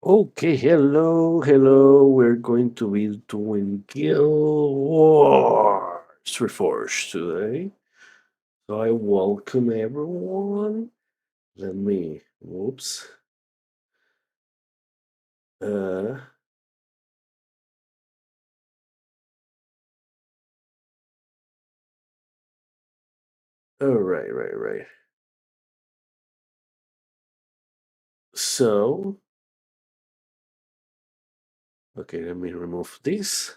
Okay, hello. We're going to be doing Guild Wars Reforged today. So I welcome everyone. Let me, whoops. Uh, right. So, okay, let me remove this.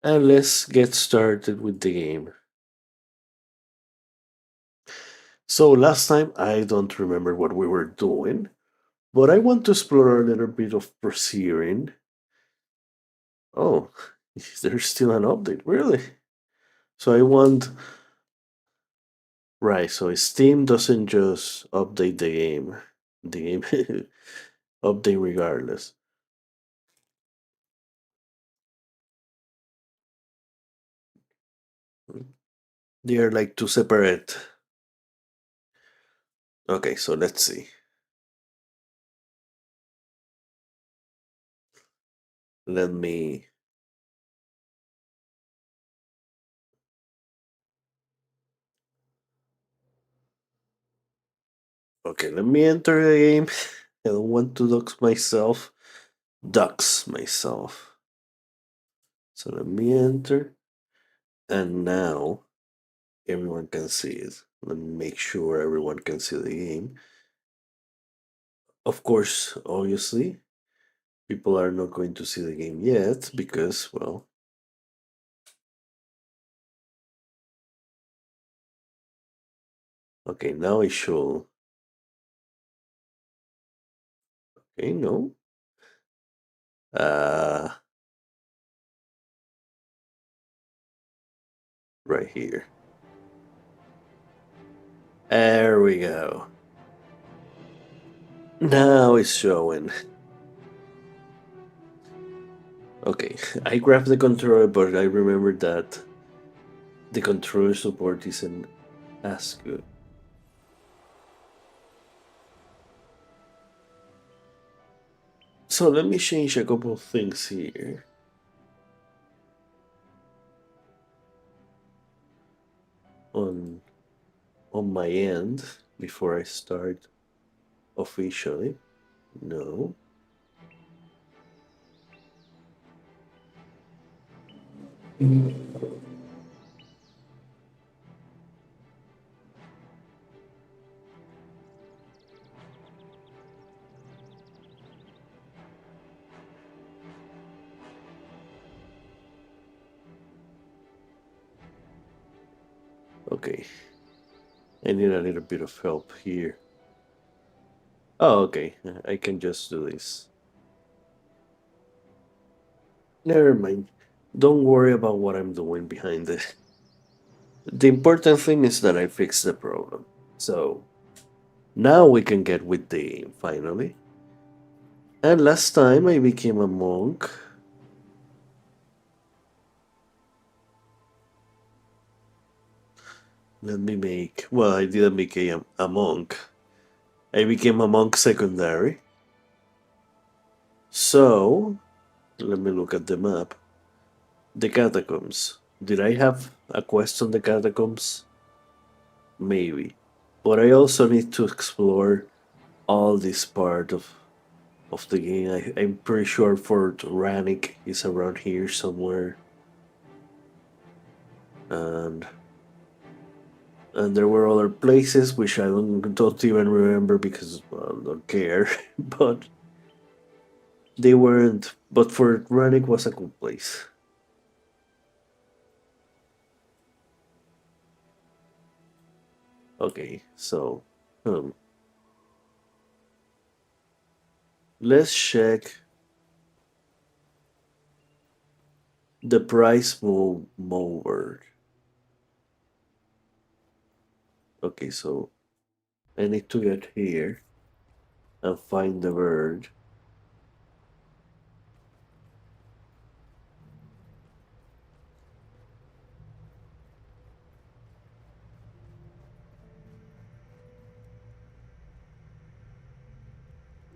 And let's get started with the game. So last time, I don't remember what we were doing, but I want to explore a little bit of pre-searing. Oh, there's still an update, really? So I want right. So Steam doesn't just update the game. The game update regardless. They are like two separate. Okay, so let's see. Let me. Okay, let me enter the game. I don't want to dox myself. Dox myself. So let me enter, and now everyone can see it. Let me make sure everyone can see the game. Of course, obviously, people are not going to see the game yet because, well, okay, now I show. Okay, no. Uh, right here. There we go. Now it's showing. Okay, I grabbed the controller, but I remember that the controller support isn't as good. So let me change a couple of things here. On on my end before I start officially. No. Okay. I need a little bit of help here. Oh, okay. I can just do this. Never mind. Don't worry about what I'm doing behind it. The important thing is that I fixed the problem. So now we can get with the game finally. And last time I became a monk. Let me make. Well, I didn't become a monk. I became a monk secondary. So let me look at the map. The catacombs. Did I have a quest on the catacombs? Maybe. But I also need to explore all this part of the game. I'm pretty sure Fort Rannick is around here somewhere. And and there were other places which I don't even remember because well, I don't care. But they weren't. But Fort Rannick was a good place. Okay, so um, let's check the price mover. Okay, so I need to get here and find the bird.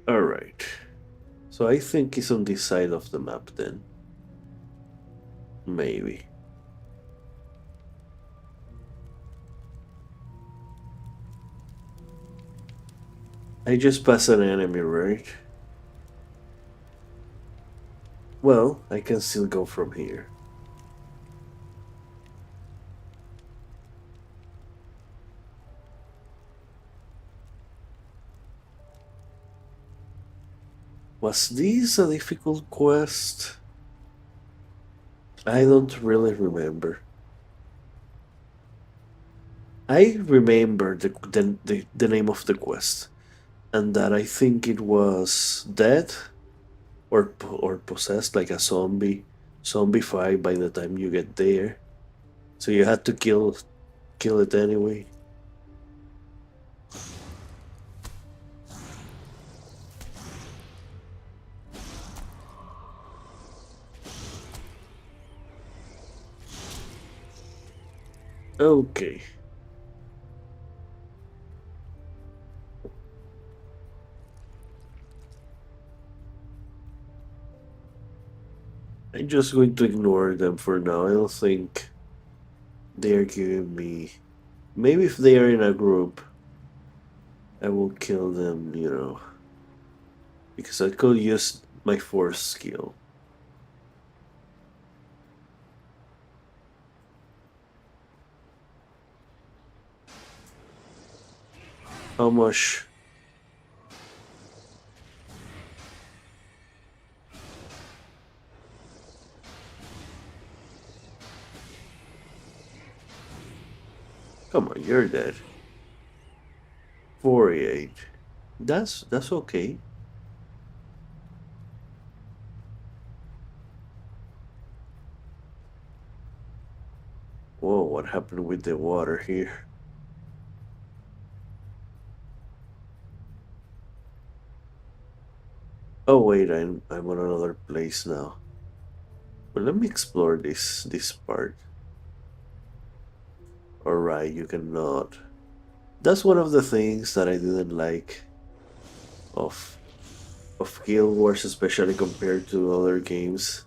Alright. So I think it's on this side of the map then. Maybe. I just passed an enemy, right? Well, I can still go from here. Was this a difficult quest? I don't really remember. I remember the name of the quest, and that I think it was dead or possessed like a zombified by the time you get there. So you had to kill it anyway. Okay. I'm just going to ignore them for now. I don't think they're giving me. Maybe if they are in a group, I will kill them, because I could use my force skill. How much? Come on, you're dead. 48. That's okay. Whoa, what happened with the water here? Oh wait, I'm on another place now. But let me explore this part. Alright, you cannot. That's one of the things that I didn't like of Guild Wars, especially compared to other games.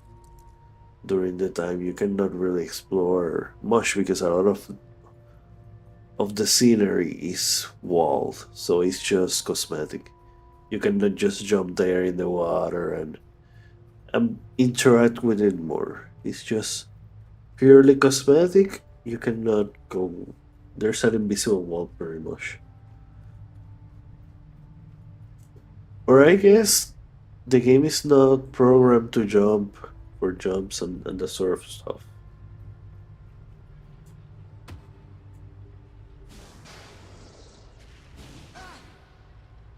During the time, you cannot really explore much because a lot of the scenery is walled, so it's just cosmetic. You cannot just jump there in the water and interact with it more. It's just purely cosmetic. You cannot go. There's an invisible wall, pretty much. Or I guess the game is not programmed to jump for jumps and that sort of stuff.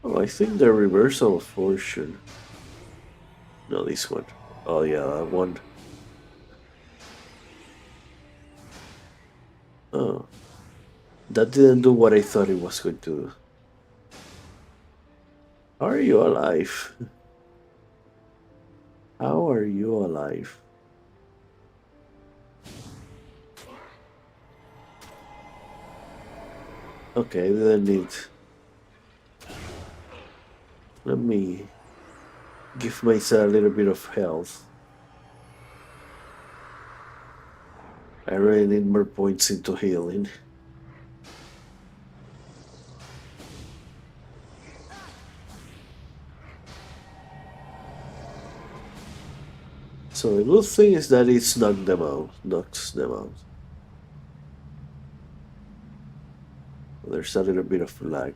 Oh, I think the reversal of fortune. No, this one. Oh yeah, that one. Oh, that didn't do what I thought it was going to do. How are you alive? How are you alive? Okay, I didn't need. Let me give myself a little bit of health. I really need more points into healing. So the good thing is that it's knocks them out. There's a little bit of lag.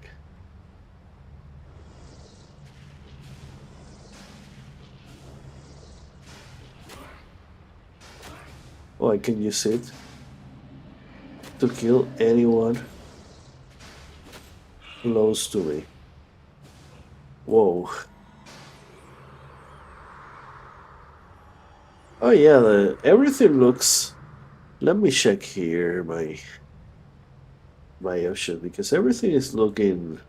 Oh, I can use it to kill anyone close to me. Whoa. Oh yeah, everything looks. Let me check here my option because everything is looking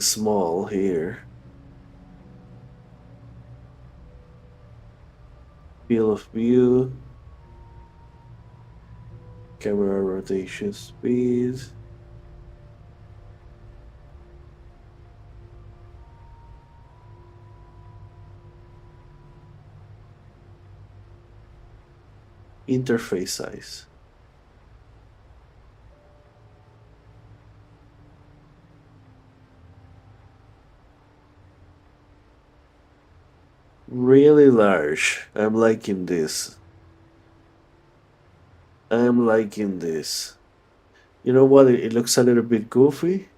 small here. Field of view, camera rotation speed. Interface size. Really large. I'm liking this. I'm liking this. You know what? It looks a little bit goofy.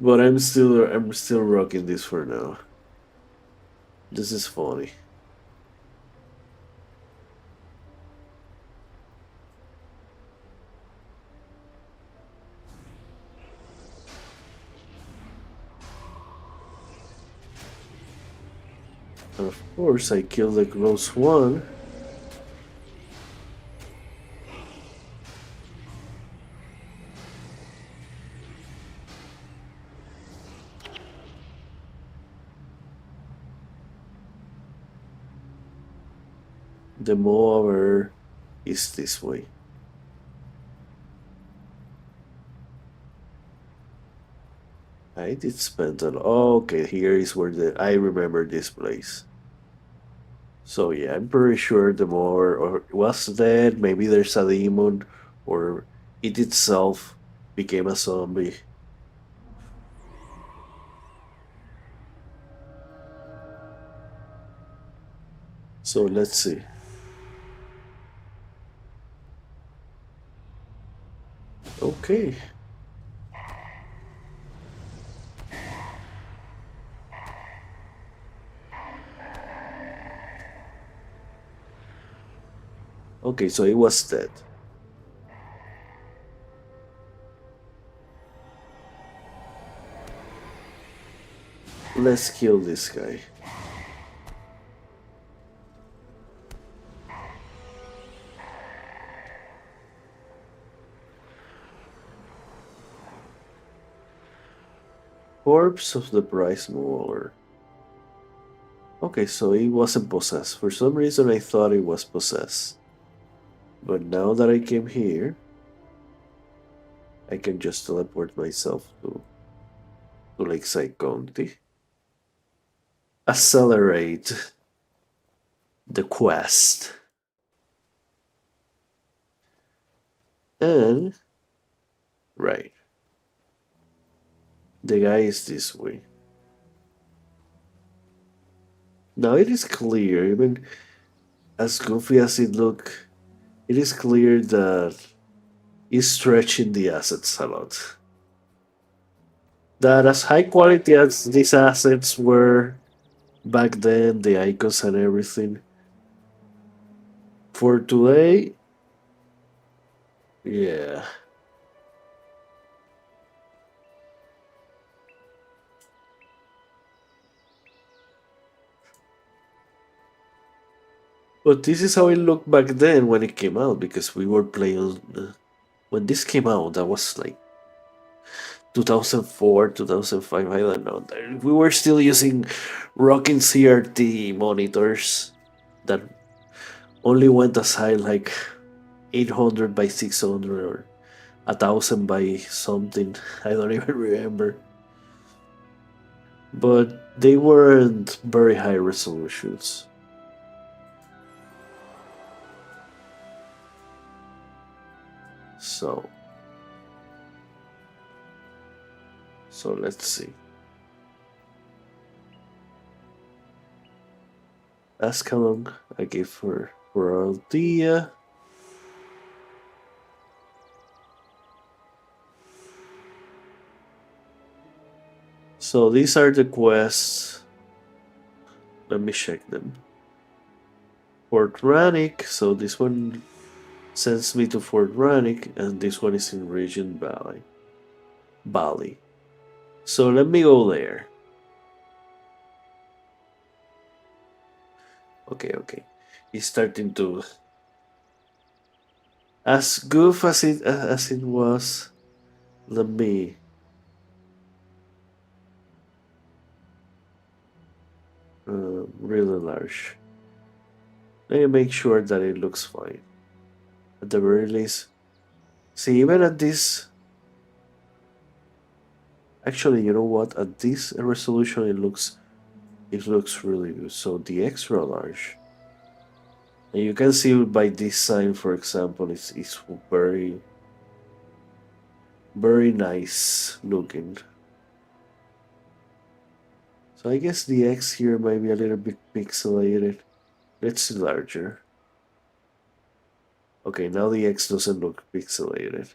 But I'm still rocking this for now. This is funny. And of course I killed the close one. The mower is this way. I did spend a lot. Okay, here is where I remember this place. So yeah, I'm pretty sure the mower or was dead. Maybe there's a demon, or it itself became a zombie. So let's see. Okay. Okay, so it was dead. Let's kill this guy. Corpse of the prize mover. Okay, so it wasn't possessed. For some reason I thought it was possessed. But now that I came here, I can just teleport myself to Lakeside County. Accelerate the quest. And right. The guy is this way. Now it is clear, even as goofy as it look, it is clear that he's stretching the assets a lot. That as high quality as these assets were back then, the icons and everything, for today, yeah. But this is how it looked back then when it came out, because we were playing. When this came out, that was like 2004, 2005, I don't know. We were still using rocking CRT monitors that only went as high like 800 by 600 or 1000 by something. I don't even remember. But they weren't very high resolutions. So, so let's see. Ask how long I gave for Althea. So these are the quests. Let me check them. Fort Rannick. So this one sends me to Fort Rannick, and this one is in Region Valley. Bali. So let me go there. Okay, okay. It's starting to as goof as it was. Let me really large. Let me make sure that it looks fine. At the very least, see even at this Actually, you know what? At this resolution, it looks really good. So the extra large, and you can see by this sign, for example, it's very very nice looking. So I guess the X here might be a little bit pixelated. Let's see larger. Okay, now the X doesn't look pixelated.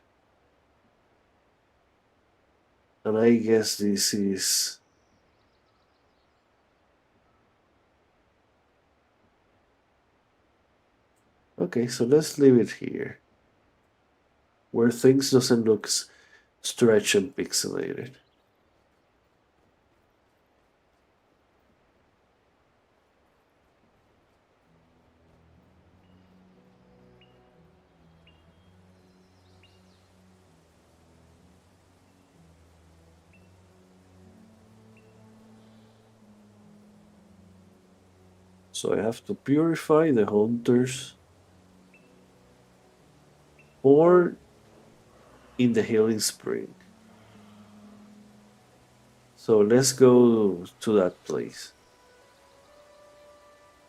And I guess this is... Okay, so let's leave it here. Where things doesn't look stretched and pixelated. So I have to purify the hunters or in the healing spring. So let's go to that place.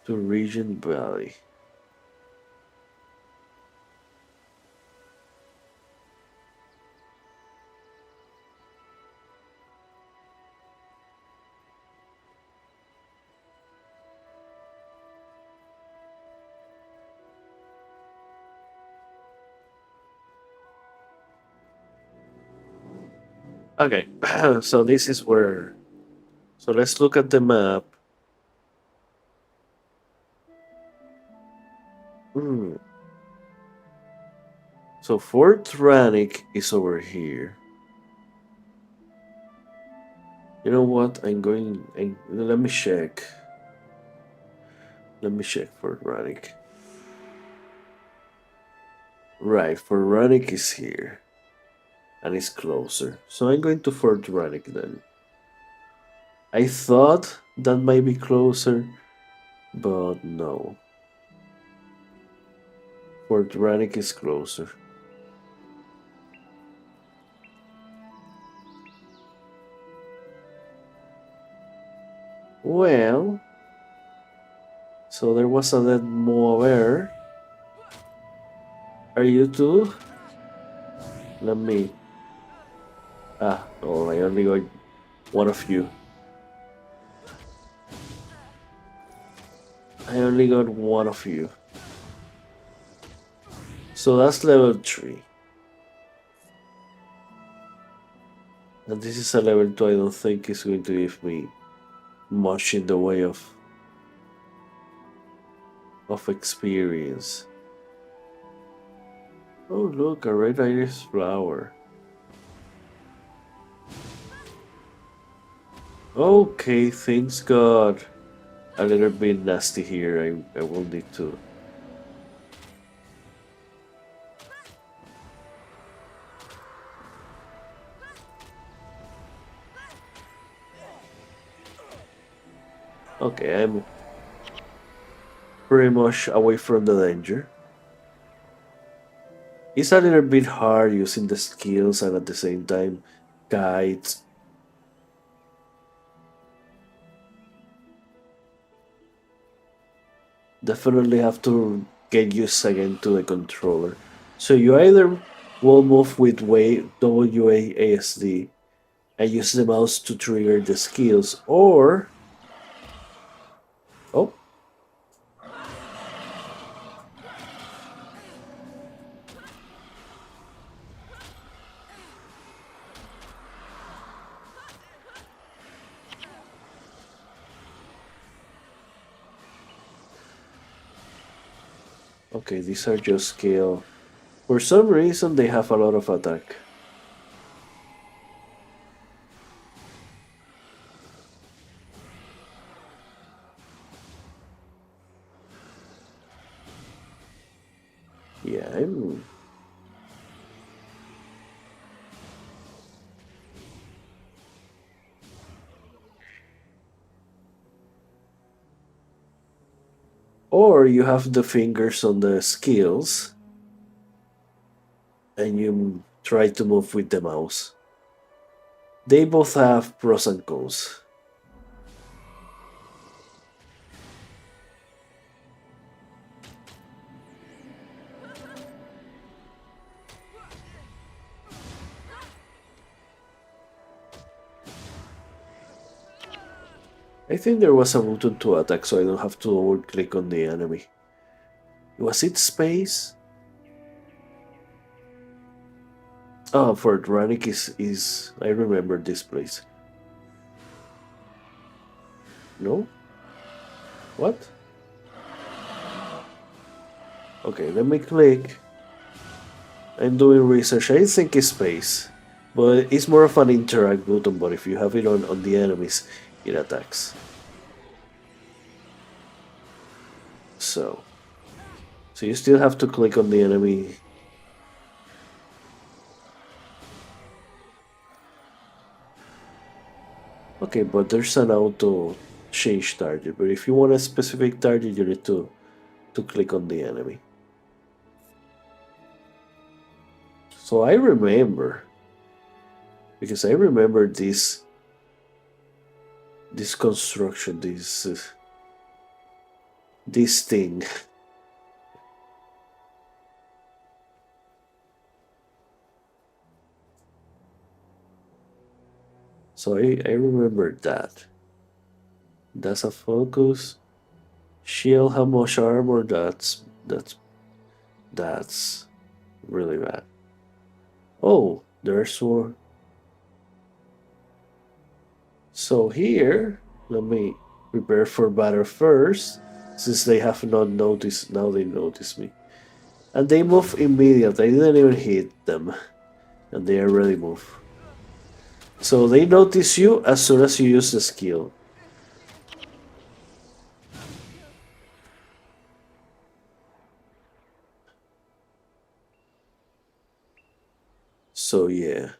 To Regent Valley. Okay, so this is where. So let's look at the map. Hmm. So Fort Rannick is over here. You know what? Let me check. Let me check Fort Rannick. Right, Fort Rannick is here. And it's closer. So I'm going to Fort Rannick then. I thought that might be closer, but no. Fort Rannick is closer. Well, so there was a dead mover. Are you too? Let me. Oh, I only got one of you. I only got one of you. So that's level 3. And this is a level 2 I don't think is going to give me much in the way of experience. Oh look, a red iris flower. Okay, things got a little bit nasty here. I will need to... Okay, I'm pretty much away from the danger. It's a little bit hard using the skills and at the same time guides. Definitely have to get used again to the controller. So you either will move with WASD and use the mouse to trigger the skills, or... Oh, okay, these are just skill. For some reason, they have a lot of attack. Yeah, I'm... Or you have the fingers on the skills and you try to move with the mouse. They both have pros and cons. I think there was a button to attack, so I don't have to double click on the enemy. Was it space? Oh, for Dranik is I remember this place. No? What? Okay, let me click. I'm doing research. I think it's space. But it's more of an interact button, but if you have it on the enemies, it attacks. So you still have to click on the enemy. Okay, but there's an auto change target. But if you want a specific target, you need to click on the enemy. So I remember, because I remember this construction, this thing. So I remember that. That's a focus. Shield, how much armor? That's really bad. Oh, there's one. So here, let me prepare for battle first, since they have not noticed. Now they notice me, and they move immediately. I didn't even hit them, and they already move. So they notice you as soon as you use the skill. So yeah.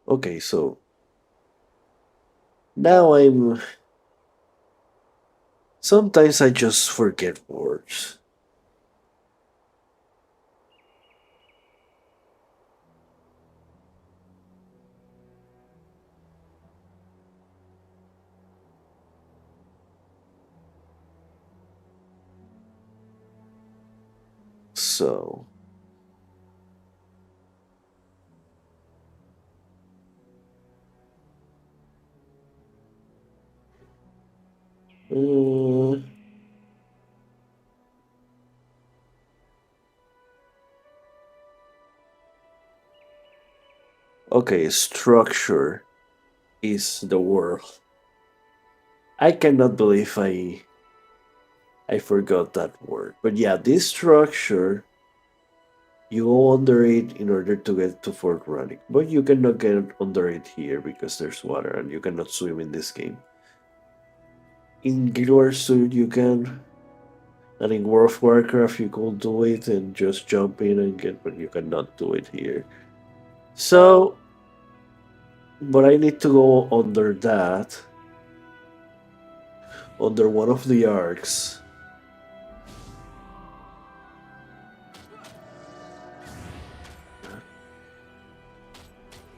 Okay, so now I'm. Sometimes I just forget words. So. Uh, okay, structure is the word. I cannot believe I forgot that word. But yeah, this structure, you go under it in order to get to Fort Running. But you cannot get under it here because there's water and you cannot swim in this game. In Guild Wars Suit you can, and in World of Warcraft you could do it and just jump in and get, but you cannot do it here. So, but I need to go under that, under one of the arcs.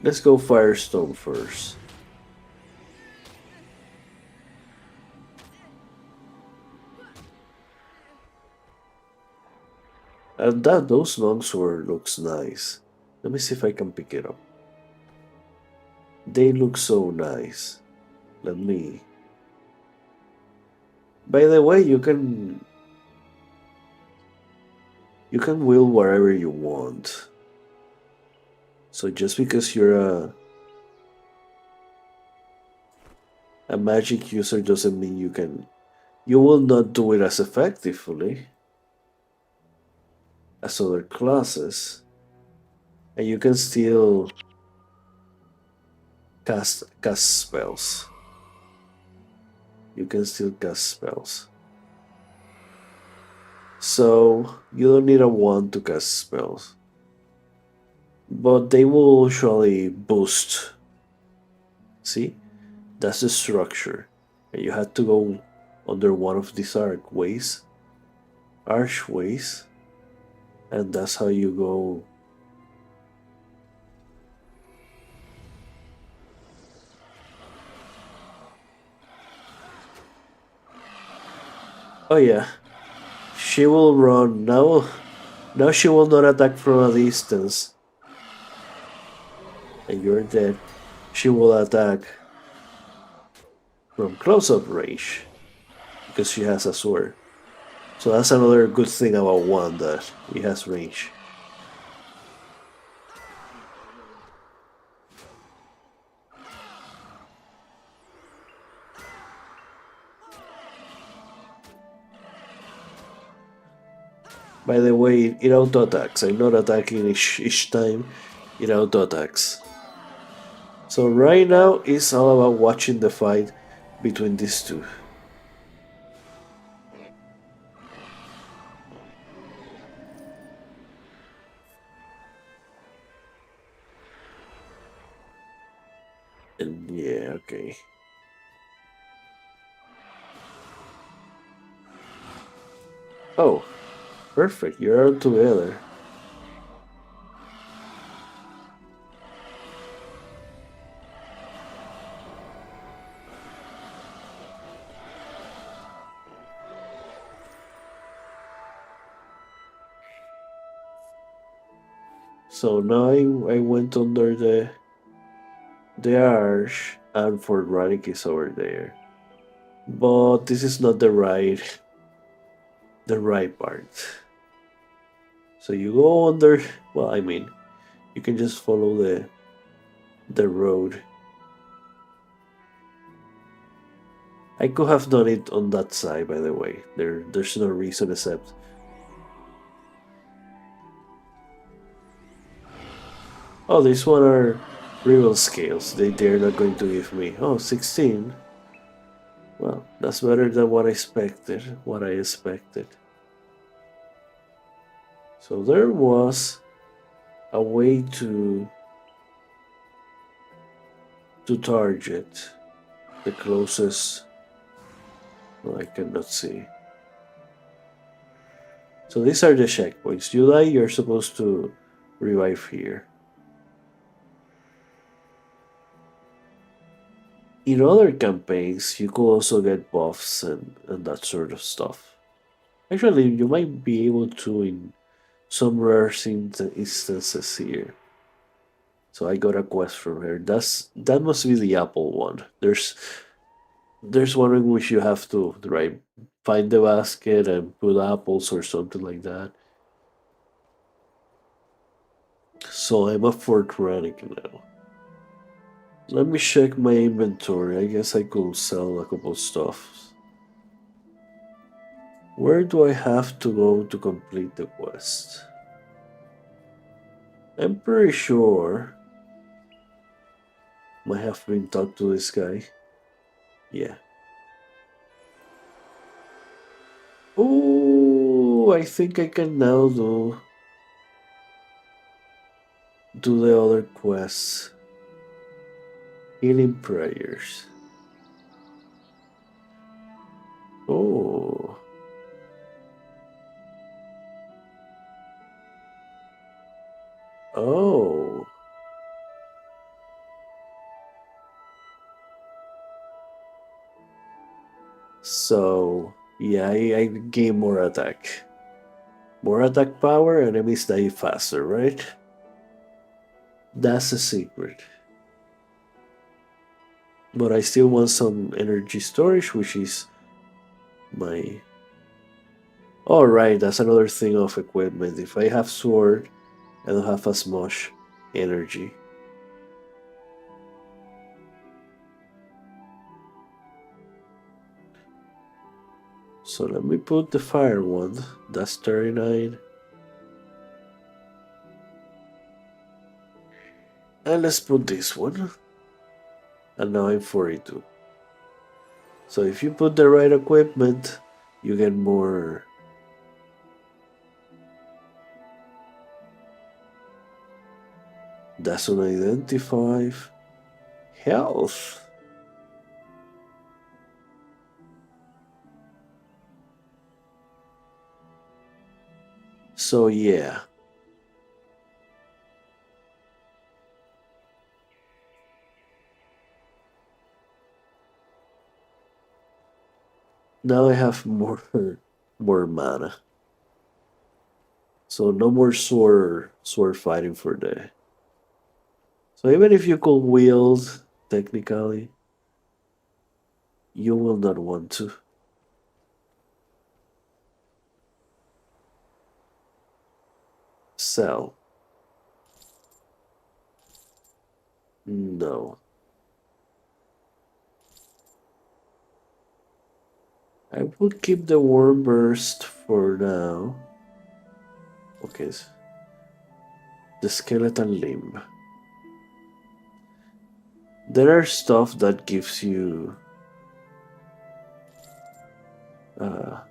Let's go Firestone first. And those longsword looks nice. Let me see if I can pick it up. They look so nice. Let me. By the way, you can wield wherever you want. So just because you're a magic user doesn't mean you will not do it as effectively as other classes. And you can still cast spells. You can still cast spells. So you don't need a wand to cast spells. But they will usually boost. See? That's the structure. And you had to go under one of these archways, and that's how you go. Oh yeah, she will run now. Now she will not attack from a distance, and you're dead. She will attack from close-up range because she has a sword. So that's another good thing about one, that it has range. By the way, it auto attacks. I'm not attacking each time. It auto attacks. So right now it's all about watching the fight between these two. And yeah, okay. Oh, perfect. You're all together. So now I went under the arch, and Fort Radek is over there. But this is not the right part. So you go under. Well, I mean, you can just follow the road. I could have done it on that side, by the way. There's no reason except. Oh, these one are rival scales. They're not going to give me. Oh, 16. Well, that's better than what I expected. So there was a way to target the closest. No, I cannot see. So these are the checkpoints. You die, you're supposed to revive here. In other campaigns, you could also get buffs and that sort of stuff. Actually, you might be able to in some rare instances here. So I got a quest from her. That must be the apple one. There's one in which you have to find the basket and put apples or something like that. So I'm up for Tyrannic now. Let me check my inventory. I guess I could sell a couple stuff. Where do I have to go to complete the quest? I'm pretty sure I have been talked to this guy. Yeah. Oh, I think I can now do the other quests. Healing prayers. Oh. Oh. So yeah, I gain more attack. More attack power, enemies die faster, right? That's a secret. But I still want some energy storage, which is my. Alright, that's another thing of equipment. If I have sword, I don't have as much energy. So let me put the fire one. That's 39. And let's put this one. And now I'm 42. So if you put the right equipment, you get more. That's unidentified. Health. So yeah. Now I have more more mana. So no more sword fighting for the. So even if you could wield technically, you will not want to sell. No. I would keep the worm burst for now. Okay. The skeleton limb. There are stuff that gives you uh,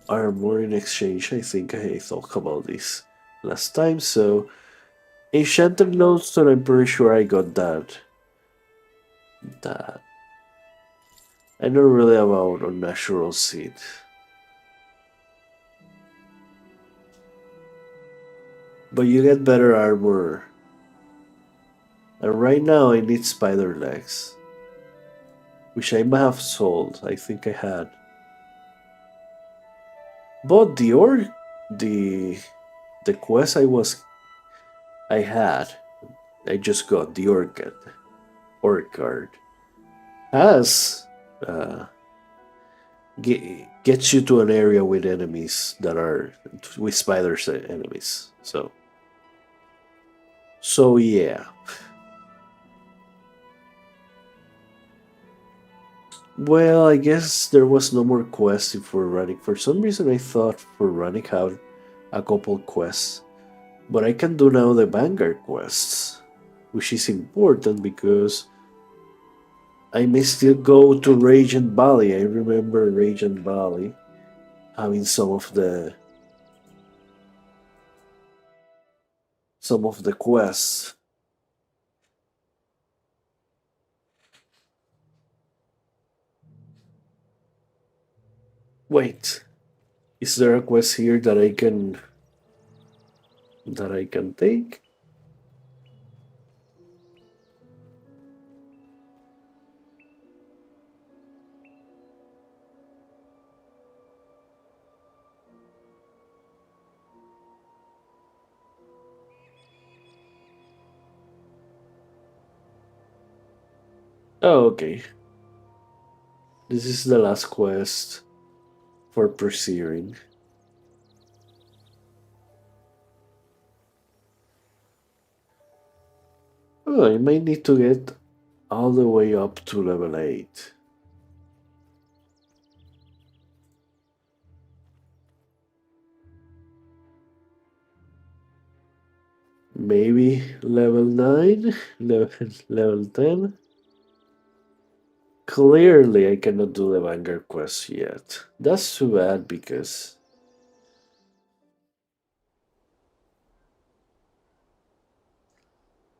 armor in exchange. I think I talked about this last time. So enchanted lodestone, I'm pretty sure I got that. That I know really about unnatural seed. But you get better armor. And right now I need spider legs. Which I might have sold. I think I had. But the quest I had, I just got the orc card. Has uh, gets you to an area with enemies that are with spiders enemies. So yeah. Well, I guess there was no more quests for running. For some reason, I thought for running had a couple quests, but I can do now the Vanguard quests, which is important because I may still go to Raging Valley. I remember Raging Valley having some of the quests. Wait, is there a quest here that I can take? Oh, okay. This is the last quest for pre-searing. Oh, I might need to get all the way up to level 8. Maybe level 9, level 10. Clearly, I cannot do the Vanguard quest yet. That's too bad because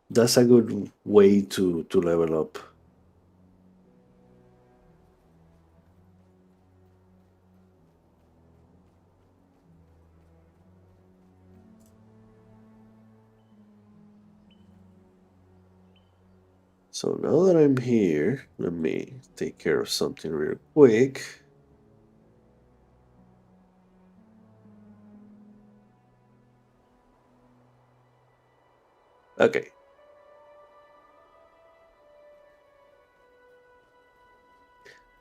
that's a good way to level up. So now that I'm here, let me take care of something real quick. Okay.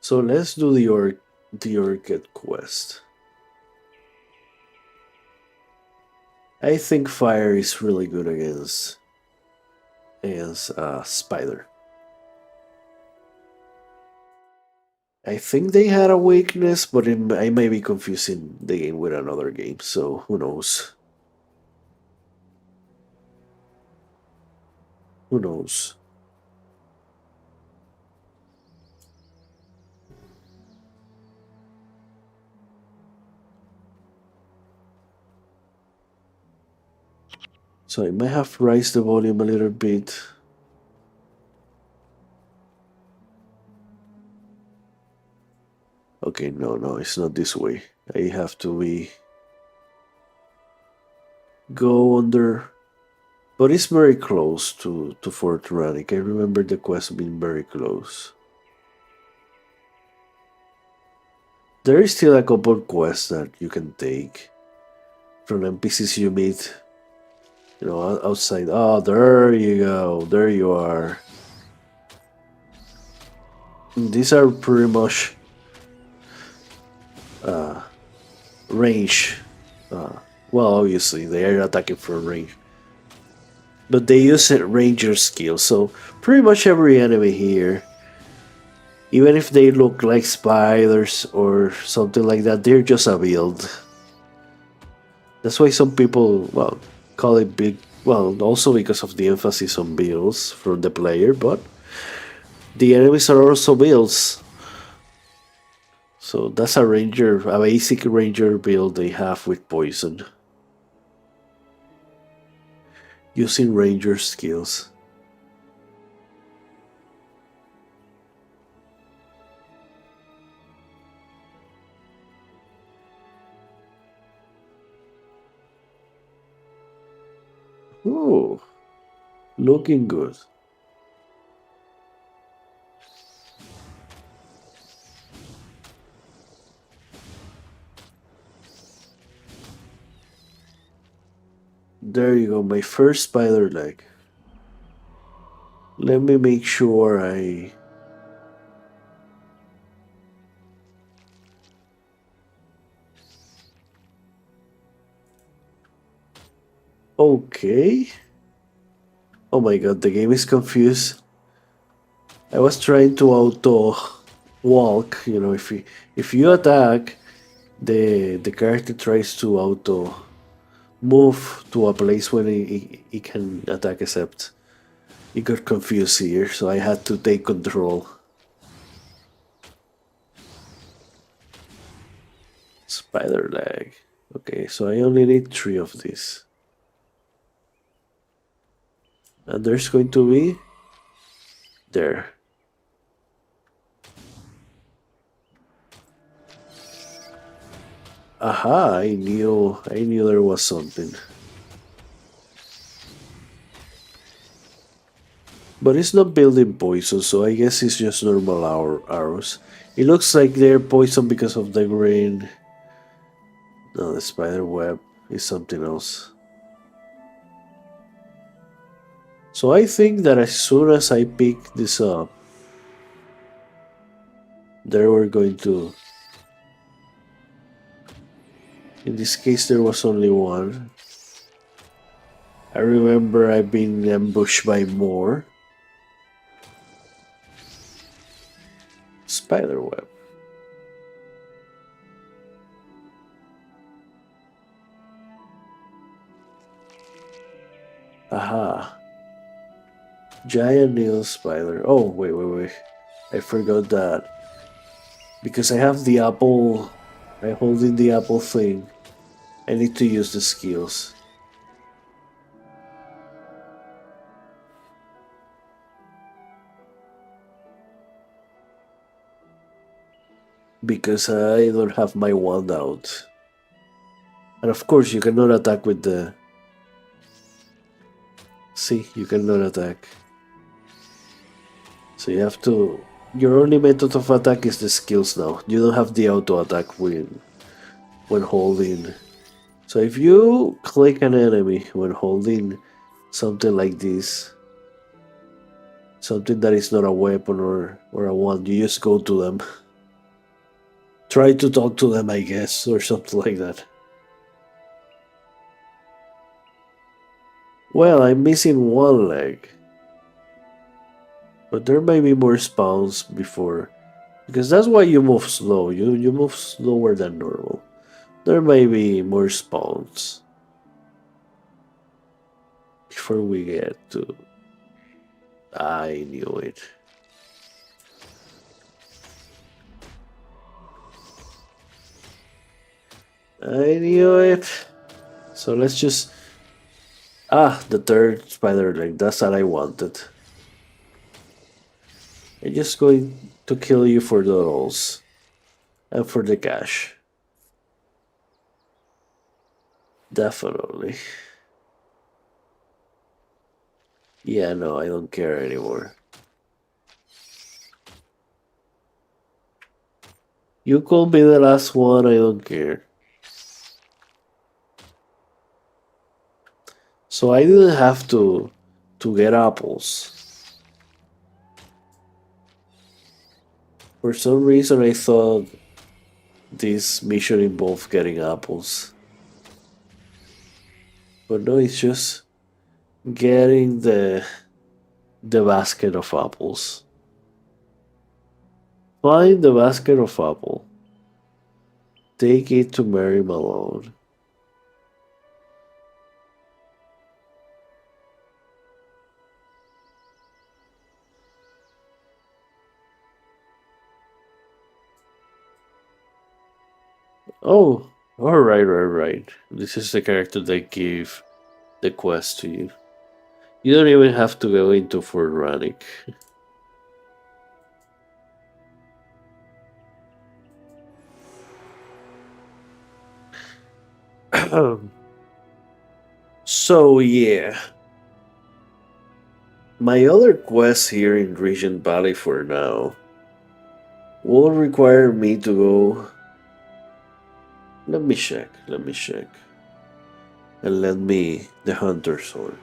So let's do the orchid quest. I think fire is really good against spider. I think they had a weakness, but I may be confusing the game with another game, so who knows? Who knows? So I might have raised the volume a little bit. Okay, no, it's not this way. I have to be. go under. But it's very close to Fort Rannick. I remember the quest being very close. There is still a couple quests that you can take from NPCs you meet, outside. Oh, there you go. There you are. These are pretty much range. Well, obviously, they are attacking from range. But they use a ranger skill, so pretty much every enemy here, even if they look like spiders or something like that, they're just a build. That's why some people, well, call it big. Well, also because of the emphasis on builds from the player, but the enemies are also builds. So that's a basic ranger build they have with poison. Using ranger skills. Ooh, looking good. There you go, my first spider leg. Let me make sure I. Okay. Oh my god, the game is confused. I was trying to auto walk. If you attack, the character tries to auto move to a place where he can attack, except it got confused here, so I had to take control. Spider leg. Okay, so I only need 3 of these. And there's going to be there. Aha, I knew there was something. But it's not building poison, so I guess it's just normal arrows. It looks like they're poison because of the green. No, the spider web is something else. So I think that as soon as I pick this up, there we're going to. In this case, there was only one. I remember I've been ambushed by more. Spider web. Aha. Giant needle spider. Oh, wait. I forgot that. Because I have the apple. I'm holding the apple thing. I need to use the skills. Because I don't have my wand out. And of course, you cannot attack with the. See, you cannot attack. So you have to. Your only method of attack is the skills now. You don't have the auto attack when holding. So if you click an enemy when holding something like this, something that is not a weapon or a wand, you just go to them. Try to talk to them, I guess, or something like that. Well, I'm missing one leg. But there may be more spawns before. Because that's why you move slow. You move slower than normal. There may be more spawns. Before we get to. I knew it. I knew it. So let's just. The third spider leg. That's what I wanted. I'm just going to kill you for the rolls. And for the cash. Definitely. Yeah, no, I don't care anymore. You could be the last one, I don't care. So I didn't have to get apples. For some reason I thought this mission involved getting apples. But no, it's just getting the basket of apples. Find the basket of apple. Take it to Mary Malone. Oh, alright. This is the character that gave the quest to you. You don't even have to go into Fort Rannick. So yeah. My other quest here in Regent Valley for now will require me to go. Let me check. And lend me the Hunter Sword.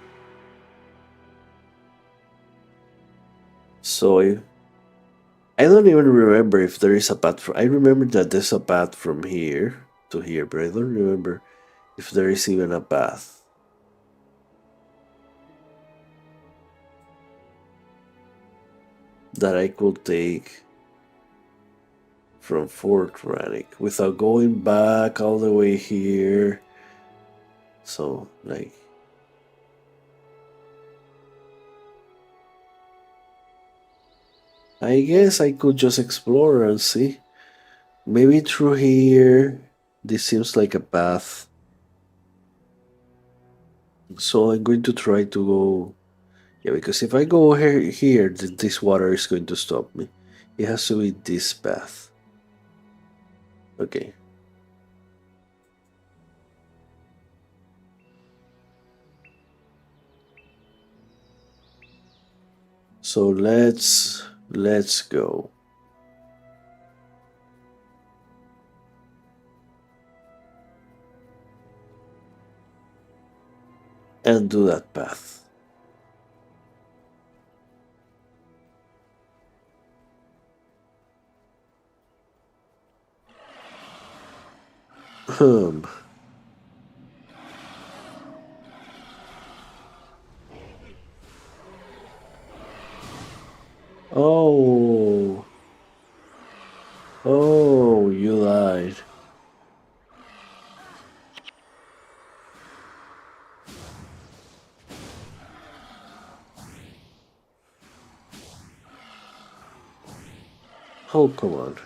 So I don't even remember if there is a path. I remember that there's a path from here to here, but I don't remember if there is even a path that I could take from Fort Rannick without going back all the way here. So, like, I guess I could just explore and see. Maybe through here. This seems like a path. So I'm going to try to go. Yeah, because if I go here, this water is going to stop me. It has to be this path. Okay. So let's go. And do that path. Hmm. Oh. Oh, you lied. Oh, come on.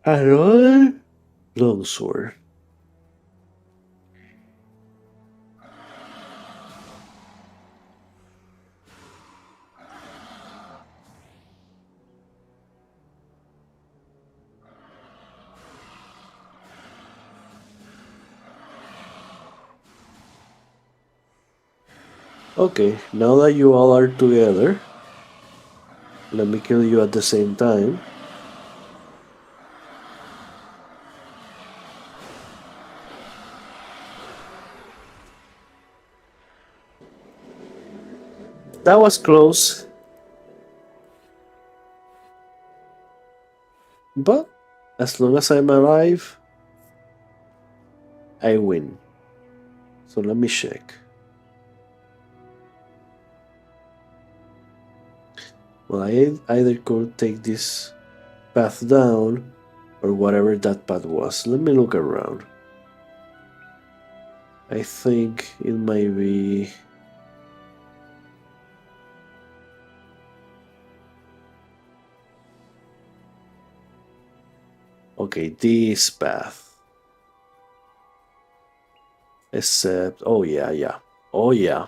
Another longsword. Okay, now that you all are together, let me kill you at the same time. That was close. But as long as I'm alive, I win. So let me check. Well, I either could take this path down or whatever that path was. Let me look around. I think it might be. Okay, this path. Except, oh yeah. Oh yeah.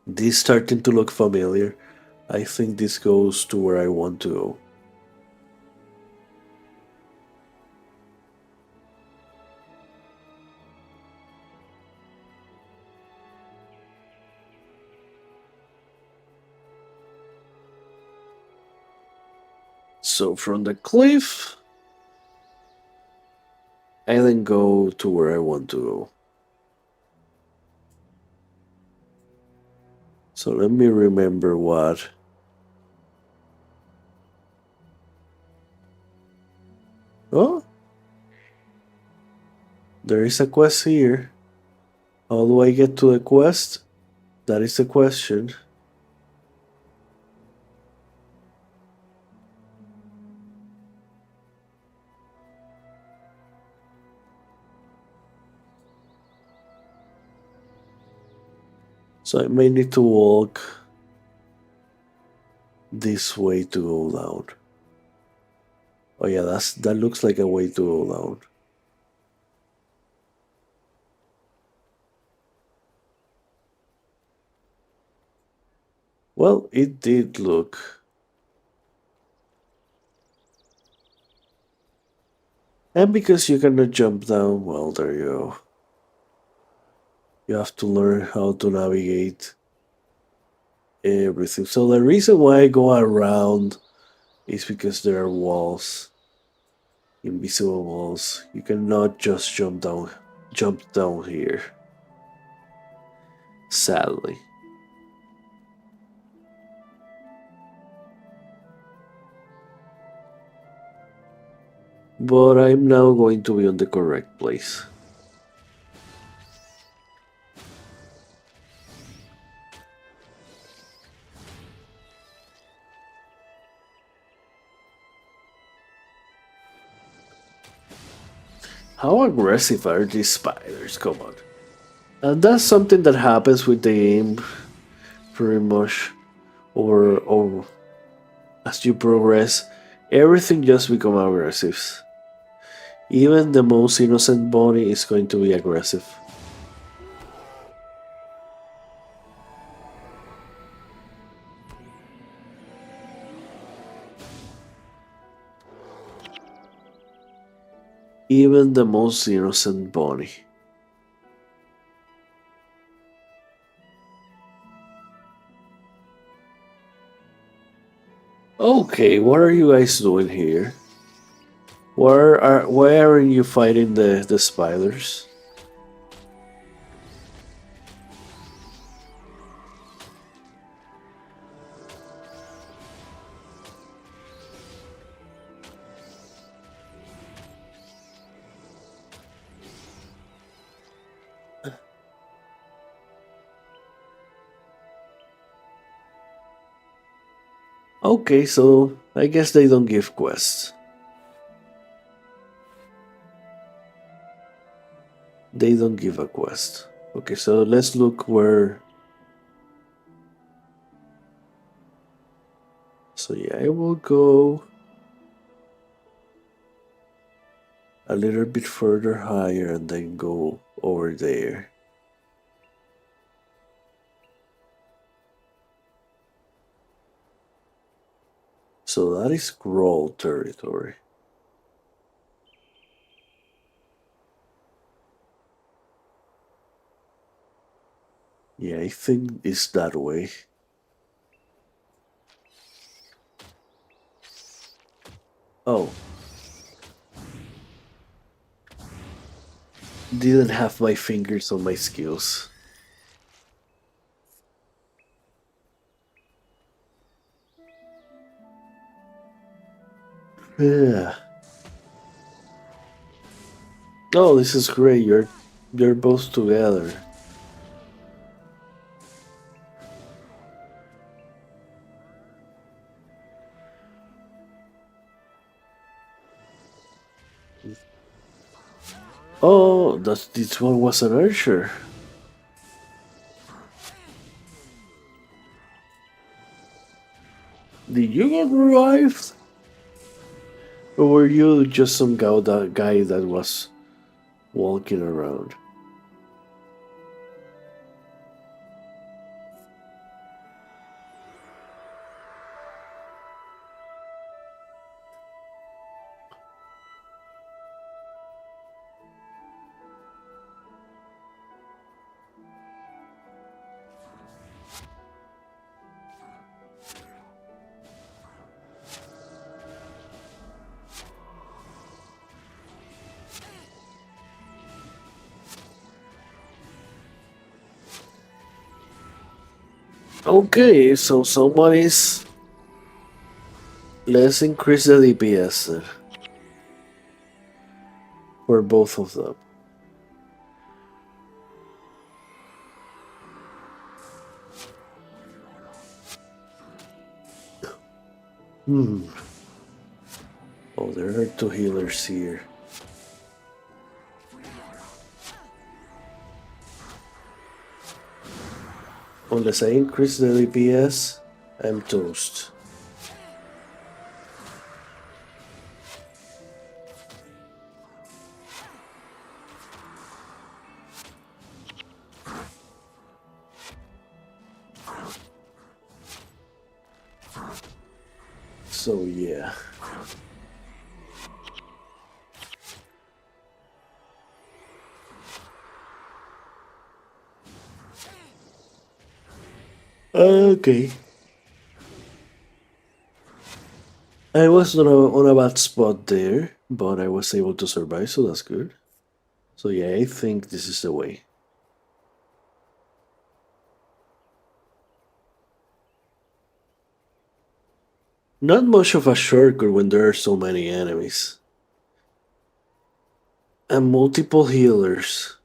This starting to look familiar. I think this goes to where I want to go. So from the cliff, I then go to where I want to go. So let me remember what. Oh, there is a quest here. How do I get to the quest? That is the question. So I may need to walk this way to go down. Oh yeah, that looks like a way to go down. Well, it did look. And because you cannot jump down, well, there you go. You have to learn how to navigate everything. So the reason why I go around is because there are walls, invisible walls. You cannot just jump down here. Sadly. But I'm now going to be on the correct place. How aggressive are these spiders? Come on. And that's something that happens with the game pretty much over as you progress. Everything just become aggressive. Even the most innocent bunny is going to be aggressive. Even the most innocent bunny. Okay, what are you guys doing here? Why aren't you fighting the spiders? Okay, so I guess they don't give quests. They don't give a quest. Okay, so let's look where. So yeah, I will go a little bit further higher and then go over there. So that is Growl territory. Yeah, I think it's that way. Oh. Didn't have my fingers on my skills. Yeah. Oh, this is great. You're both together. Oh, this one was an archer. Did you get revived? Or were you just some guy that was walking around? Okay, so somebody's. Let's increase the DPS for both of them. Hmm. Oh, there are two healers here. Unless I increase the DPS, I'm toast. So yeah. Okay. I was on a bad spot there, but I was able to survive, so that's good. So yeah, I think this is the way. Not much of a shortcut when there are so many enemies. And multiple healers.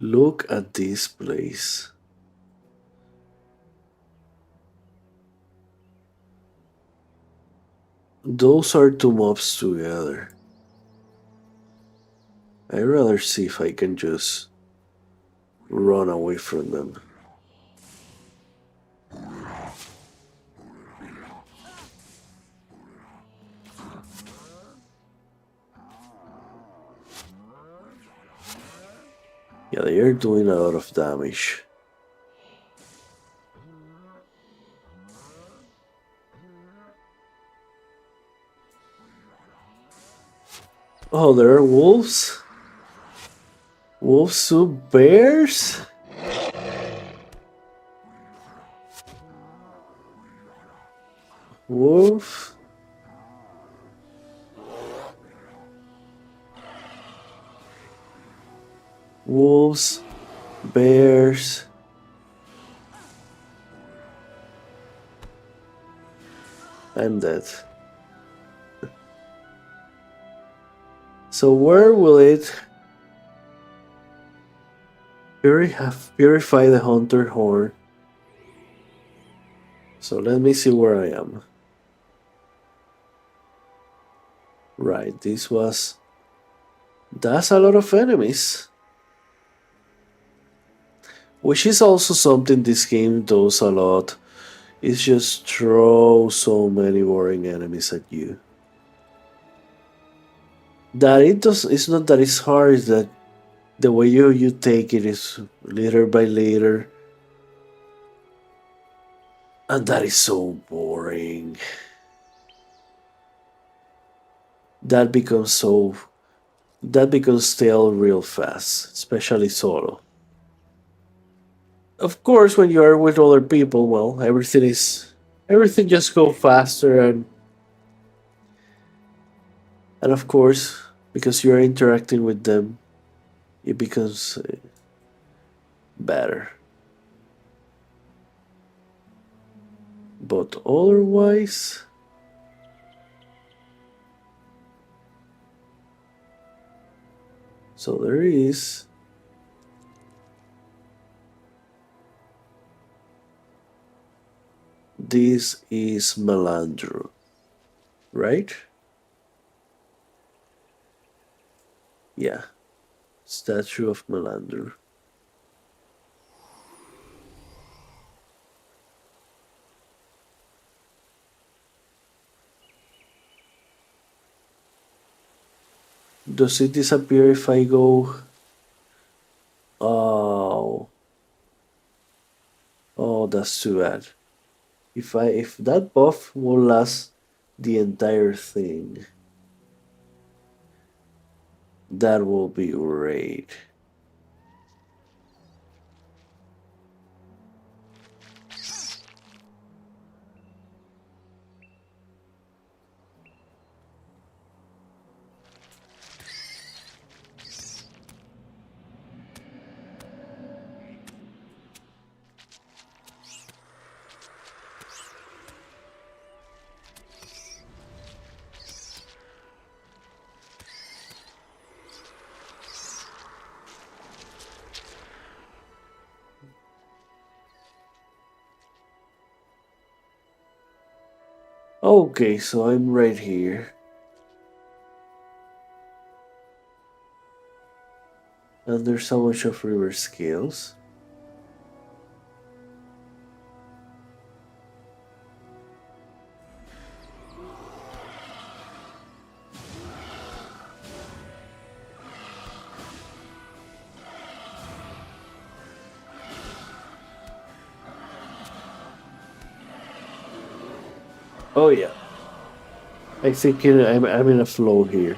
Look at this place. Those are two mobs together. I'd rather see if I can just run away from them. Yeah, they are doing a lot of damage. Oh, there are wolves? Wolves soup bears? Wolf? Wolves? Bears? I'm dead. So where will it purify the hunter horn? So let me see where I am. Right, this was. That's a lot of enemies. Which is also something this game does a lot. It's just throw so many boring enemies at you. That it does. It's not that it's hard. It's that the way you take it is later by later, and that is so boring. That becomes so. That becomes stale real fast, especially solo. Of course, when you are with other people, well, everything just go faster, and of course, because you are interacting with them, it becomes better. But otherwise, so there is. This is Melandro, right? Yeah, statue of Melandro. Does it disappear if I go? Oh, oh, that's too bad. If that buff will last the entire thing, that will be great. Okay, so I'm right here. And there's a bunch of river scales. Oh yeah. I think I'm in a flow here.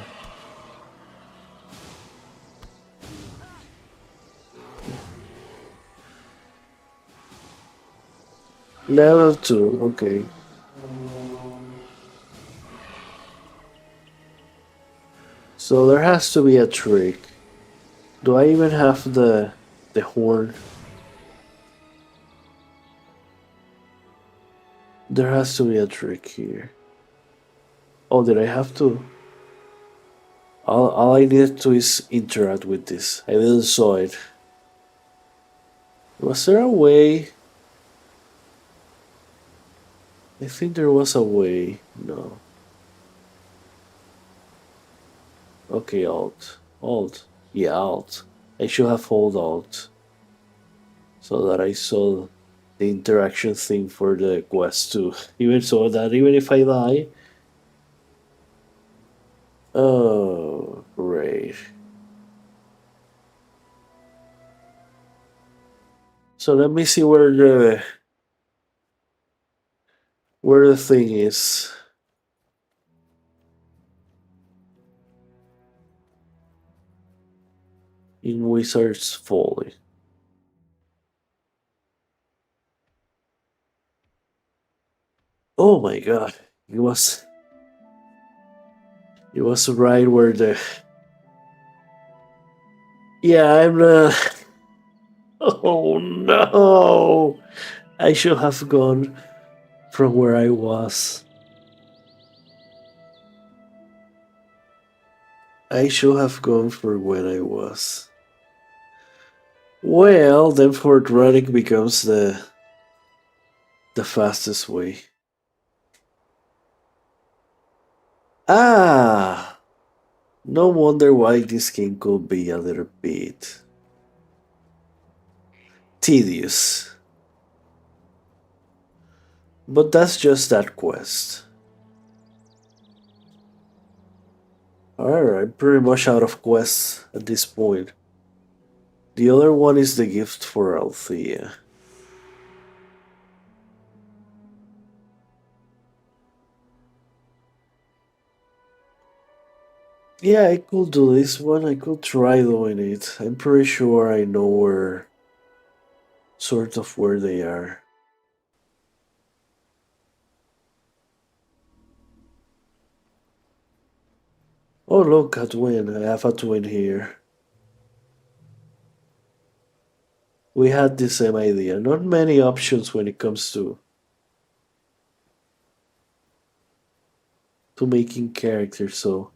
Level 2, okay. So there has to be a trick. Do I even have the horn? There has to be a trick here. Oh, did I have to? All I needed to is interact with this. I didn't saw it. Was there a way? I think there was a way. No. Okay, Alt. Alt. Yeah, Alt. I should have hold Alt. So that I saw the interaction thing for the quest too. Even so that even if I die. Oh, great. So let me see where the thing is. In Wizard's Folly. Oh my god. It was right where the. Yeah, I'm Oh no! I should have gone from where I was. I should have gone for when I was. Well, then Fort running becomes the fastest way. Ah! No wonder why this game could be a little bit tedious. But that's just that quest. Alright, I'm pretty much out of quests at this point. The other one is the gift for Althea. Yeah, I could do this one. I could try doing it. I'm pretty sure I know where they are. Oh, look, a twin. I have a twin here. We had the same idea. Not many options when it comes to making characters, so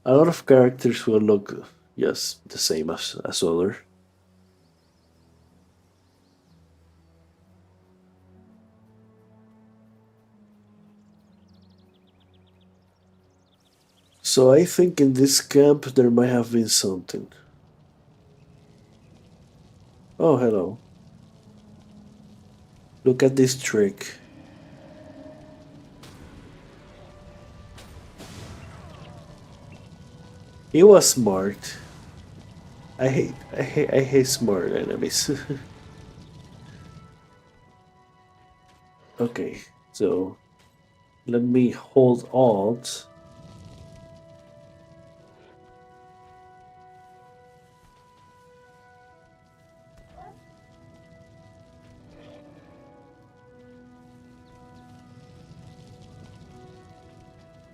a lot of characters will look just the same as other. So I think in this camp there might have been something. Oh, hello. Look at this trick. He was smart. I hate smart enemies. Okay, so let me hold Alt.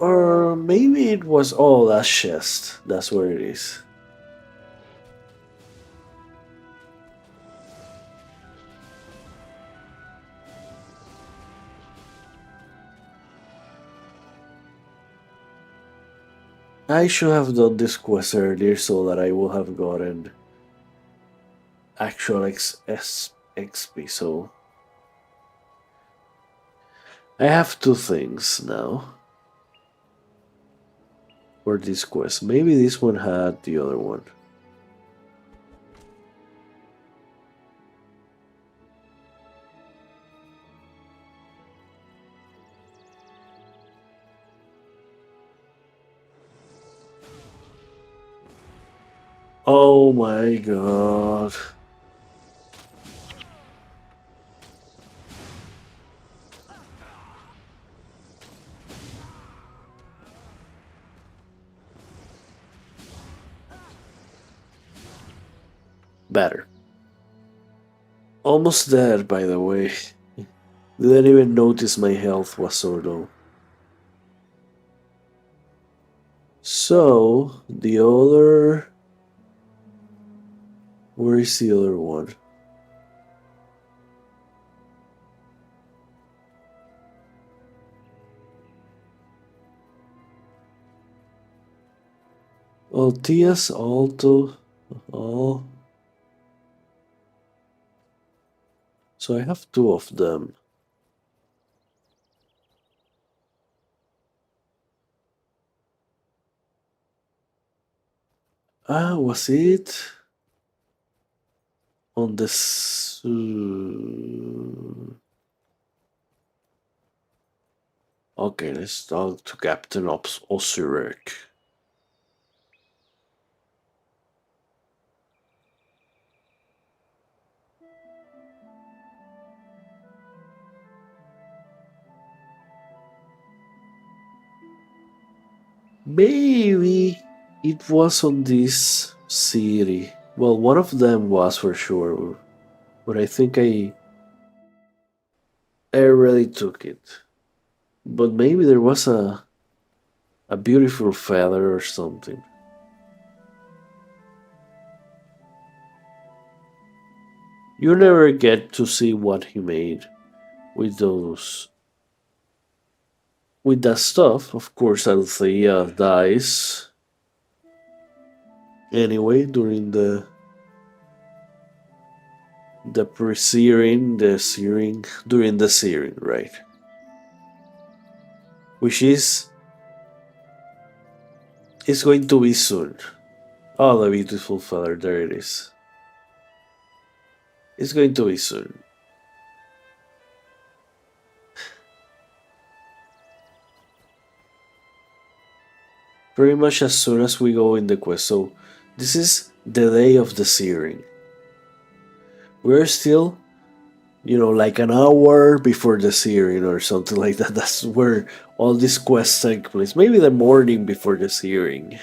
Or maybe it was that chest. That's where it is. I should have done this quest earlier so that I will have gotten actual XP. So I have two things now for this quest. Maybe this one had the other one. Oh my god. Better. Almost dead, by the way. Didn't even notice my health was so low. So, the other. Where is the other one? Oh, Tias Alto. Oh. So I have two of them. Ah, was it on this? Okay, let's talk to Captain Osirek. Maybe it was on this city. Well, one of them was for sure, but I think I already took it. But maybe there was a beautiful feather or something. You never get to see what he made with those with that stuff. Of course, Althea dies anyway during the pre-searing, the searing, during the searing, right? Which is going to be soon. Oh, the beautiful feather, there it is. It's going to be soon. Pretty much as soon as we go in the quest. So this is the day of the searing. We're still, like an hour before the searing or something like that. That's where all these quests take place. Maybe the morning before the searing.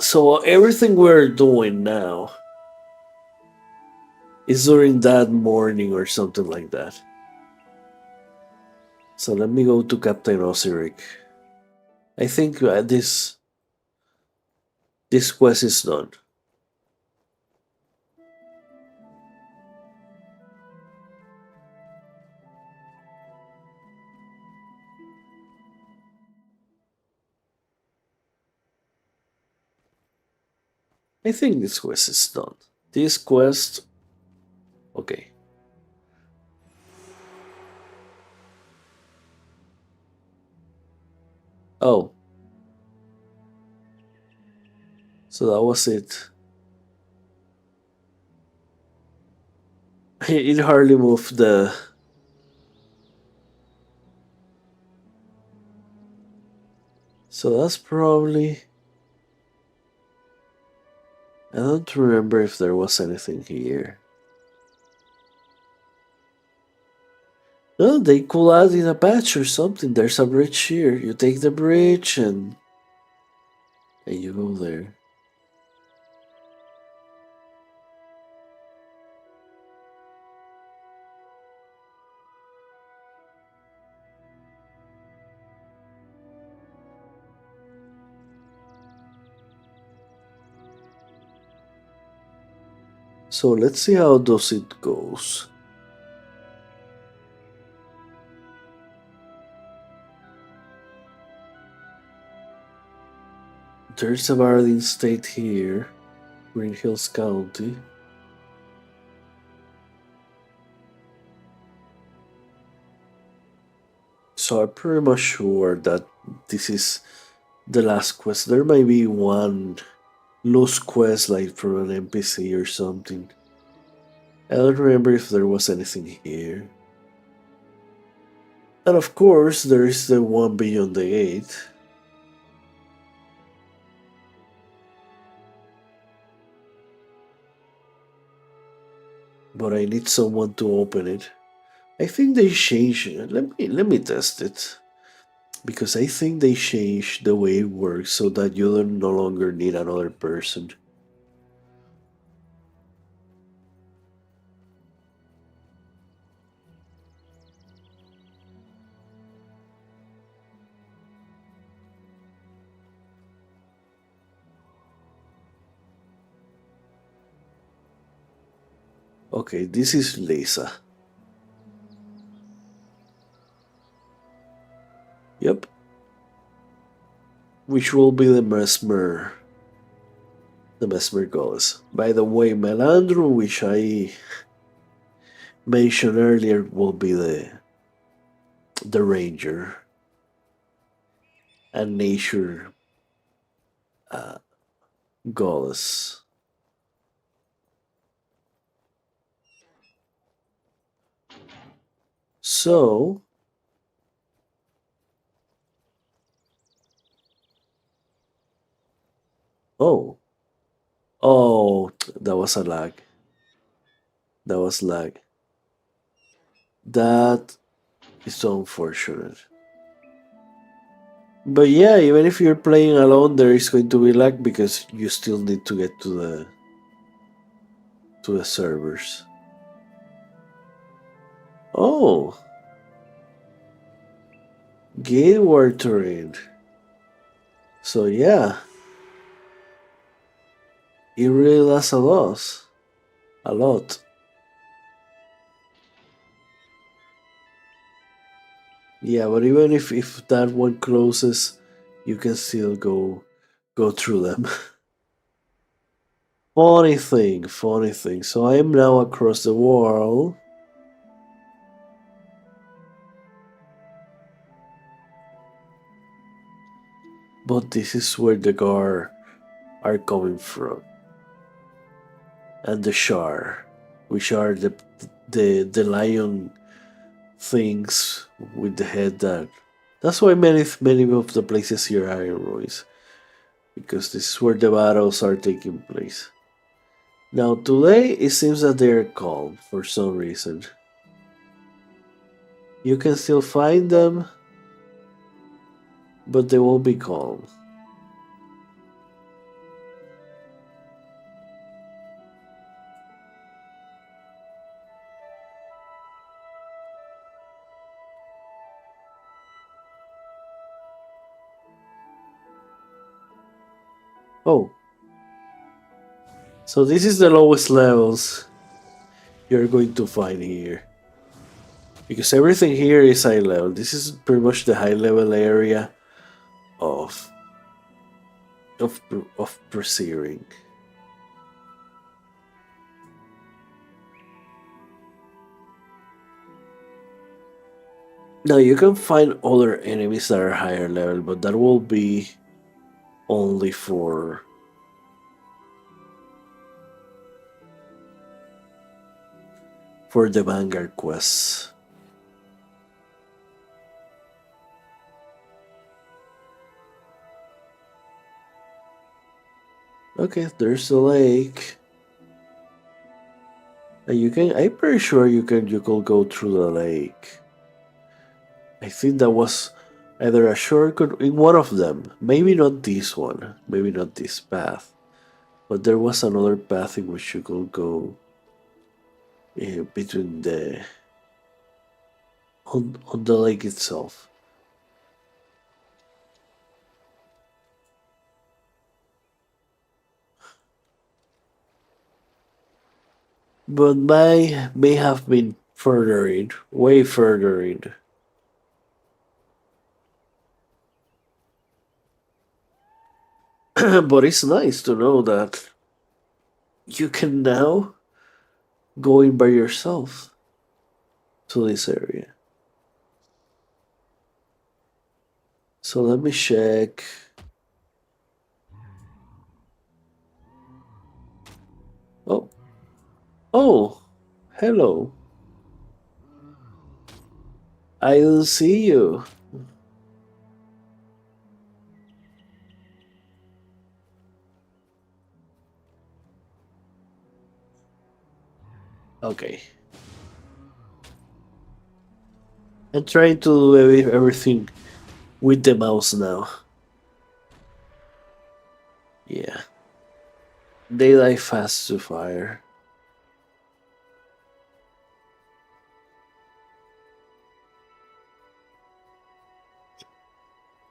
So everything we're doing now is during that morning or something like that. So let me go to Captain Osiric. I think this quest is done. I think this quest is done. This quest. Okay. Oh. So that was it. It hardly moved the. So that's probably. I don't remember if there was anything here. No, they could add in a patch or something. There's a bridge here. You take the bridge and you go there. So let's see how does it goes. There's a Bardin State here, Green Hills County. So I'm pretty much sure that this is the last quest. There might be one loose quest like from an NPC or something. I don't remember if there was anything here. And of course, there is the one beyond the gate. But I need someone to open it. I think they changed it. Let me test it. Because I think they changed the way it works so that you don't no longer need another person. Okay, this is Lisa. Yep. Which will be the Mesmer. The Mesmer goes. By the way, Melandro, which I mentioned earlier, will be the Ranger. And Nature uh, Goddess. So, oh, oh, that was a lag. That was lag. That is so unfortunate. But yeah, even if you're playing alone, there is going to be lag because you still need to get to the servers. Oh, gateward terrain. So yeah, it really does a lot. A lot. Yeah, but even if that one closes, you can still go through them. Funny thing, funny thing. So I am now across the world. But this is where the Gar are coming from. And the Shar, which are the lion things with the head that. That's why many of the places here are in ruins, because this is where the battles are taking place. Now today it seems that they are calm for some reason. You can still find them, but they won't be calm. Oh, so this is the lowest levels you're going to find here. Because everything here is high level. This is pretty much the high level area of of pre-searing. Now you can find other enemies that are higher level, but that will be only for the Vanguard quests. Okay, there's the lake. And you can I'm pretty sure you could go through the lake. I think that was either a shortcut in one of them. Maybe not this one. Maybe not this path. But there was another path in which you could go between on the lake itself. But may have been further in, way further in. But it's nice to know that you can now go in by yourself to this area. So let me check. Oh, oh, hello. I don't see you. Okay. I'm trying to do everything with the mouse now. Yeah. They die fast to fire.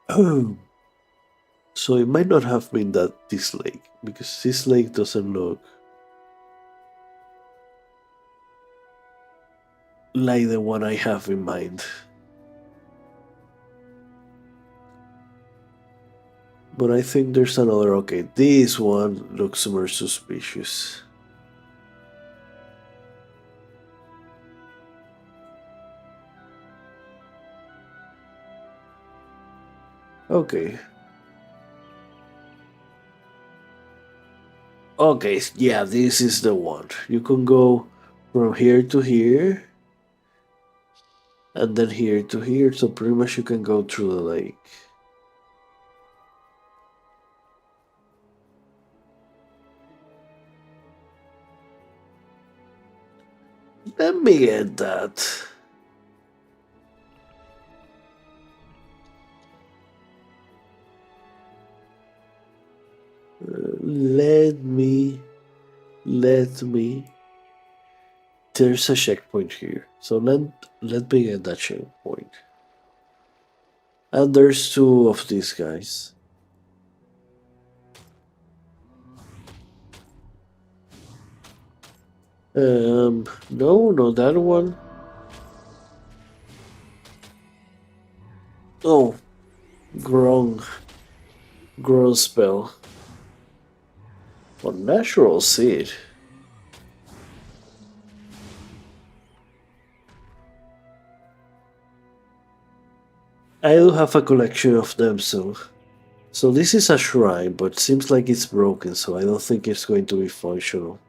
Oh. So it might not have been that this lake, because this lake doesn't look like the one I have in mind. But I think there's another. Okay, this one looks more suspicious. Okay. Okay, yeah, this is the one. You can go from here to here, and then here to here, so pretty much you can go through the lake. Let me get that. Let me. There's a checkpoint here, so let me get that checkpoint. And there's two of these guys. No, not that one. Oh, wrong, wrong spell. Unnatural seed. I do have a collection of them, so this is a shrine, but seems like it's broken, so I don't think it's going to be functional.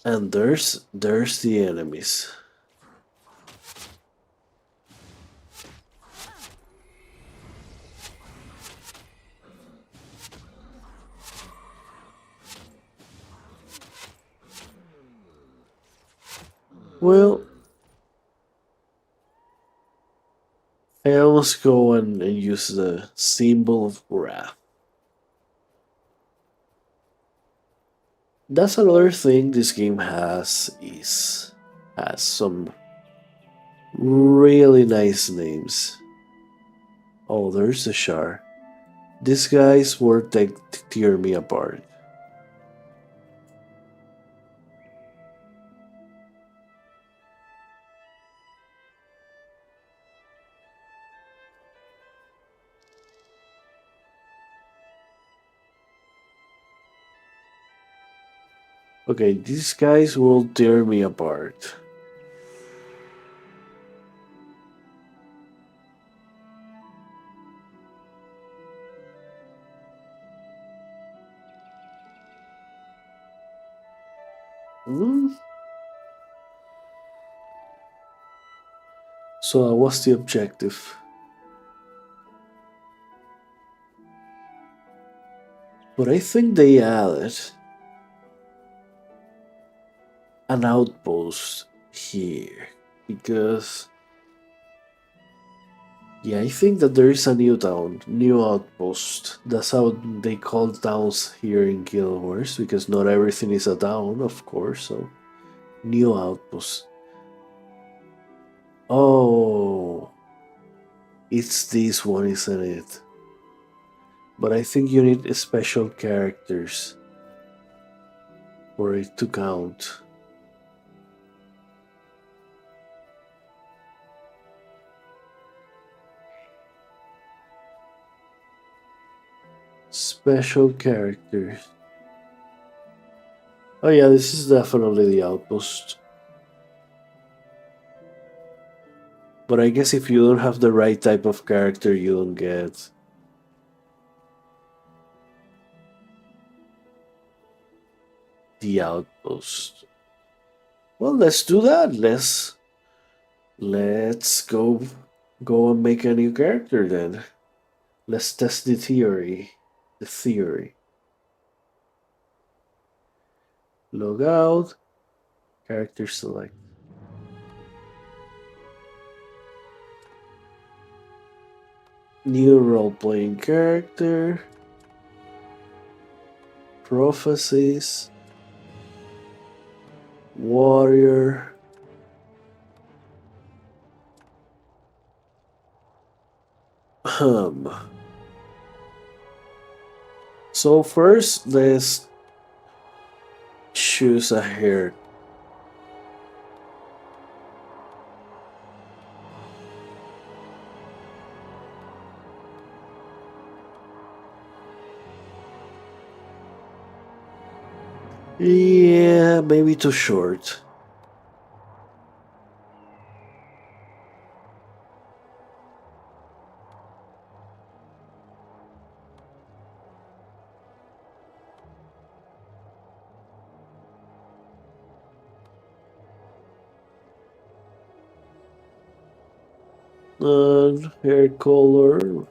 And there's the enemies. Well, I always go and use the symbol of wrath. That's another thing this game has some really nice names. Oh, there's the Shar. These guys were tear me apart. Okay, these guys will tear me apart. Hmm? So what's the objective? But I think they added an outpost here because yeah, I think that there is a new town, new outpost. That's how they call towns here in Guild Wars because not everything is a town, of course. So new outpost. Oh, it's this one, isn't it? But I think you need special characters for it to count. Special characters. Oh yeah, this is definitely the outpost. But I guess if you don't have the right type of character, you don't get the outpost. Well, let's do that. Let's go and make a new character then. Let's test the theory. The theory. Log out. Character select. New role-playing character. Prophecies. Warrior. So first, let's choose a hair. Yeah, maybe too short. Hair color.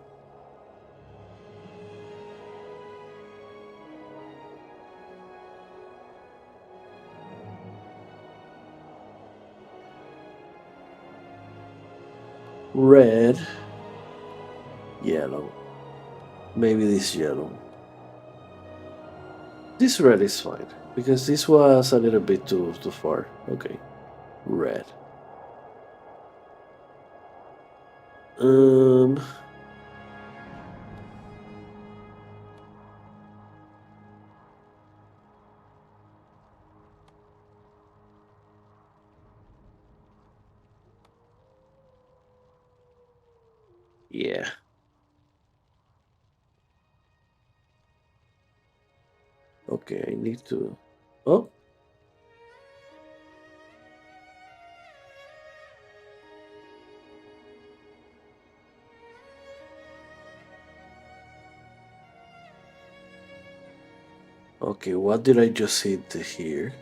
Red. Yellow. Maybe this yellow. This red is fine, because this was a little bit too far. Okay. Red. Um yeah. Okay, I need to. Oh, okay. What did I just hit here?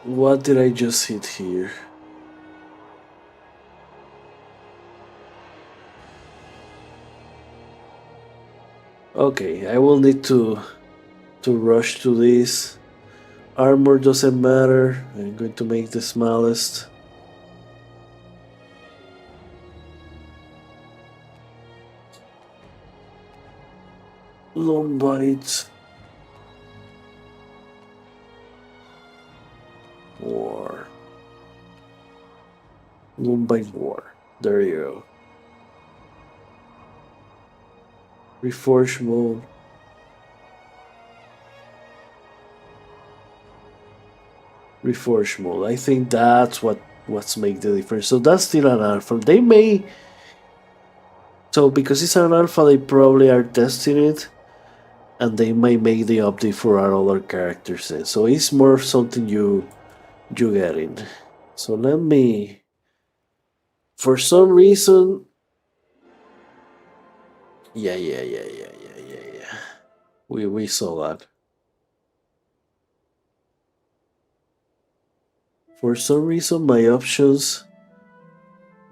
What did I just hit here? Okay, I will need to rush to this. Armor doesn't matter. I'm going to make the smallest. Long bite. War. Long bite war. There you go. Reforge mode. Reforge mode. I think that's what's make the difference. So that's still an alpha. They may. So because it's an alpha, they probably are testing it, and they may make the update for our other characters. So it's more something you get in. So let me. For some reason. Yeah. We saw that. For some reason, my options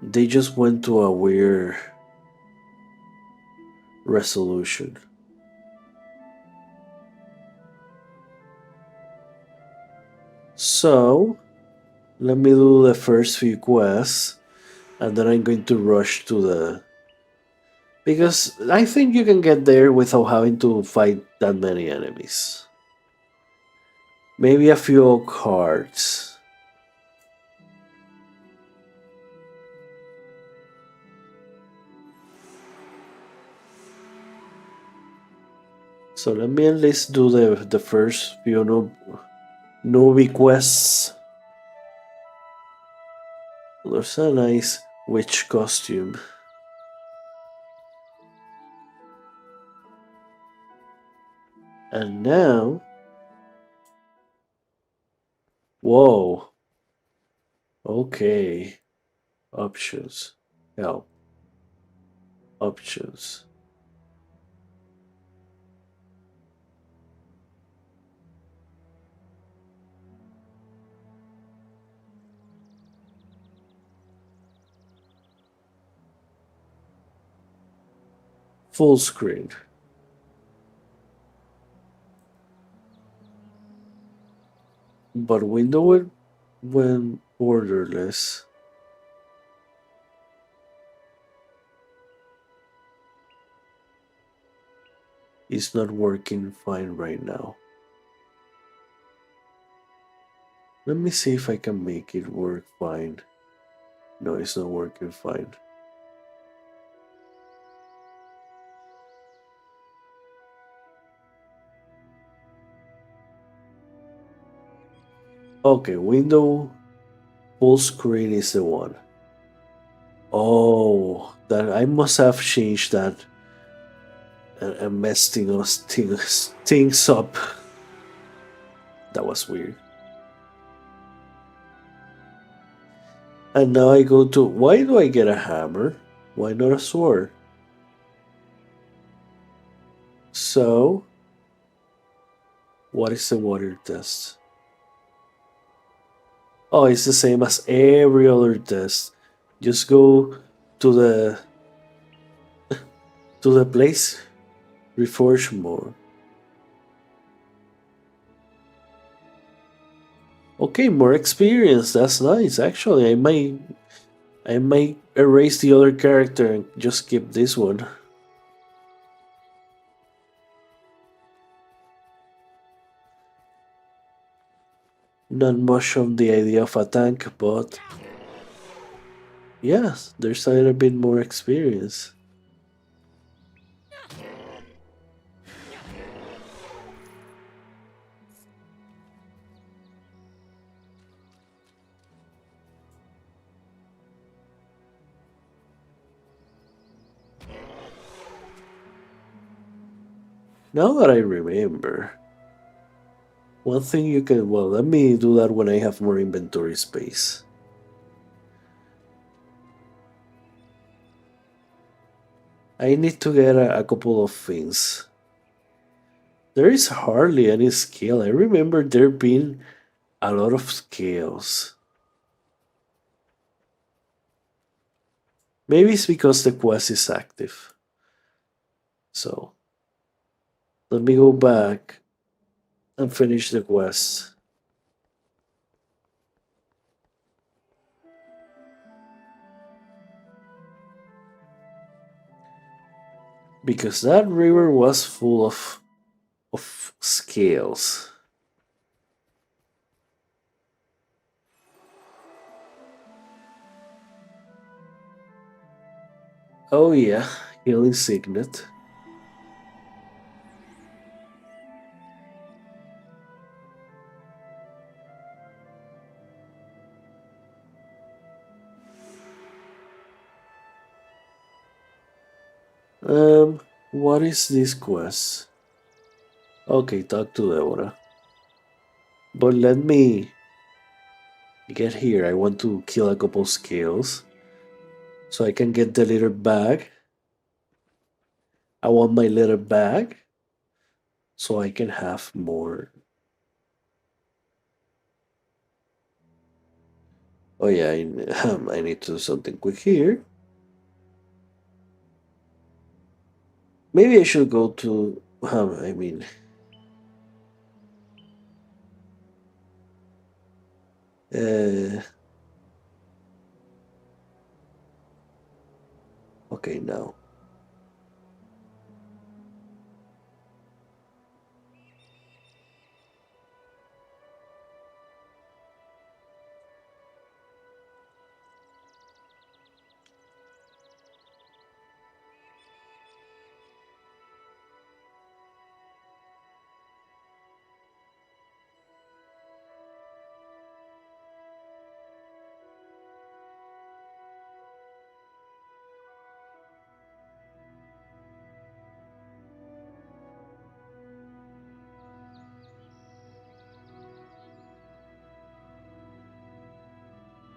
they just went to a weird resolution. So let me do the first few quests, and then I'm going to rush to the. Because I think you can get there without having to fight that many enemies. Maybe a few cards. So let me at least do the first few newbie quests. There's a nice witch costume. And now, whoa, okay, options, help, options, full screen. But window it when borderless is not working fine right now. Let me see if I can make it work fine. No, it's not working fine. Okay, window full screen is the one. Oh, that I must have changed that and messed things up. That was weird. And now I go to why do I get a hammer? Why not a sword? So, what is the water test? Oh, it's the same as every other test. Just go to the place, reforge more. Okay, more experience. That's nice. Actually, I might erase the other character and just keep this one. Not much of the idea of a tank, but yes, there's a little bit more experience. Now that I remember, one thing you can, well, let me do that when I have more inventory space. I need to get a couple of things. There is hardly any skill. I remember there being a lot of skills. Maybe it's because the quest is active. So let me go back and finish the quest. Because that river was full of scales. Oh yeah, healing signet. What is this quest? Okay, talk to Deborah. But let me get here. I want to kill a couple scales so I can get the little bag. I want my little bag so I can have more. Oh yeah, I need to do something quick here. Maybe I should go to. I mean, uh, okay now.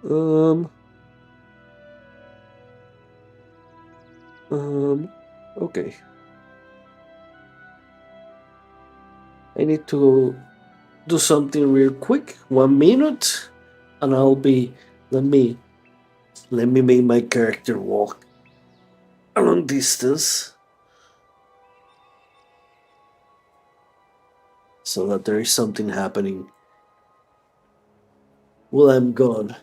Um. Okay. I need to do something real quick. 1 minute, and I'll be. Let me. Let me make my character walk a long distance, so that there is something happening while I'm gone.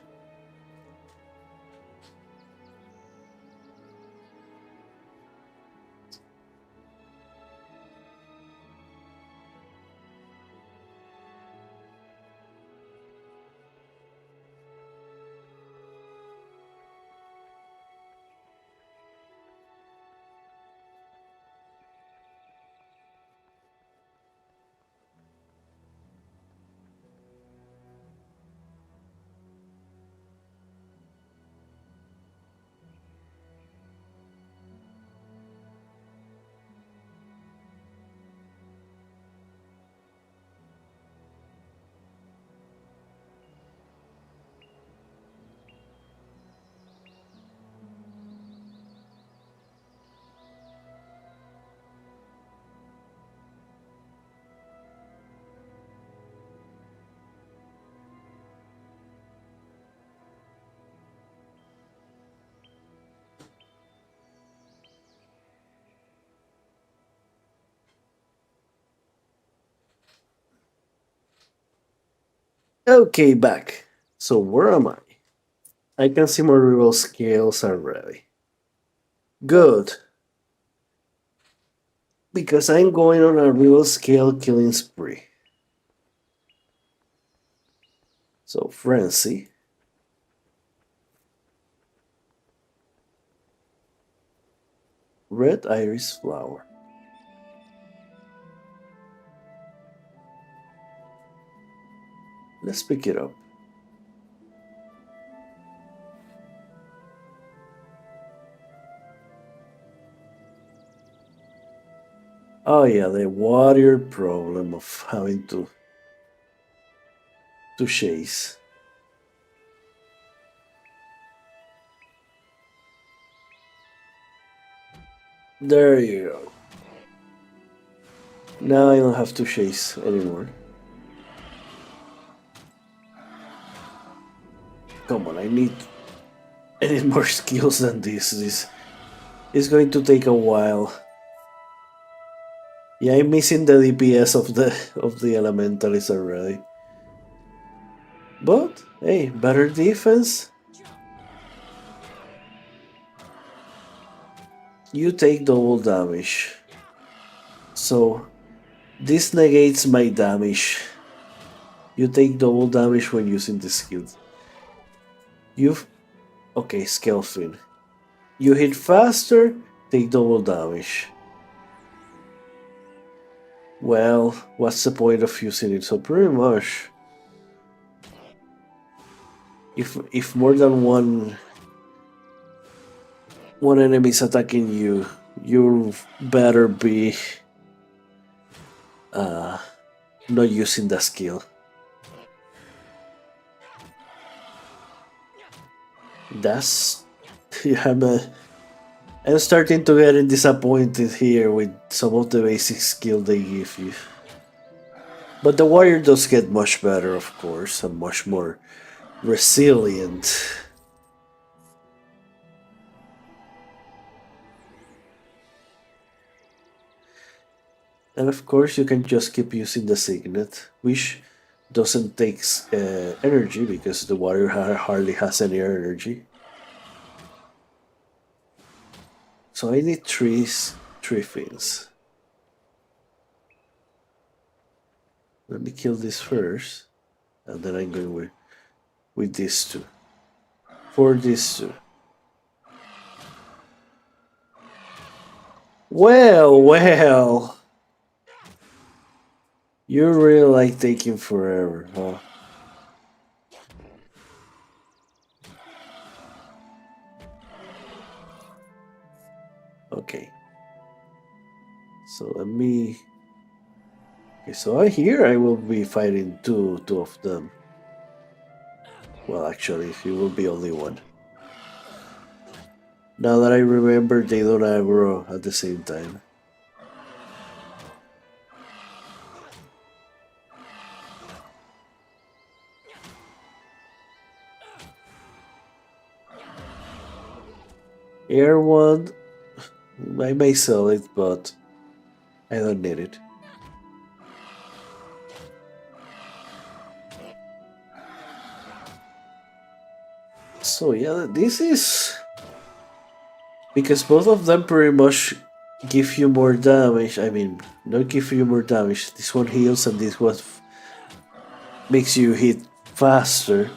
Okay, back. So where am I? I can see my reroll scales already. Good, because I'm going on a reroll scale killing spree. So frenzy. Red iris flower. Let's pick it up. Oh yeah, the warrior problem of having to chase. There you go. Now I don't have to chase anymore. Come on, I need more skills than this. This is going to take a while. Yeah, I'm missing the DPS of the elementalists already. But hey, better defense. You take double damage. So this negates my damage. You take double damage when using the skills. You've okay, Skelfin. You hit faster, take double damage. Well, what's the point of using it? So pretty much, if more than one enemy is attacking you, you better be not using the skill. That's yeah, I'm starting to get disappointed here with some of the basic skill they give you. But the warrior does get much better, of course, and much more resilient. And of course, you can just keep using the signet, which doesn't take energy because the warrior hardly has any energy. So I need three things. Let me kill this first, and then I'm going with these two. For these two. Well. You really like taking forever, huh? Okay. So let me. Okay, so here I will be fighting two of them. Well, actually, it will be only one. Now that I remember, they don't aggro at the same time. Air one, I may sell it, but I don't need it. So yeah, this is because both of them pretty much give you more damage. I mean, not give you more damage. This one heals and this one makes you hit faster,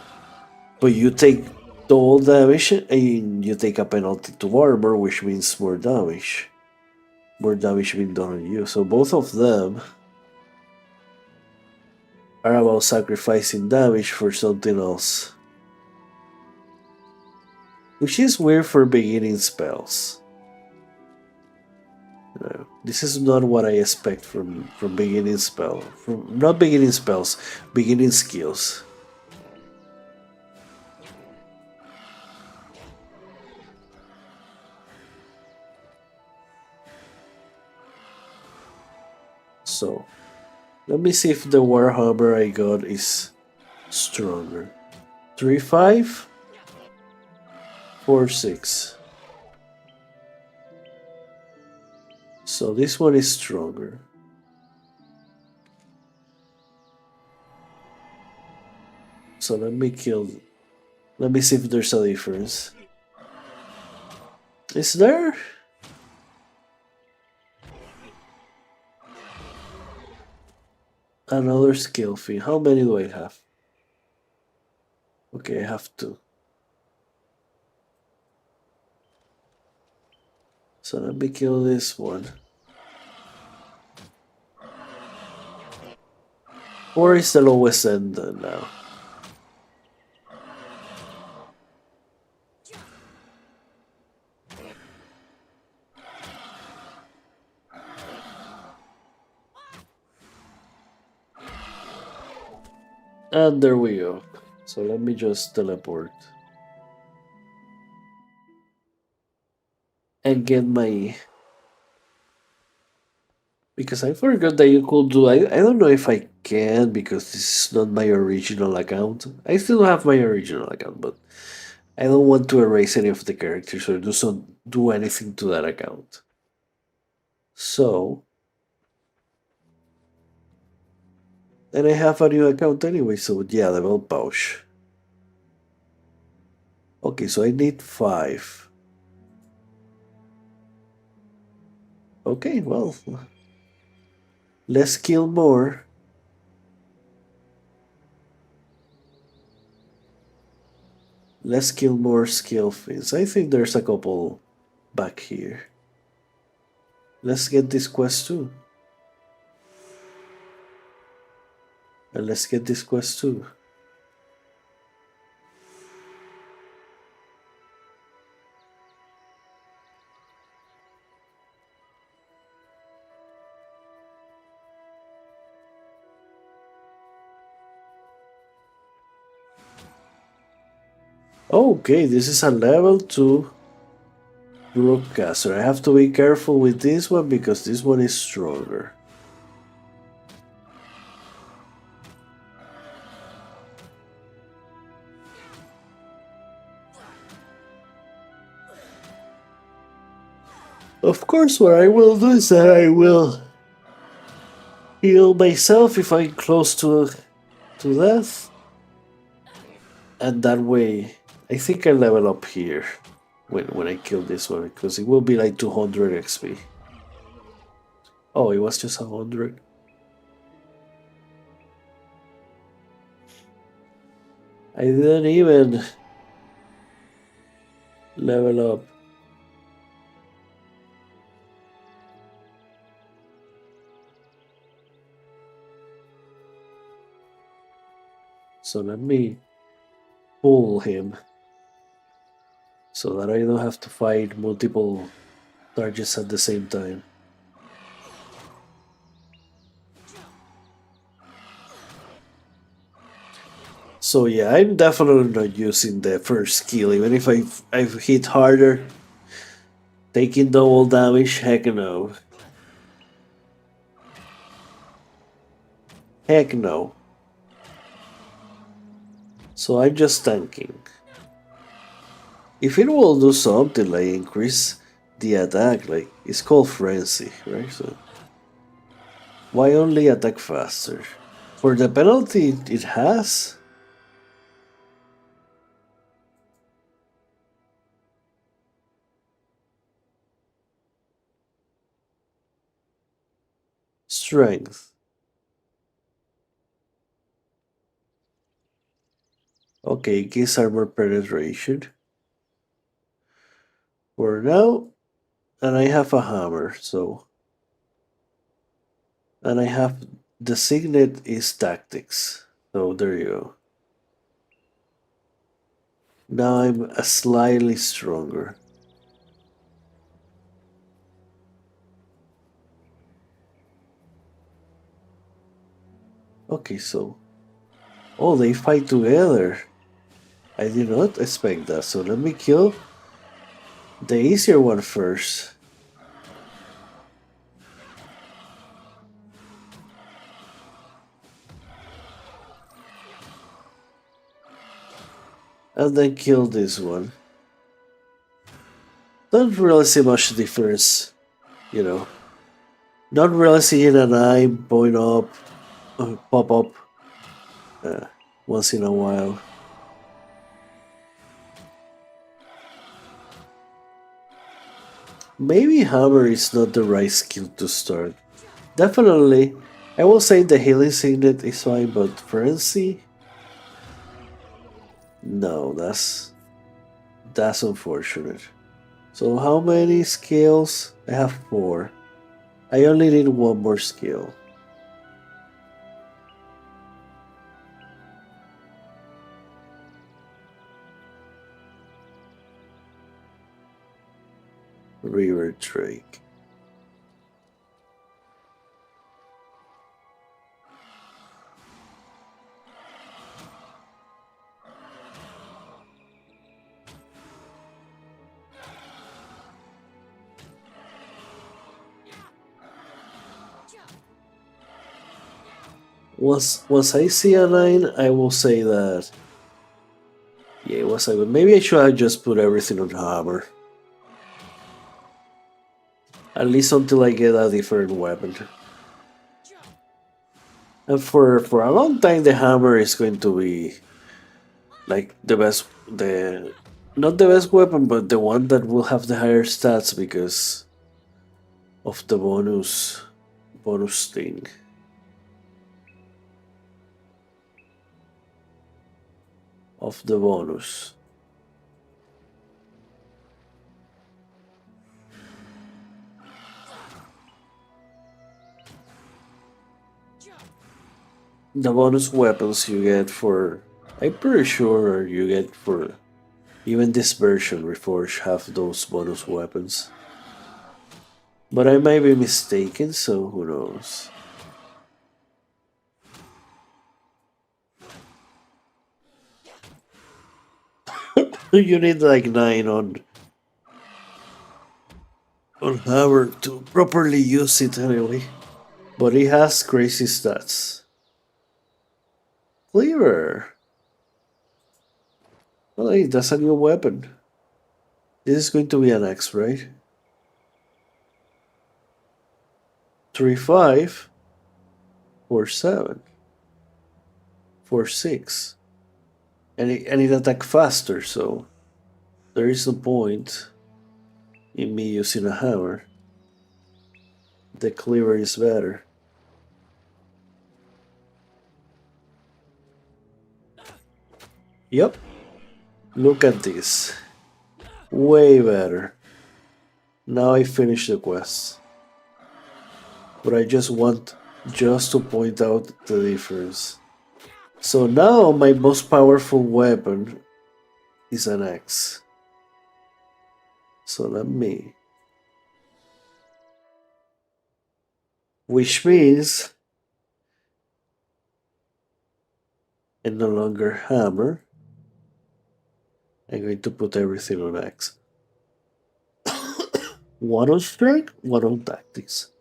but you take double damage and you take a penalty to armor, which means more damage. More damage being done on you. So both of them are about sacrificing damage for something else. Which is weird for beginning spells. No, this is not what I expect from beginning spell. From not beginning spells, beginning skills. So let me see if the Warhammer I got is stronger. 3-5, 4-6. So this one is stronger. So let me kill. Let me see if there's a difference. Is there? Another skill fee. How many do I have? Okay, I have two. So let me kill this one. Or is the lowest end now? And there we go. So let me just teleport. And get my... Because I forgot that you could do... I don't know if I can because this is not my original account. I still have my original account, but I don't want to erase any of the characters or do anything to that account. So... And I have a new account anyway, so yeah, level pouch. Okay, so I need 5. Okay, well... Let's kill more. Let's kill more skill fins. I think there's a couple back here. Let's get this quest too. And let's get this quest too. Okay, this is a level 2 broadcaster. I have to be careful with this one because this one is stronger. Of course, what I will do is that I will heal myself if I'm close to death. And that way, I think I level up here when I kill this one because it will be like 200 XP. Oh, it was just 100. I didn't even level up. So let me pull him so that I don't have to fight multiple targets at the same time. So yeah, I'm definitely not using the first skill, even if I've hit harder. Taking double damage, heck no. Heck no. So I'm just tanking. If it will do something like increase the attack, like it's called frenzy, right? So why only attack faster? For the penalty it has? Strength. Okay, gives armor penetration. For now, and I have a hammer, so. And I have the signet is tactics. So there you go. Now I'm a slightly stronger. Okay, so. Oh, they fight together. I did not expect that, so let me kill the easier one first. And then kill this one. Don't really see much difference, you know. Not really seeing an eye point up, pop up uh, once in a while. Maybe hammer is not the right skill to start. Definitely, I will say the healing signet is fine, but frenzy? No, that's unfortunate. So how many skills? I have 4. I only need one more skill. River Drake. Once I see a 9, I will say that yeah, it was a good. Maybe I should have just put everything on hammer. At least until I get a different weapon. And for a long time the hammer is going to be like the best, the not the best weapon, but the one that will have the higher stats because of the bonus thing. Of the bonus. The bonus weapons you get for, I'm pretty sure you get for even this version Reforged have those bonus weapons. But I might be mistaken, so who knows. You need like 9 on hammer to properly use it anyway. But it has crazy stats. Cleaver. Well, hey, that's a new weapon. This is going to be an X, right? 3-5, 4-7, 4-6. And it attack faster, so there is no point in me using a hammer. The cleaver is better. Yep. Look at this. Way better. Now I finished the quest. But I just want just to point out the difference. So now my most powerful weapon is an axe. So let me. Which means and no longer hammer. I'm going to put everything on X. One on strength, one on tactics.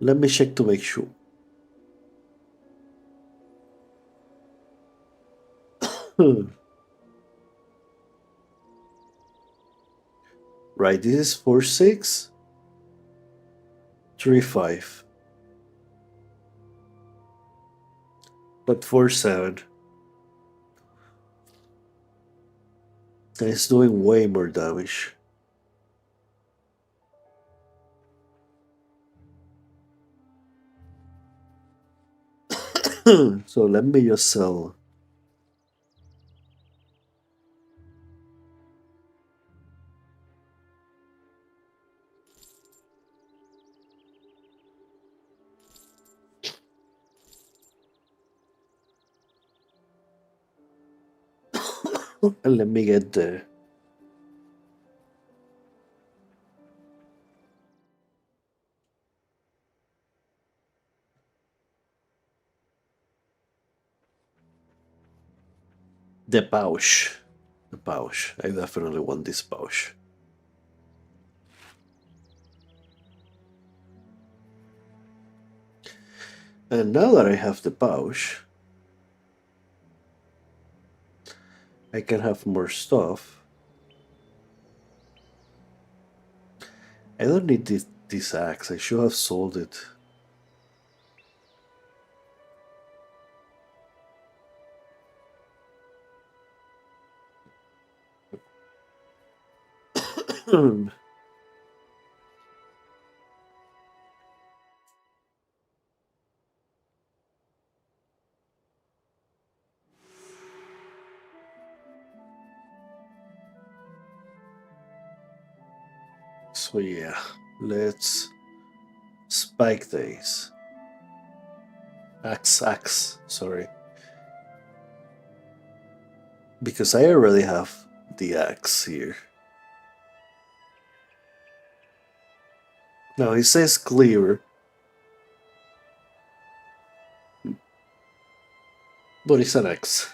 Let me check to make sure. Right, this is 4-6, 3-5. But 4-7. And it's doing way more damage. So let me just sell. And let me get the pouch. The pouch. I definitely want this pouch. And now that I have the pouch, I can have more stuff. I don't need this axe. I should have sold it. So yeah, let's spike days. Axe, sorry. Because I already have the axe here. Now it says clear, but it's an axe.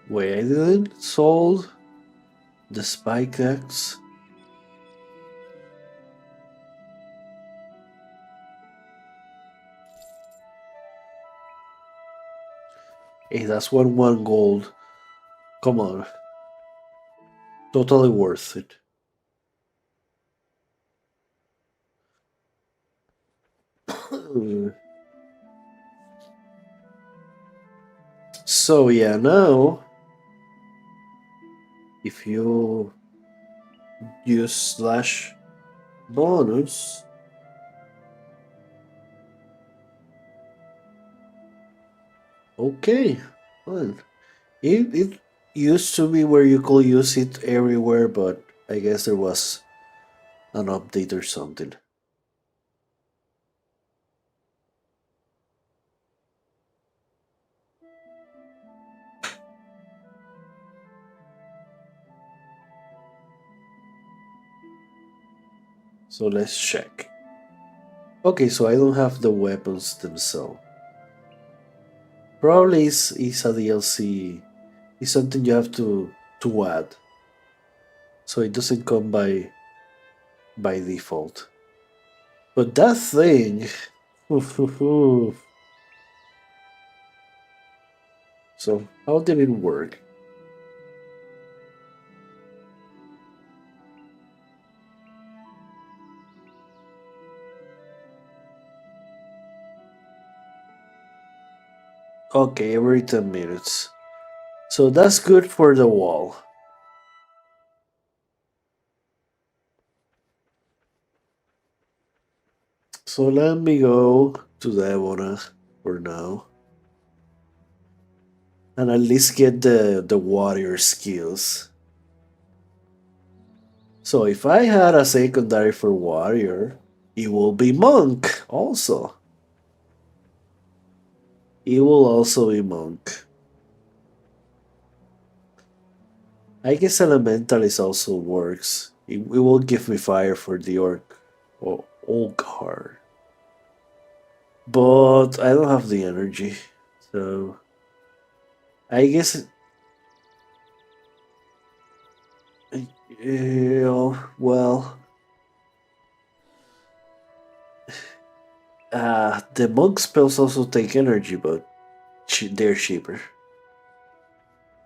Wait, I didn't sold the spike axe. Hey, that's one gold. Come on. Totally worth it. So yeah, now if you use slash bonus, okay, fine. It used to be where you could use it everywhere, but I guess there was an update or something. So let's check. Okay, so I don't have the weapons themselves. Probably is a DLC. It's something you have to add. So it doesn't come by default. But that thing. So how did it work? Okay, every 10 minutes. So that's good for the wall. So let me go to Devona for now. And at least get the warrior skills. So if I had a secondary for warrior, it will be monk also. It will also be monk. I guess elementalist also works It will give me fire for the orc or Olgar. But I don't have the energy. So I guess well, the monk spells also take energy, but they're cheaper.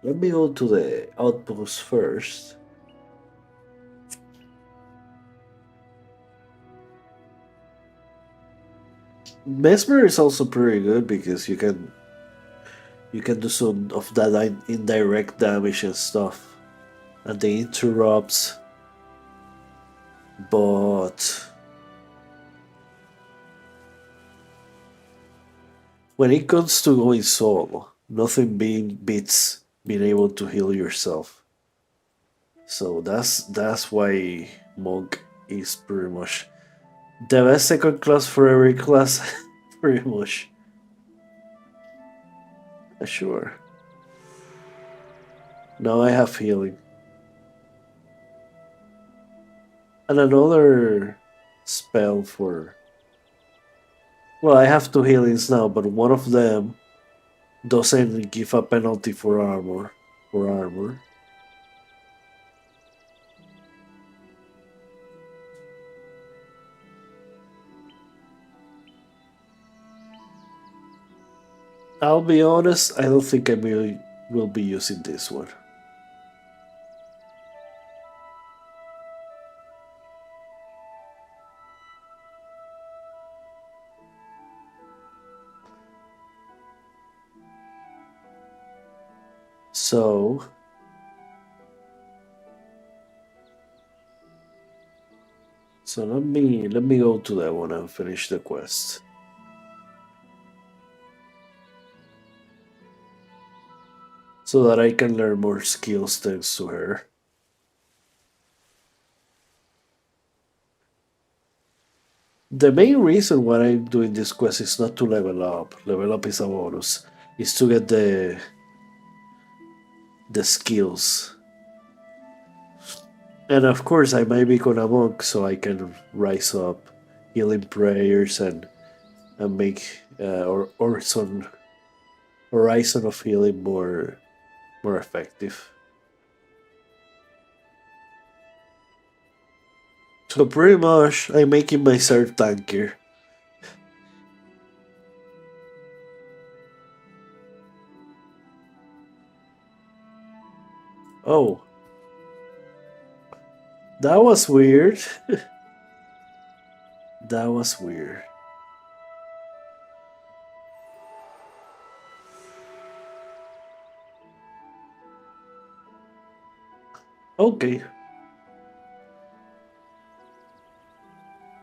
Let me go to the outpost first. Mesmer is also pretty good because you can do some of that indirect damage and stuff, and they interrupts. But when it comes to going solo, nothing beats being able to heal yourself. So that's why monk is pretty much the best second class for every class. Pretty much. Sure. Now I have healing. And another spell for. Well, I have two healings now, but one of them doesn't give a penalty for armor. For armor. I'll be honest, I don't think I will be using this one. So let me go to that one and finish the quest. So that I can learn more skills thanks to her. The main reason why I'm doing this quest is not to level up. Level up is a bonus. Is to get the skills. And of course I might become a monk so I can rise up healing prayers and make or some horizon of healing more effective. So pretty much I'm making myself tankier. Oh, that was weird. That was weird. Okay.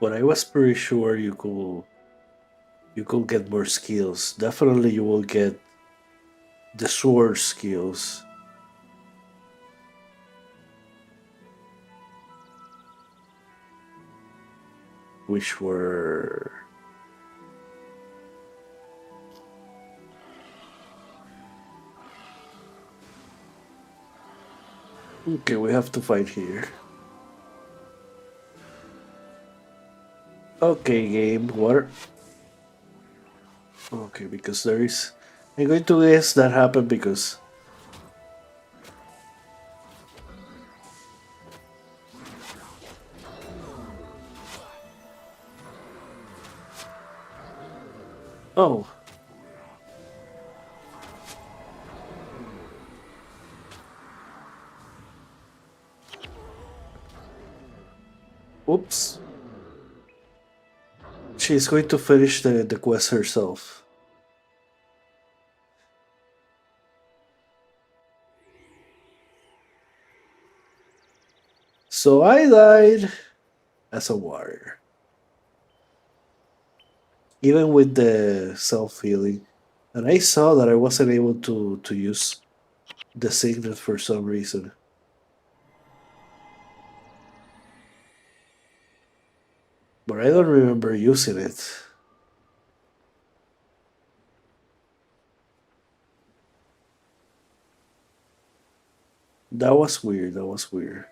But I was pretty sure you could get more skills. Definitely you will get the sword skills. Which were okay, we have to fight here. Okay, game, water. Okay, because there is. I'm going to guess that happened because. Oh. Oops. She's going to finish the quest herself. So I died as a warrior. Even with the self healing. And I saw that I wasn't able to use the signet for some reason. But I don't remember using it. That was weird. That was weird.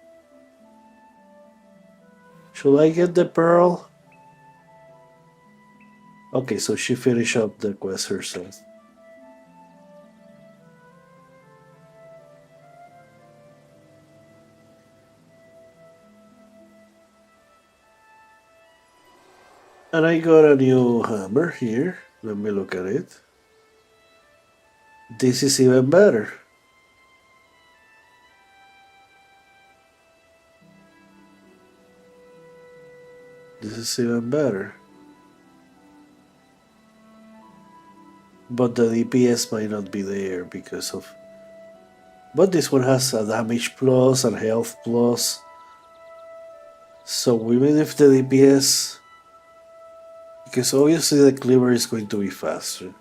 Should I get the pearl? Okay, so she finished up the quest herself. And I got a new hammer here. Let me look at it. This is even better. This is even better. But the DPS might not be there because of. But this one has a damage plus and health plus. So even if the DPS. Because obviously the cleaver is going to be faster.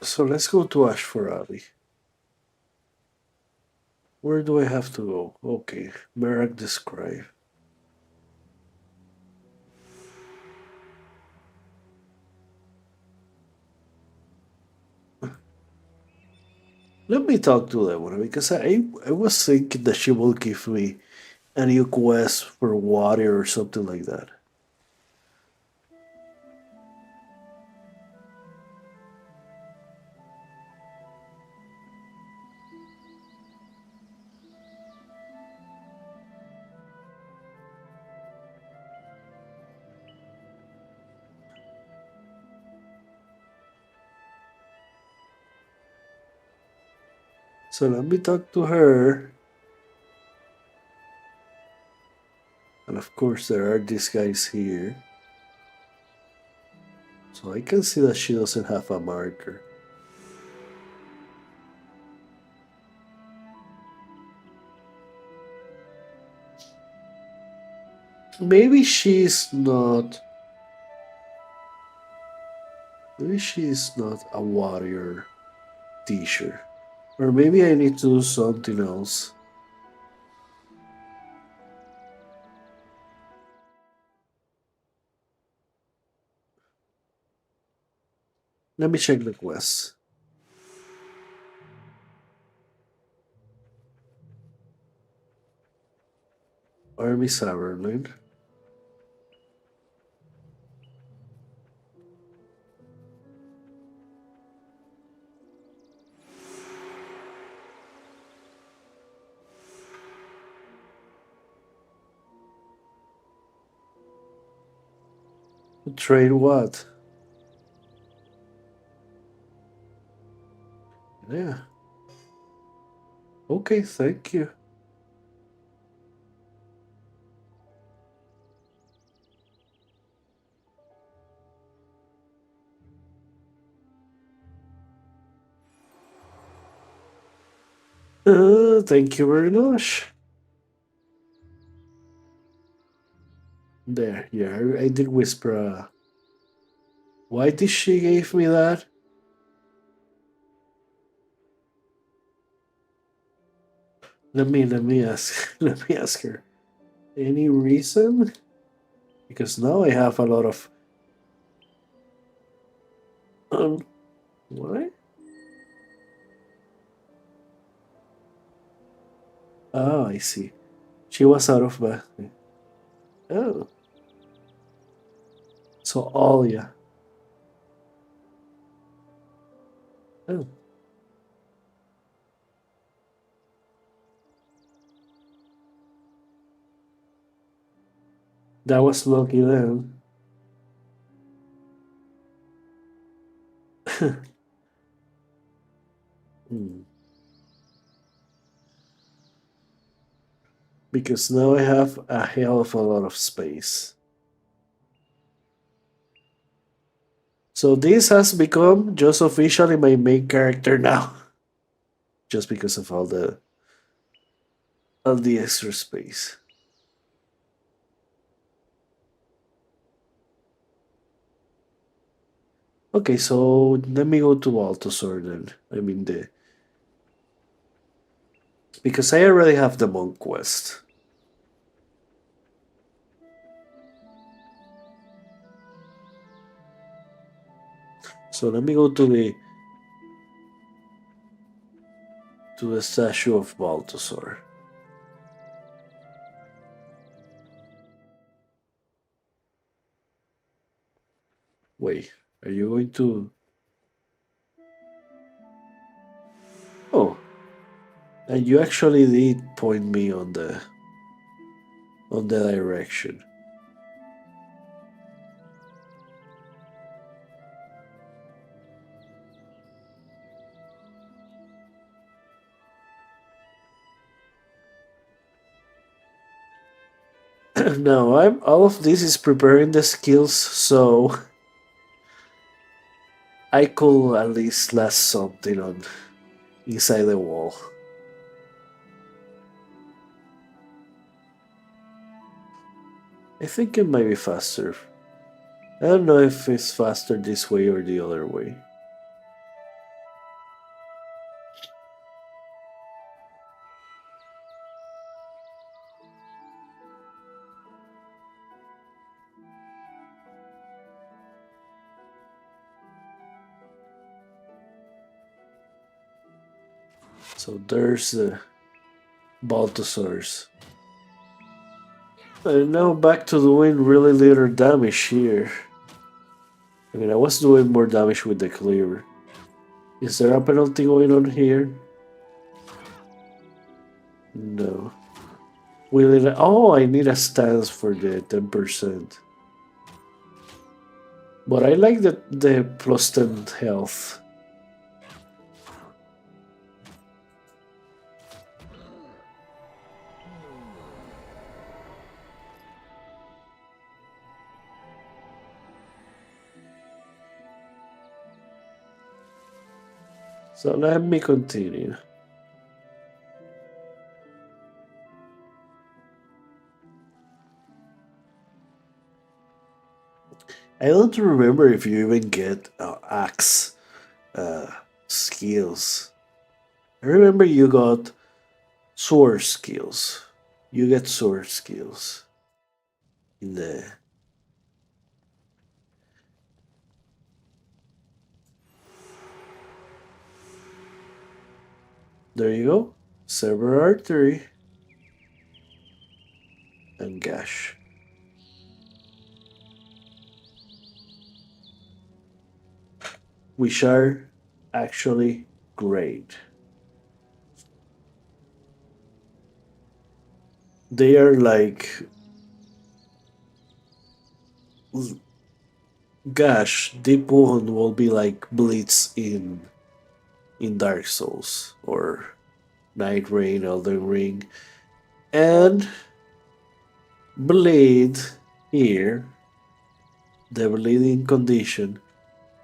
So let's go to Ash for Abbey. Where do I have to go? Okay, Merak describe. Let me talk to that one because I was thinking that she will give me a new quest for water or something like that. So let me talk to her. And of course, there are these guys here. So I can see that she doesn't have a marker. Maybe she's not. Maybe she's not a warrior teacher. Or maybe I need to do something else. Let me check the quest. Army Saverlin. Trade what? Yeah. Okay, thank you. Thank you very much. There, yeah, I did whisper. Why did she give me that? Let me ask let me ask her. Any reason? Because now I have a lot of what? Oh, I see. She was out of bath. Oh, so Alia. Oh, that was lucky then. Hmm. Because now I have a hell of a lot of space. So this has become just officially my main character now. Just because of all the extra space. Okay, so let me go to Altusor then. I mean the because I already have the monk quest. So let me go to the statue of Balthasar. Wait, are you going to? Oh, and you actually did point me on the direction. Now I'm all of this is preparing the skills so I could at least last something on inside the wall. I think it might be faster. I don't know if it's faster this way or the other way. So there's the Balthasars. And now back to doing really little damage here. I mean, I was doing more damage with the cleaver. Is there a penalty going on here? No. Oh, I need a stance for the 10%. But I like the plus 10 health. So let me continue. I don't remember if you even get axe skills. I remember you got sword skills. You get sword skills in the. There you go. Sever artery and gash. Which are actually great. They are like gash. Deep wound will be like bleeds in Dark Souls or nightreign, Elden Ring, and bleed here. The bleeding condition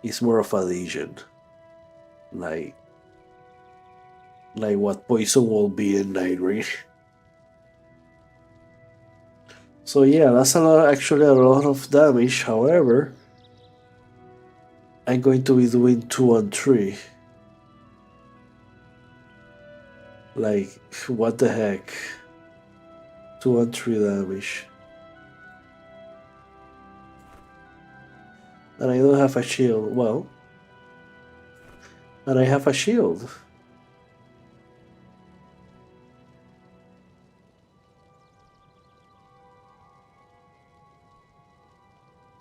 is more of a lesion, like what poison will be in nightreign. So yeah, that's actually a lot of damage. However, I'm going to be doing 2 and 3. Like, what the heck? 2 and 3 damage. And I don't have a shield. Well, and I have a shield.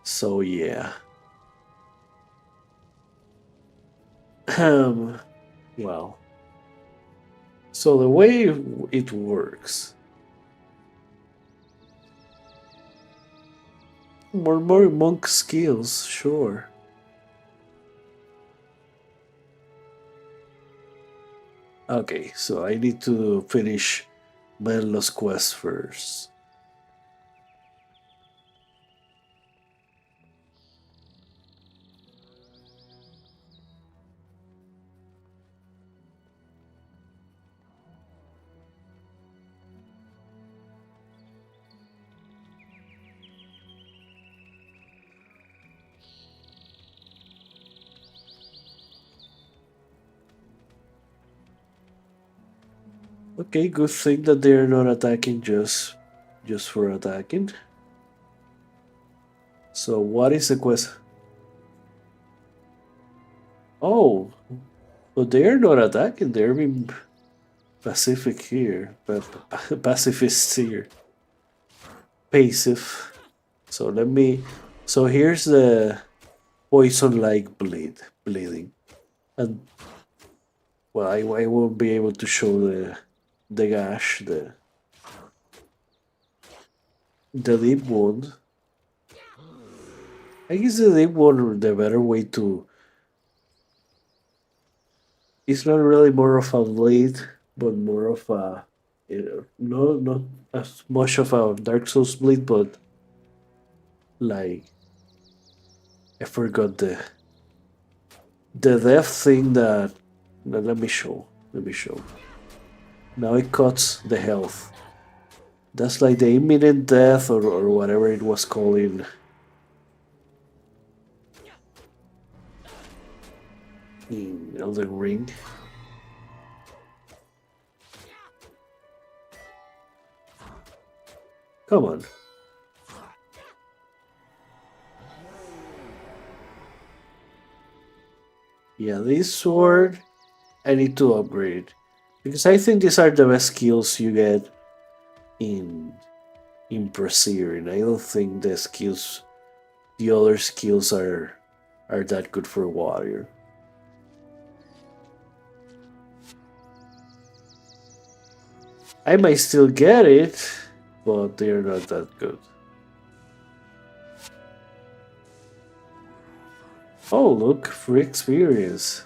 So yeah. Well. So the way it works. More monk skills, sure. Okay, so I need to finish Menlo's quest first. Okay, good thing that they're not attacking just for attacking. So what is the quest? Oh, but they are not attacking. They're being pacific here. Pacifist here. Passive. So let me. So here's the poison-like bleeding, and well, I won't be able to show the gash, the deep wound. I guess the deep wound, the better way to. It's not really more of a bleed, but more of a. No, not as much of a Dark Souls bleed, but like I forgot the death thing that. Let me show. Let me show. Now it cuts the health. That's like the imminent death or whatever it was called in Elden Ring. Come on. Yeah, this sword I need to upgrade. Because I think these are the best skills you get in pre-searing. I don't think the other skills are that good for a warrior. I might still get it, but they're not that good. Oh, look, free experience.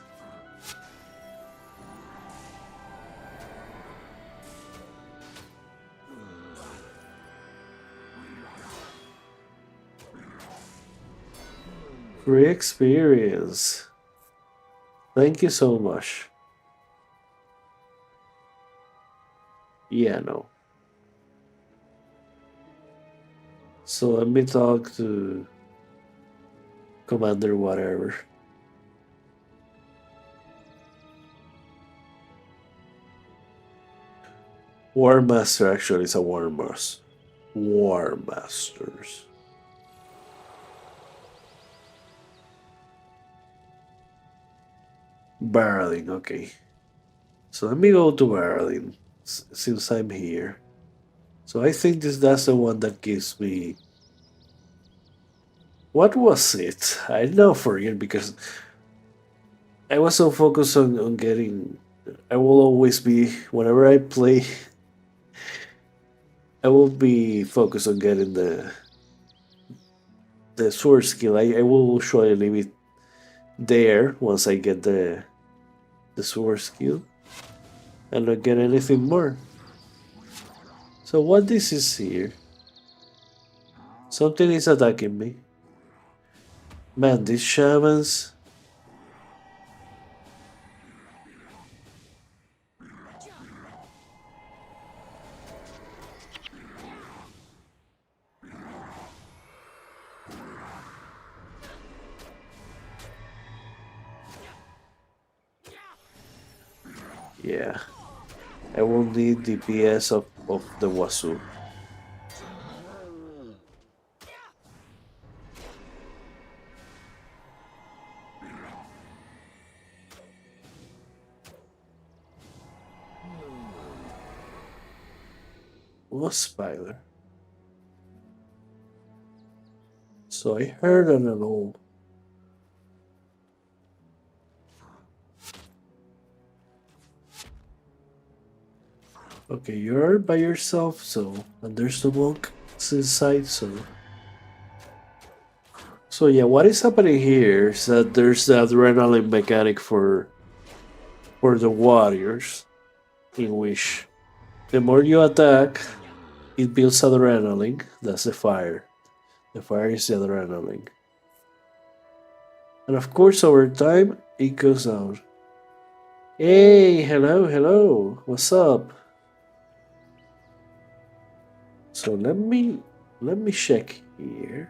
Free experience. Thank you so much. Yeah, no. So let me talk to Commander whatever. War Master actually is a War Master. War Masters. Barreling, okay. So let me go to Barreling since I'm here. So I think that's the one that gives me. What was it? I now forget because I was so focused on getting. I will always be whenever I play. I will be focused on getting the sword skill. I will usually leave it there once I get the sword skill and not get anything more. So what this is here? Something is attacking me. Man, these shamans. Yeah. I will need DPS of the Wasu. Was Spider. So I heard an old. Okay, you're by yourself, so and there's the monk inside, so. So yeah, what is happening here is that there's the adrenaline mechanic for the warriors, in which the more you attack, it builds adrenaline. That's the fire. The fire is the adrenaline. And of course, over time, it goes down. Hey, hello, hello. What's up? So let me check here.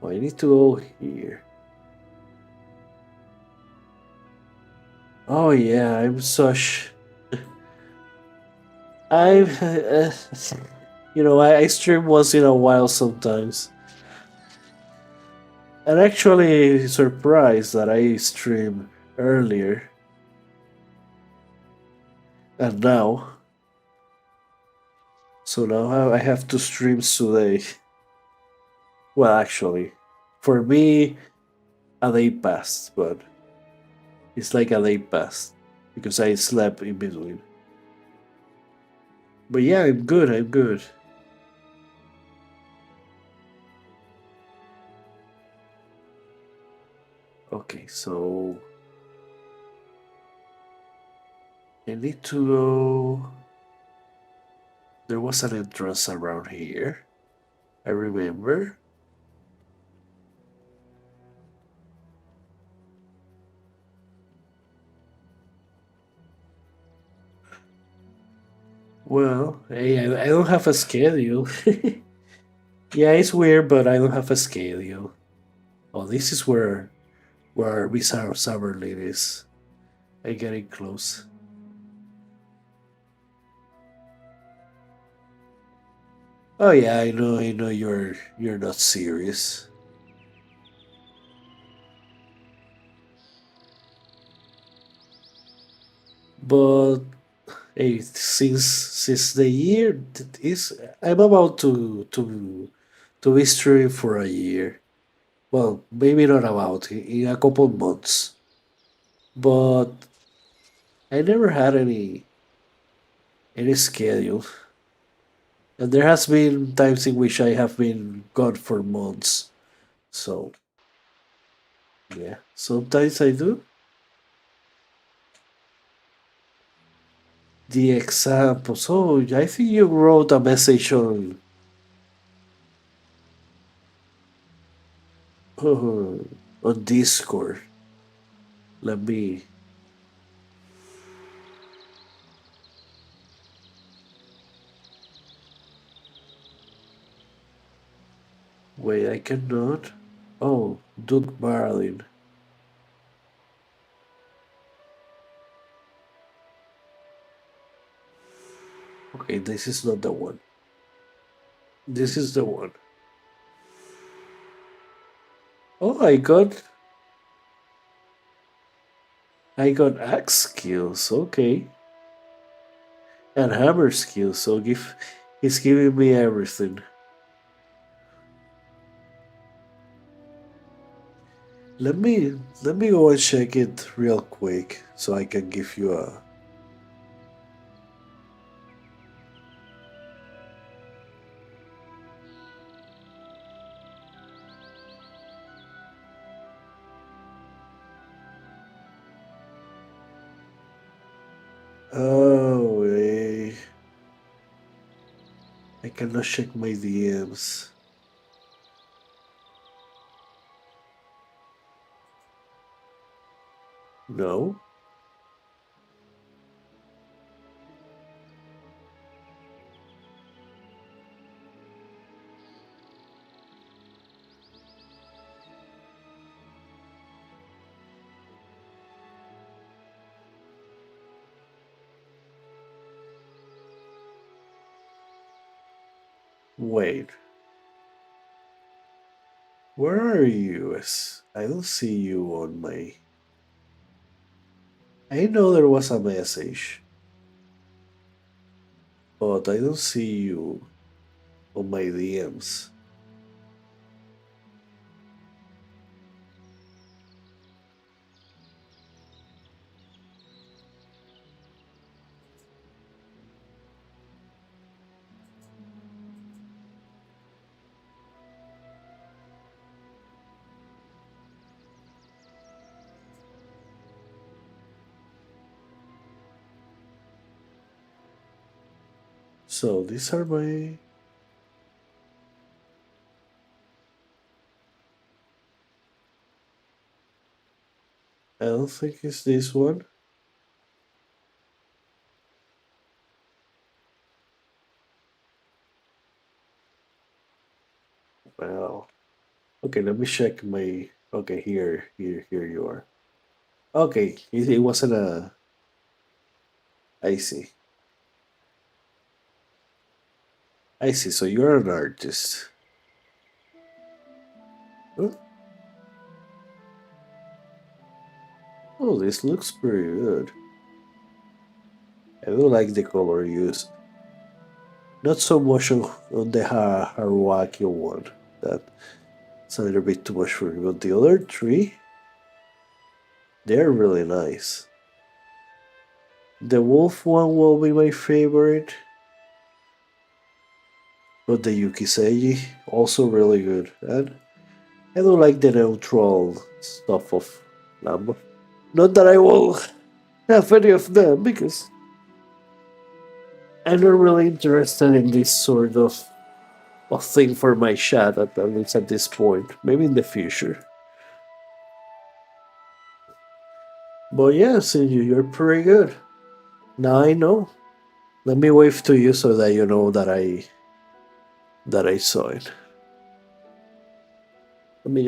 Oh, I need to go here. Oh yeah, I'm such. I'm. I stream once in a while sometimes. I'm actually surprised that I streamed earlier and now. So now I have two streams today. Well, actually, for me, a day passed, but it's like a day passed because I slept in between. But yeah, I'm good. I'm good. Okay, so I need to go. There was an entrance around here. I remember. Well, hey, I don't have a schedule. Yeah, it's weird, but I don't have a schedule. Oh, this is where Bizarre Summerlin is. I getting close. Oh yeah, I know you're not serious. But hey, since the year is, I'm about to be streaming for a year. Well, maybe not about in a couple months. But I never had any schedule, and there has been times in which I have been gone for months. So yeah, sometimes I do. The examples. Oh, I think you wrote a message on Discord. Let me wait. I cannot. Oh, Duke Marlin. Okay, this is not the one. This is the one. Oh, I got axe skills. Okay, and hammer skills. So he's giving me everything. Let me let me go and check it real quick so I can give you a. Oh, I cannot check my DMs. No. Wait. Where are you? I don't see you on my. I know there was a message, but I don't see you on my DMs. So these are my. I don't think it's this one. Well, okay, let me check my. Okay, here you are. Okay, it wasn't a. I see. I see. So you're an artist. Huh? Oh, this looks pretty good. I do like the color used. Not so much on the Haruaki one. That's a little bit too much for me. But the other three, they're really nice. The wolf one will be my favorite. But the Yukiseiji, also really good. And I do like the neutral stuff of Lamba. Not that I will have any of them because I'm not really interested in this sort of thing for my chat, at least at this point. Maybe in the future. But yeah, Sinju, you're pretty good. Now I know. Let me wave to you so that you know that I saw it. Let me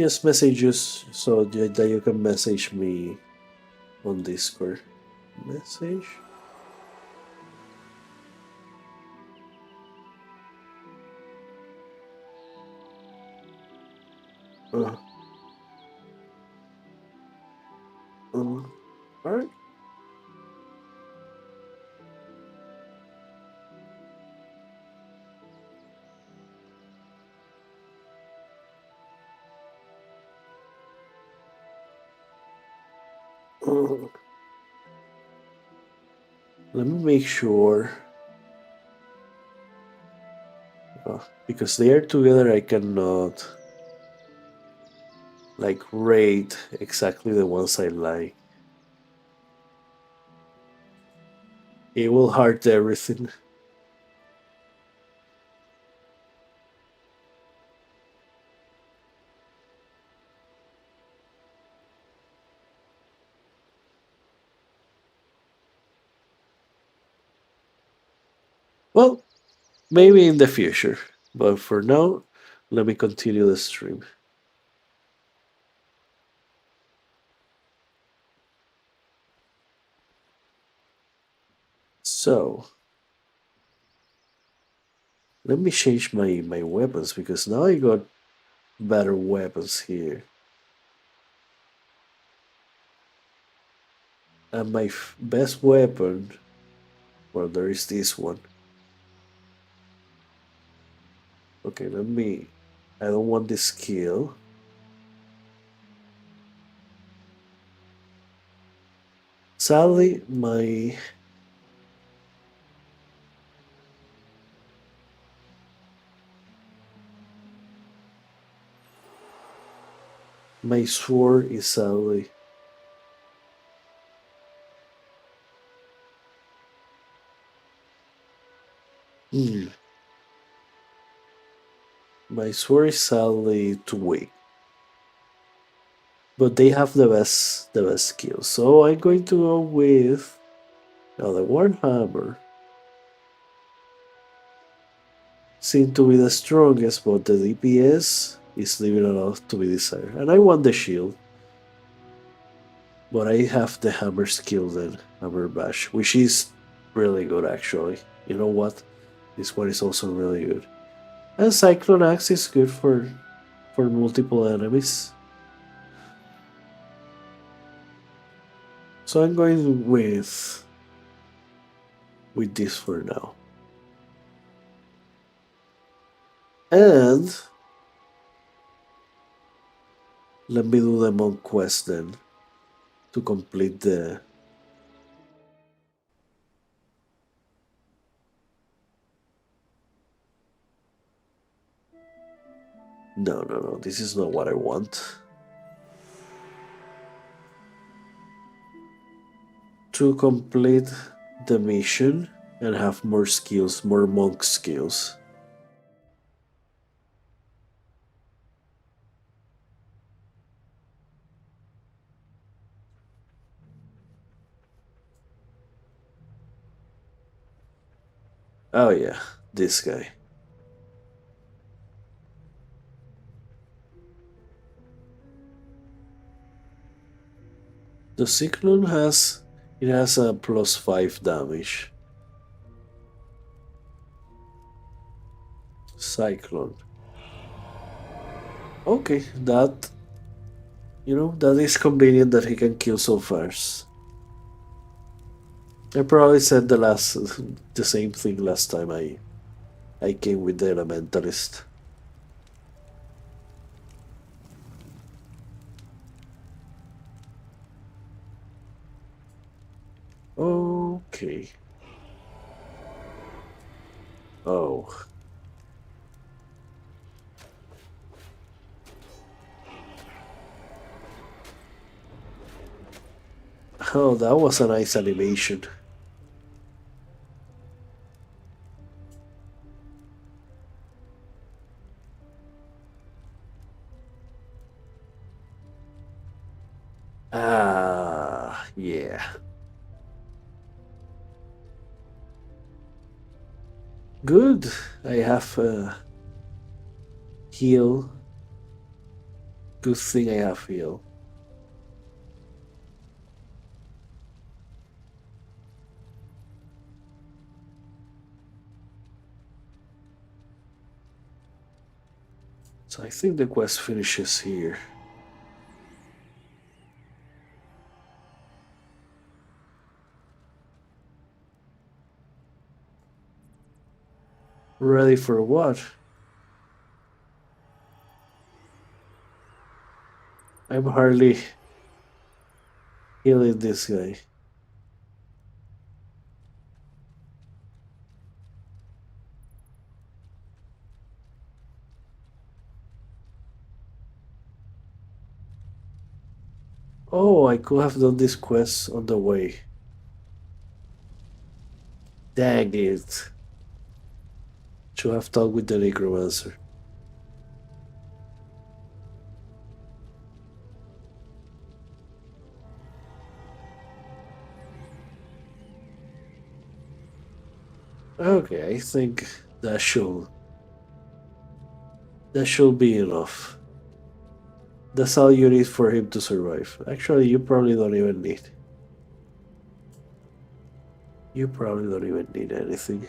just message you so that you can message me on Discord. Message. Uh, all right. Uh, let me make sure. Because they are together, I cannot like rate exactly the ones I like. It will hurt everything. Well, maybe in the future. But for now, let me continue the stream. So, let me change my weapons because now I got better weapons here. And my best weapon, well, there is this one. Okay, let me. I don't want this skill. Sadly, my sword is sadly. Hmm. My sword is sadly too weak. But they have the best skills. So I'm going to go with now the Warhammer. Seem to be the strongest, but the DPS is leaving a lot to be desired. And I want the shield. But I have the hammer skill then, hammer bash, which is really good actually. You know what? This one is also really good. And Cyclone Axe is good for multiple enemies. So I'm going with this for now. And let me do the monk quest then to complete the. No, no, no. This is not what I want. To complete the mission and have more skills, more monk skills. Oh yeah, this guy. The cyclone has a +5 damage. Cyclone. Okay, that is convenient that he can kill so fast. I probably said the same thing last time I came with the elementalist. Okay. Oh. Oh, that was a nice animation. Ah, yeah. Good. I have heal. Good thing I have heal. So I think the quest finishes here. Ready for what? I'm hardly healing this guy. Oh, I could have done this quest on the way. Dang it. Should have talked with the necromancer. Okay, I think that should that should be enough. That's all you need for him to survive. Actually, you probably don't even need. You probably don't even need anything.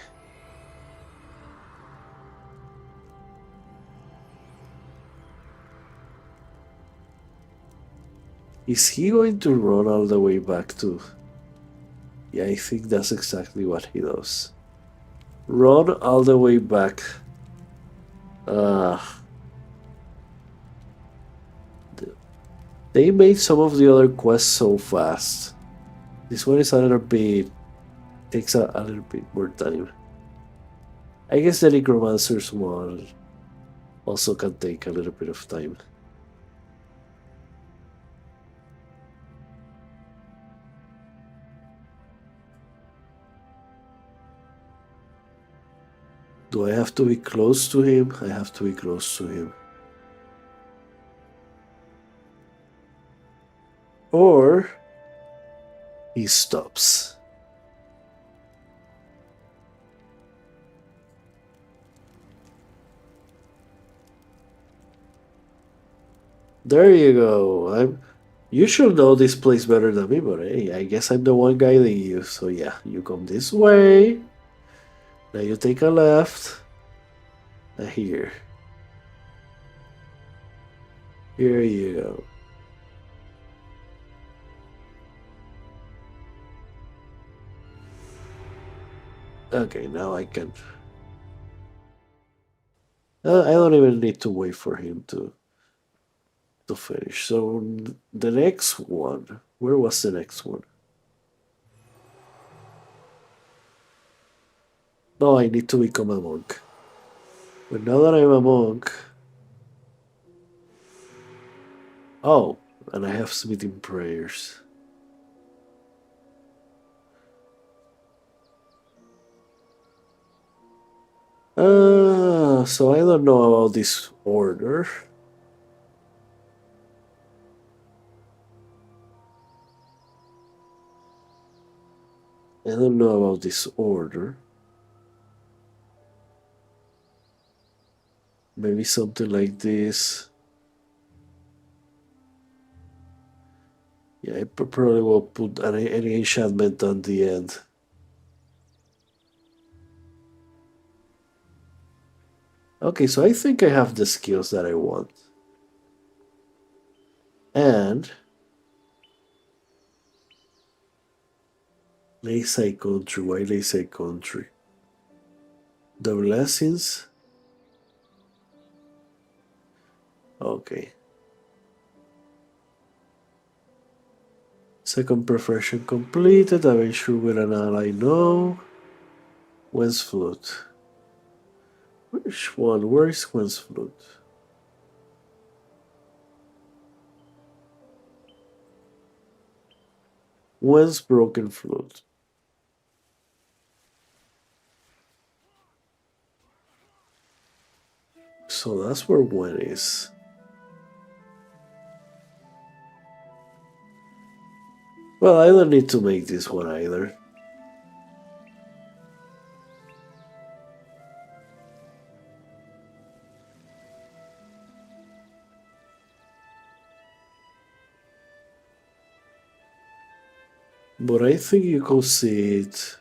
Is he going to run all the way back to? Yeah, I think that's exactly what he does. Run all the way back. Uh, they made some of the other quests so fast. This one is a little bit. Takes a little bit more time. I guess the Necromancer's one also can take a little bit of time. Do I have to be close to him? I have to be close to him. Or he stops. There you go. You should know this place better than me, but hey, I guess I'm the one guiding you. So yeah, you come this way. Now you take a left. Here. Here you go. Okay, now I can. I don't even need to wait for him to finish. So the next one. Where was the next one? No, I need to become a monk. But now that I'm a monk. Oh, and I have smithing prayers. So I don't know about this order. I don't know about this order. Maybe something like this. Yeah, I probably will put any enchantment on the end. Okay, so I think I have the skills that I want. And Layside Country. Why Layside Country? The blessings? Okay. Second profession completed. Adventure with an ally. No. When's Flute? Which one? Where is When's Flute? When's Broken Flute? So that's where When is. Well, I don't need to make this one either. But I think you could see it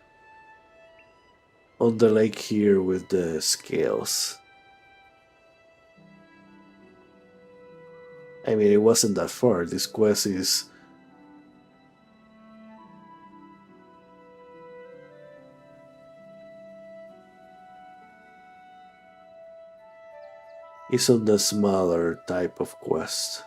on the lake here with the scales. I mean, it wasn't that far. This quest is on the smaller type of quest.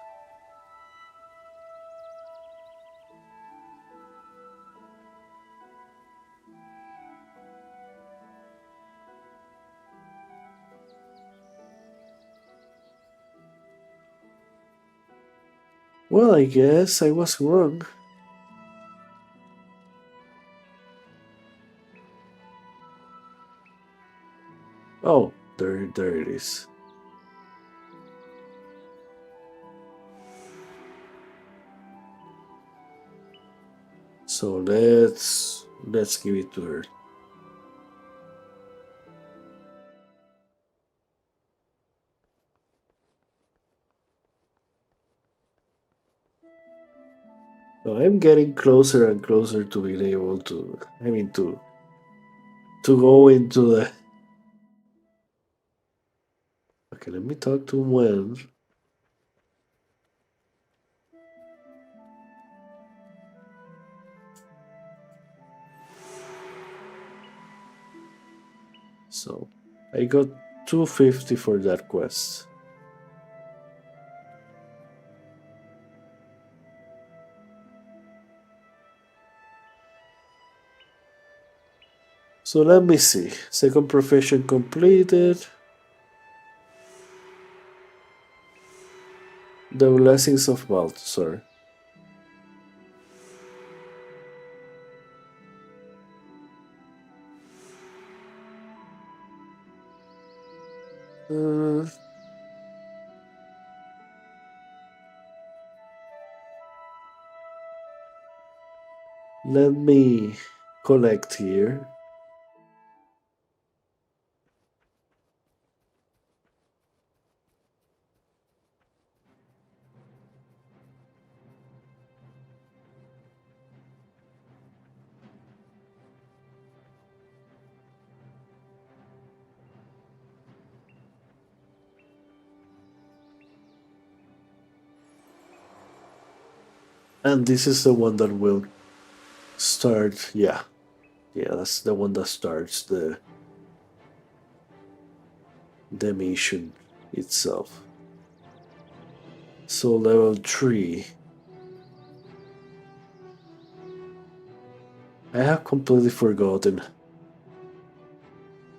Well, I guess I was wrong. Oh, there it is. So let's give it to her. So I'm getting closer and closer to being able to. I mean to go into the. Okay, let me talk to Wen. So I got 250 for that quest. So let me see. Second profession completed. The blessings of Balthasar. Uh, Let me collect here. And this is the one that will start. Yeah, that's the one that starts the mission itself. So level 3. I have completely forgotten.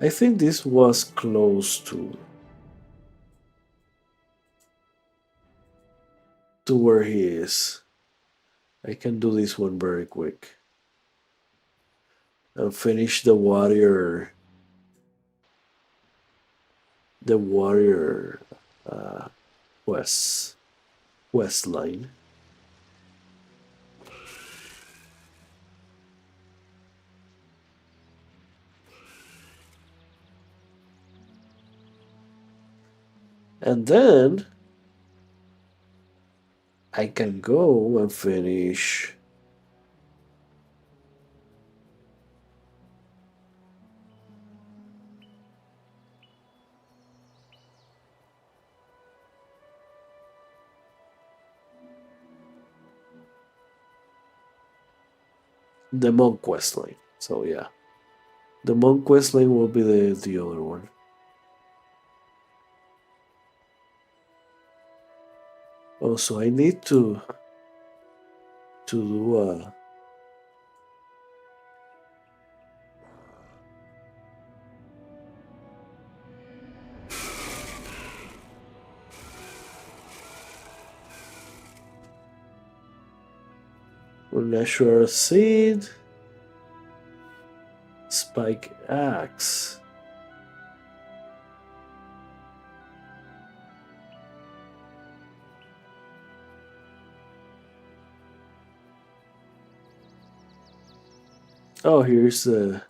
I think this was close to where he is. I can do this one very quick. And finish the warrior uh, quest line. And then I can go and finish the monk quest line. So yeah, the monk quest line will be the other one. Also, I need to do a natural seed, spike axe. Oh, here's another.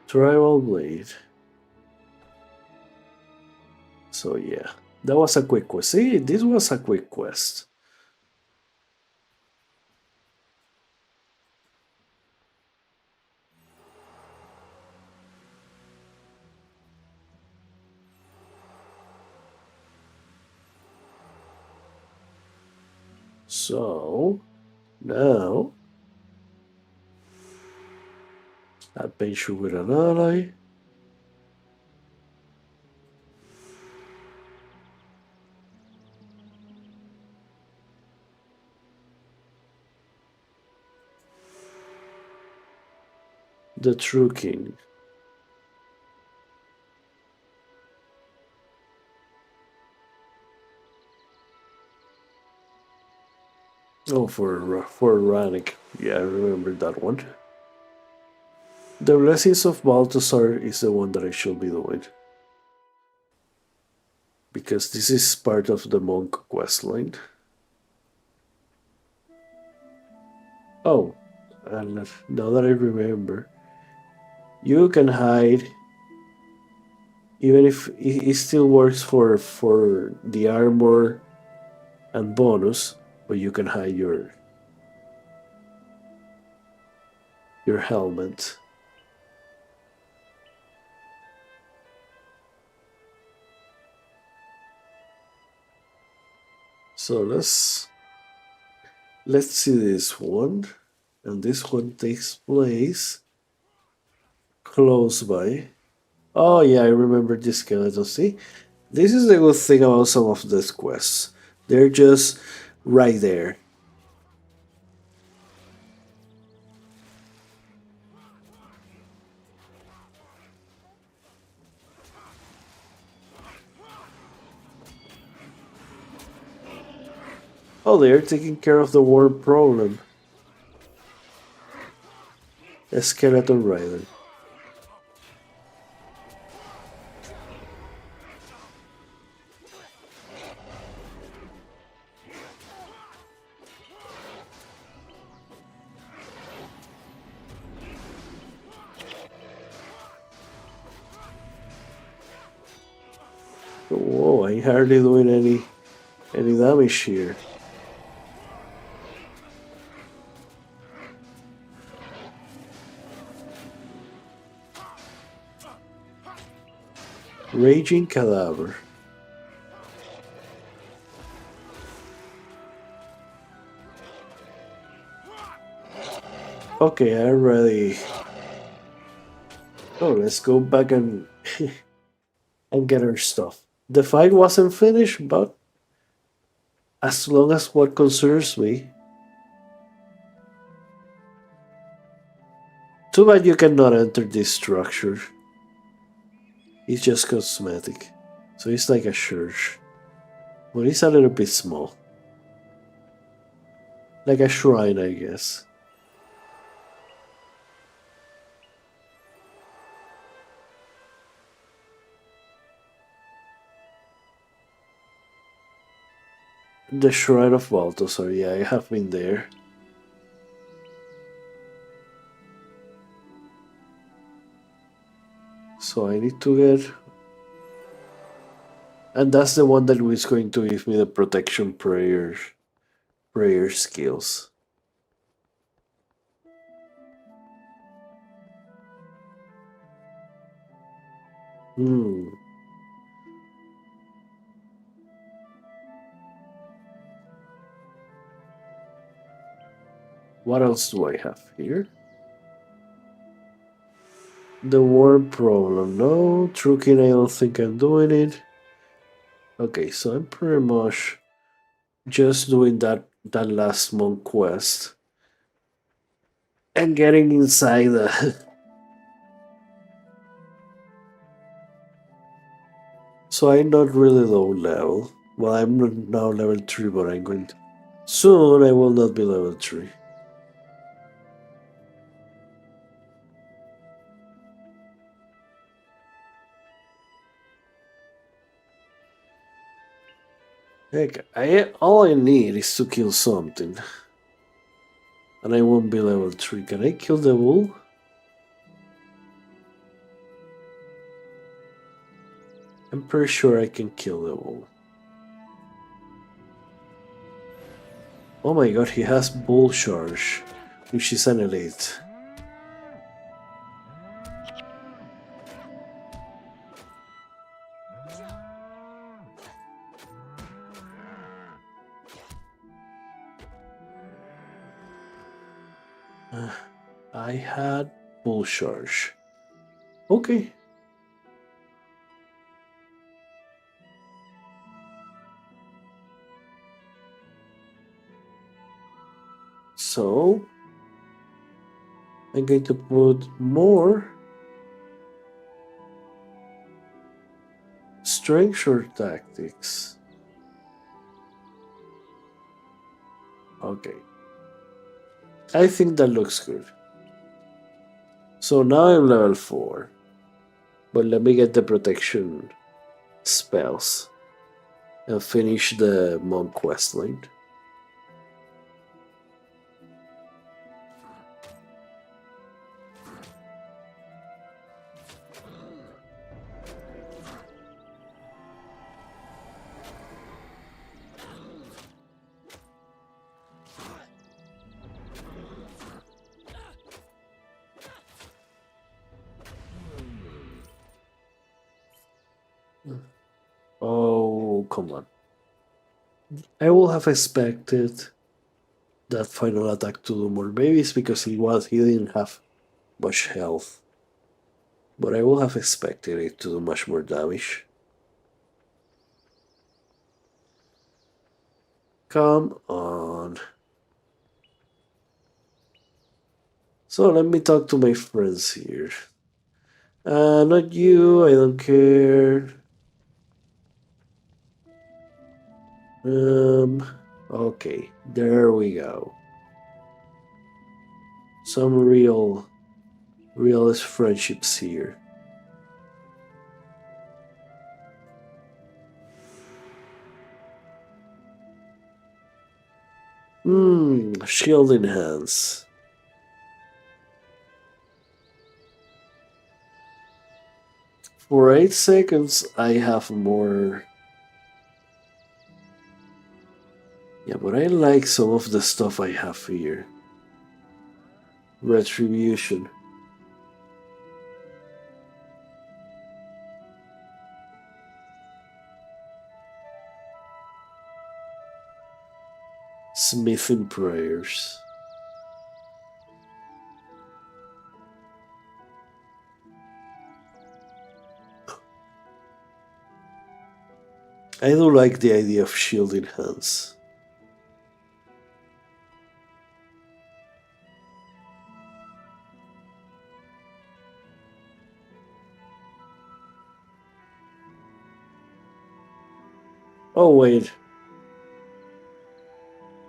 Tribal blade. So yeah, that was a quick quest. See, this was a quick quest. So now adventure with an ally. The True King. Oh, for Rannick. Yeah, I remember that one. The Blessings of Balthasar is the one that I should be doing. Because this is part of the monk quest line. Oh, and now that I remember, you can hide even if it still works for the armor and bonus, but you can hide your helmet. So let's see this one, and this one takes place close by. Oh yeah, I remember this skeleton. See, this is the good thing about some of these quests. They're just right there. Oh, they're taking care of the worm problem. A skeleton rider. Whoa, I ain't hardly doing any damage here. Raging Cadaver. Okay, I'm ready. Oh, let's go back and and get our stuff. The fight wasn't finished, but as long as what concerns me. Too bad you cannot enter this structure. It's just cosmetic. So it's like a church. But it's a little bit small. Like a shrine, I guess. The Shrine of Balthasar, yeah, I have been there. So I need to get. And that's the one that is going to give me the protection prayer skills. Hmm. What else do I have here? The word problem. No, trucking, I don't think I'm doing it. Okay, so I'm pretty much just doing that last monk quest and getting inside the. So I'm not really low level. Well, I'm not now level 3, but I'm going to. Soon I will not be level 3. Heck, all I need is to kill something. And I won't be level 3. Can I kill the bull? I'm pretty sure I can kill the bull. Oh my god, he has bull charge, which is an elite. I had bull charge. Okay. So I'm going to put more strength or tactics. Okay. I think that looks good. So now I'm level 4. But let me get the protection spells and finish the monk quest line. Oh, come on. I would have expected that final attack to do more. Maybe it's because he didn't have much health. But I would have expected it to do much more damage. Come on. So let me talk to my friends here. Not you, I don't care. Okay, there we go. Some realist friendships here. Shield enhance. For 8 seconds, I have more. Yeah, but I like some of the stuff I have here. Retribution. Smithing prayers. I do like the idea of shield enhance. Oh, wait.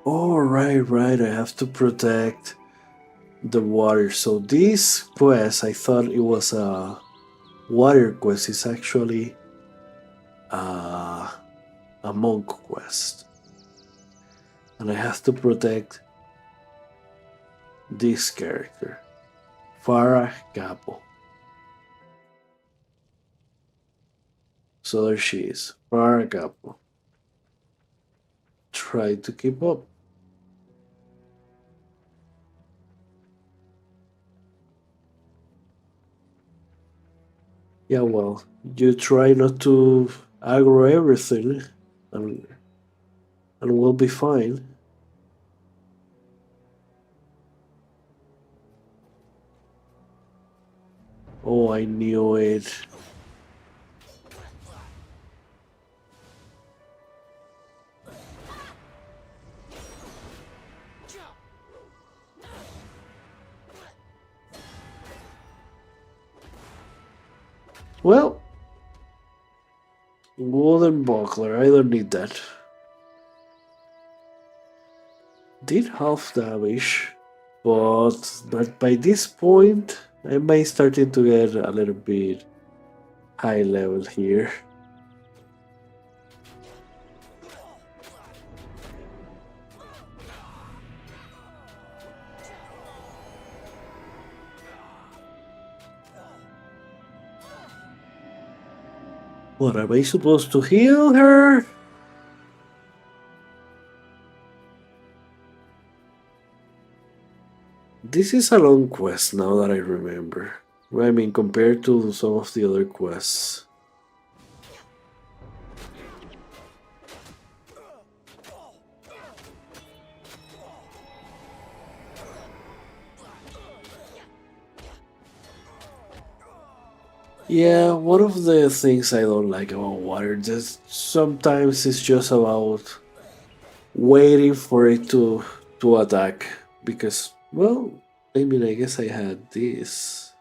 Oh, right. I have to protect the water. So, this quest, I thought it was a water quest. It's actually a monk quest. And I have to protect this character, Farah Capo. So, there she is, Farah Capo. Try to keep up. Yeah, well, you try not to aggro everything, and we'll be fine. Oh, I knew it. Well, wooden buckler, I don't need that. Did half damage, but by this point, I might starting to get a little bit high level here. What, am I supposed to heal her? This is a long quest now that I remember. I mean, compared to some of the other quests. Yeah, one of the things I don't like about water is sometimes it's just about waiting for it to attack. Because, well, I mean, I guess I had this.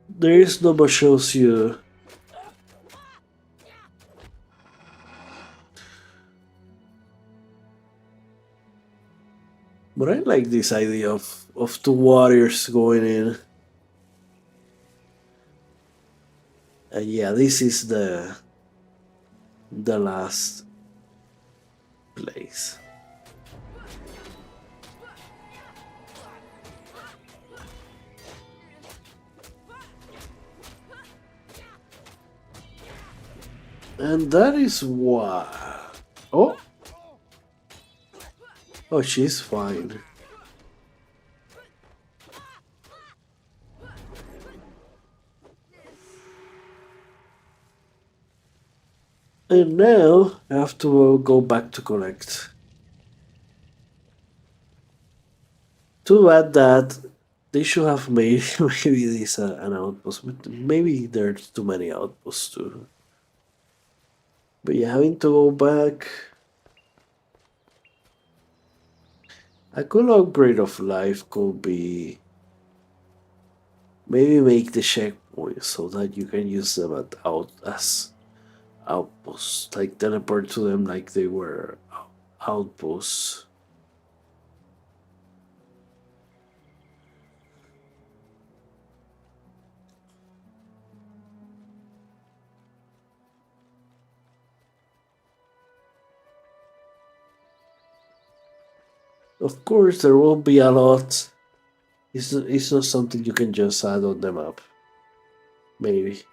There is no more shows you. But I like this idea of two warriors going in. And yeah, this is the last place. And that is why. Oh, oh, she's fine. And now I have to go back to collect. Too bad that they should have made maybe this an outpost, but maybe there's too many outposts too. But yeah, having to go back. A cool upgrade of life could be maybe make the checkpoints so that you can use them as outposts, like teleport to them like they were outposts. Of course, there will be a lot. It's not something you can just add on the map. Maybe.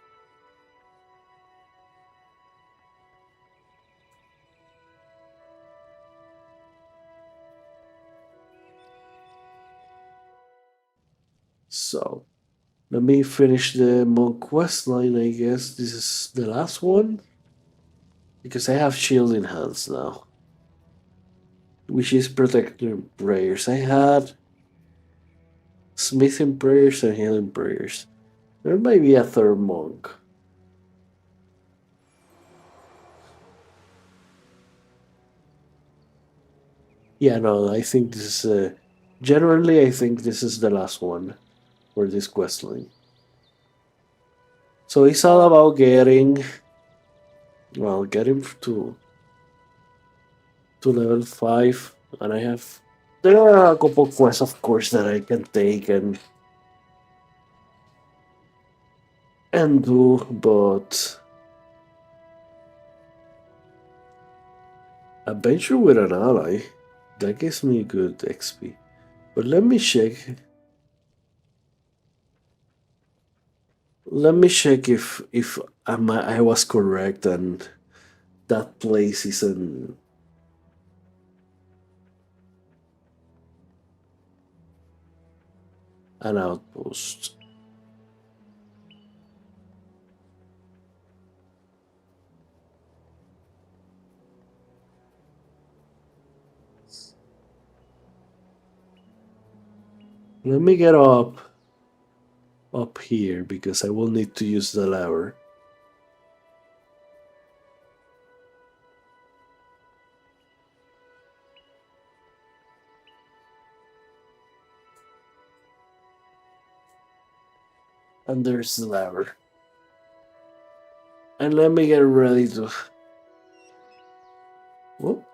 So, let me finish the monk quest line, I guess. This is the last one. Because I have shield in hands now. Which is protector prayers. I had smithing prayers and healing prayers. There might be a third monk. Yeah, no, I think this is. Generally, I think this is the last one for this quest line. So it's all about getting. Well, getting to level 5. And I have. There are a couple quests, of course, that I can take and do, but. Adventure with an ally. That gives me good XP. But let me check. Let me check if I was correct and that place isn't. an outpost. Let me get up here because I will need to use the lever. And there's the lever. And let me get ready to. Whoop.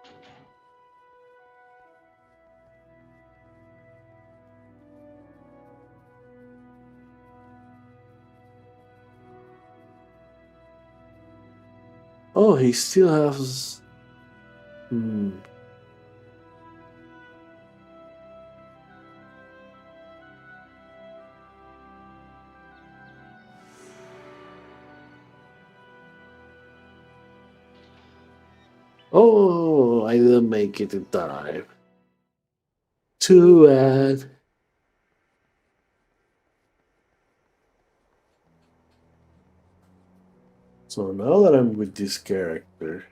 Oh, he still has. Oh, I didn't make it in time. Too bad. So now that I'm with this character.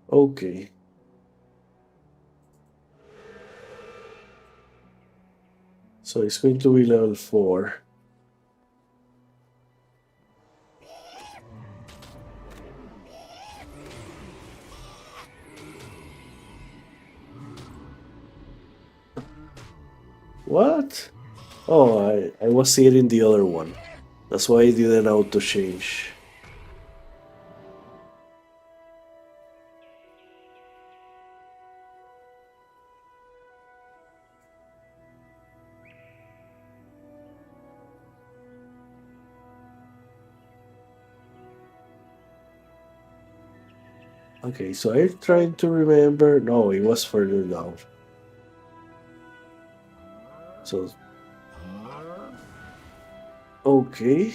Okay. So it's going to be level 4. What? Oh, I was hitting the other one. That's why I didn't auto change. Okay, so I'm trying to remember. No, it was further down. So. Okay.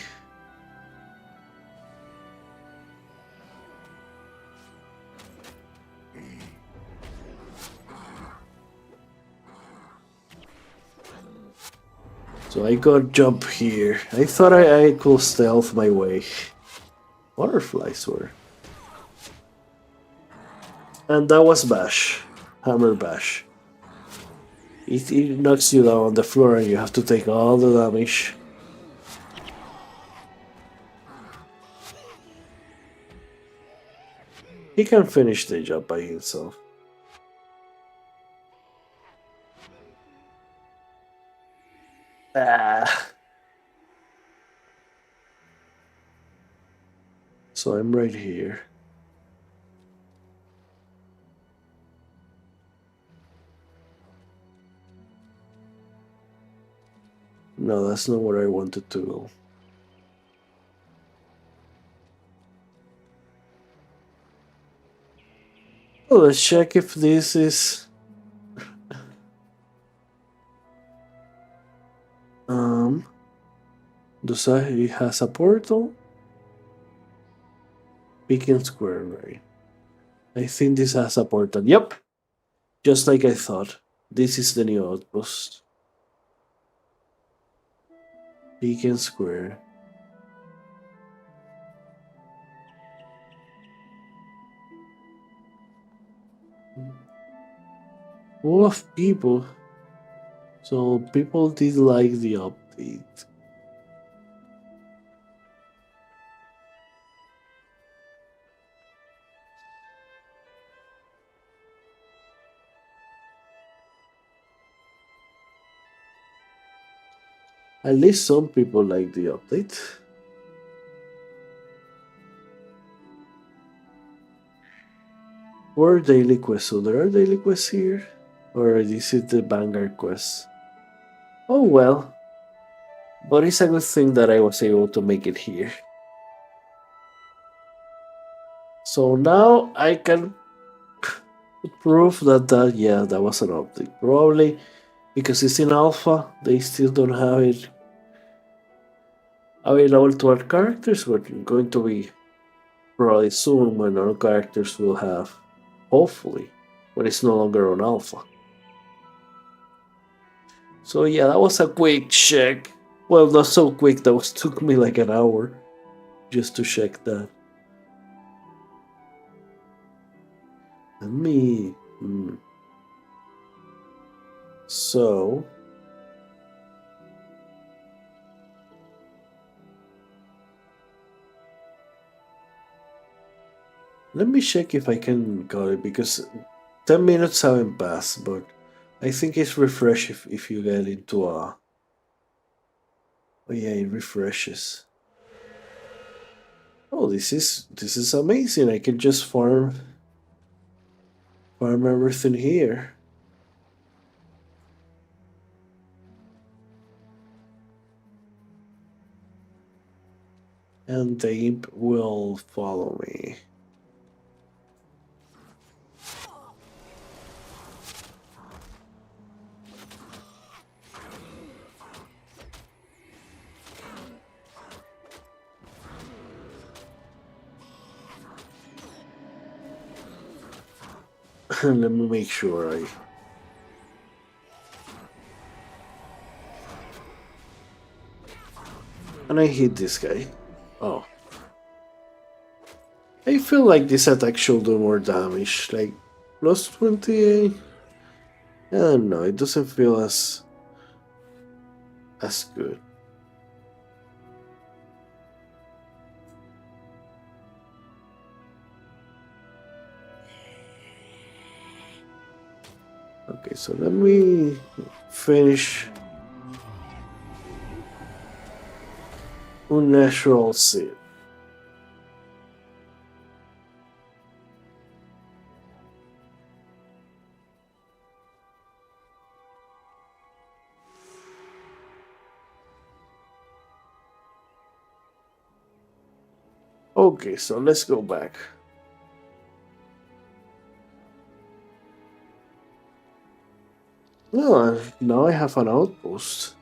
So I got jump here. I thought I could stealth my way. Butterflies were. And that was bash. Hammer bash. It knocks you down on the floor and you have to take all the damage. He can finish the job by himself. So I'm right here. No, that's not where I wanted to go. Oh, let's check if this is. Does it has a portal? Beacon Square, right? I think this has a portal. Yep, just like I thought. This is the new outpost. Beacon Square. Full of people. So people did like the update. At least some people like the update. Or daily quests. So there are daily quests here? Or is it the Vanguard quest? Oh well. But it's a good thing that I was able to make it here. So now I can prove that yeah, that was an update. Probably because it's in alpha, they still don't have it available to our characters, but going to be probably soon when our characters will have, hopefully, when it's no longer on alpha. So yeah, that was a quick check. Well, not so quick. That was took me like an hour just to check that. Let me. So. Let me check if I can got it because 10 minutes haven't passed, but I think it's refresh if you get into a. Oh yeah, it refreshes. Oh, this is amazing. I can just farm everything here. And the imp will follow me. Let me make sure I. And I hit this guy. Oh. I feel like this attack should do more damage. Like, plus 28. I don't know, it doesn't feel as good. Okay, so let me finish unnatural seed. Okay, so let's go back. No, now I have an outpost.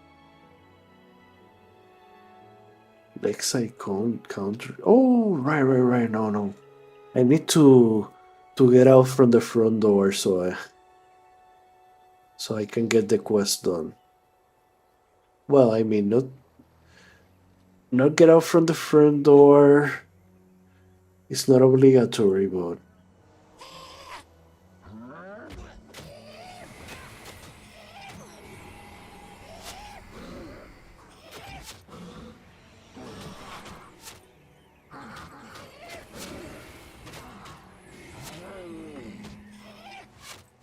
Lakeside country. Oh, right. No. I need to get out from the front door so I can get the quest done. Well, I mean not get out from the front door. It's not obligatory, but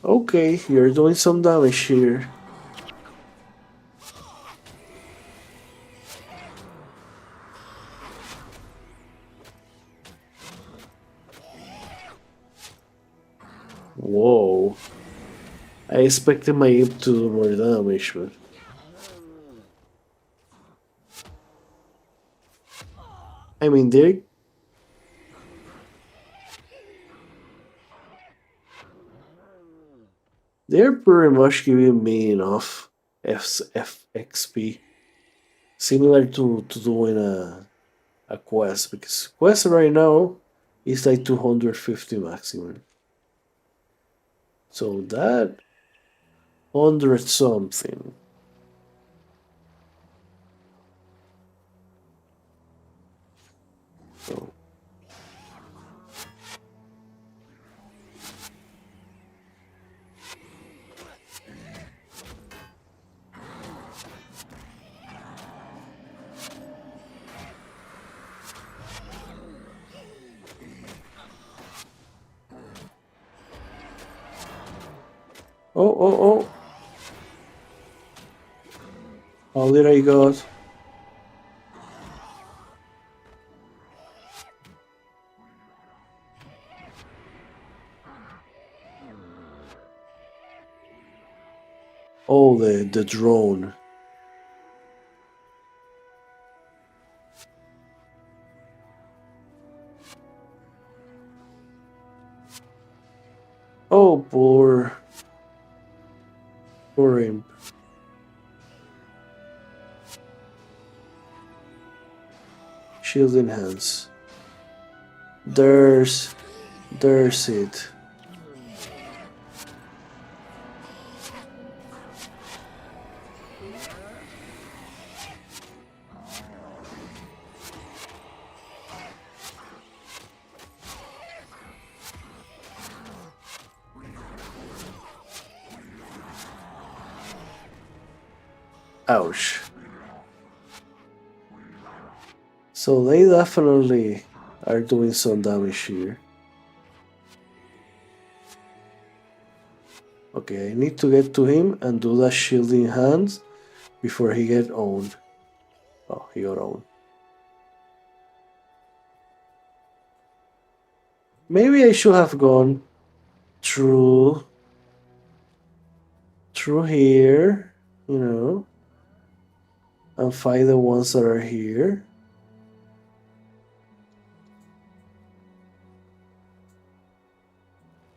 okay, you're doing some damage here. Whoa. I expected my imp to do more damage, but. I mean, they're pretty much giving me enough FXP. Similar to doing a quest, because quest right now is like 250 maximum. So that 100 something. So. Oh. How did I got? Oh, the drone. Oh, poor imp. shield in hands. There's it. Ouch. So they definitely are doing some damage here. Okay, I need to get to him and do that shielding hands before he get owned. Oh, he got owned. Maybe I should have gone through here, you know, and fight the ones that are here.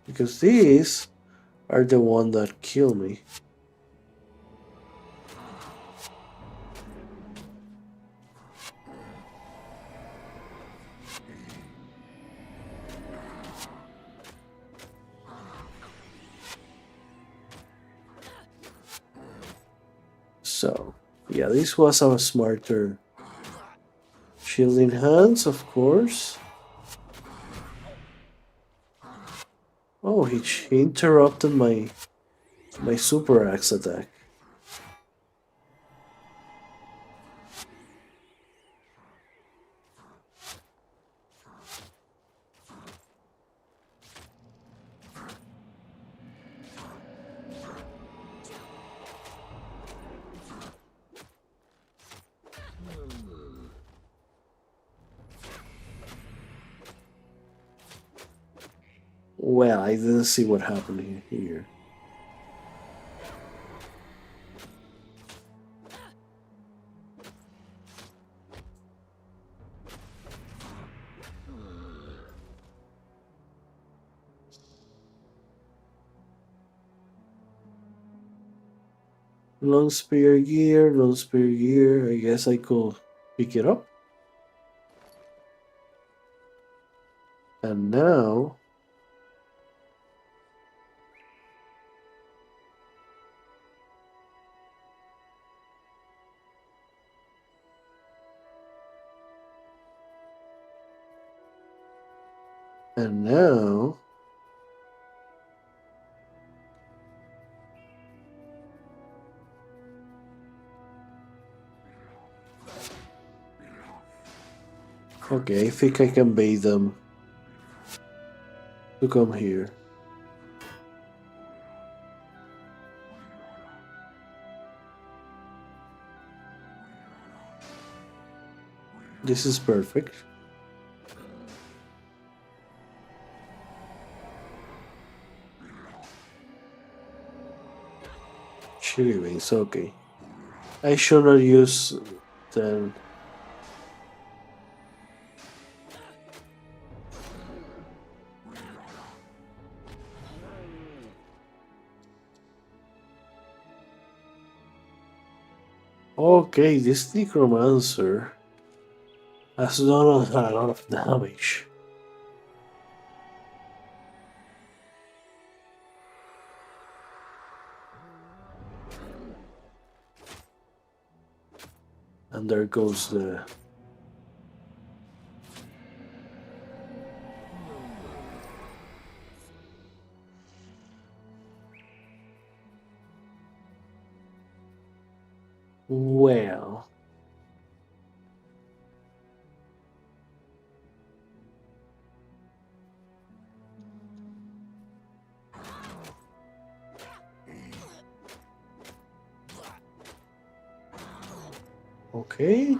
Because these are the ones that kill me. So, yeah, this was a smarter shielding hands, of course. Oh, he interrupted my super axe attack. Well, I didn't see what happened here. Long spear gear. I guess I could pick it up. And now... And now... Okay, I think I can bait them to come here. This is perfect. Chili wings, okay. I should not use them. Okay, this necromancer has done a lot of damage. And there goes the... Well... Okay.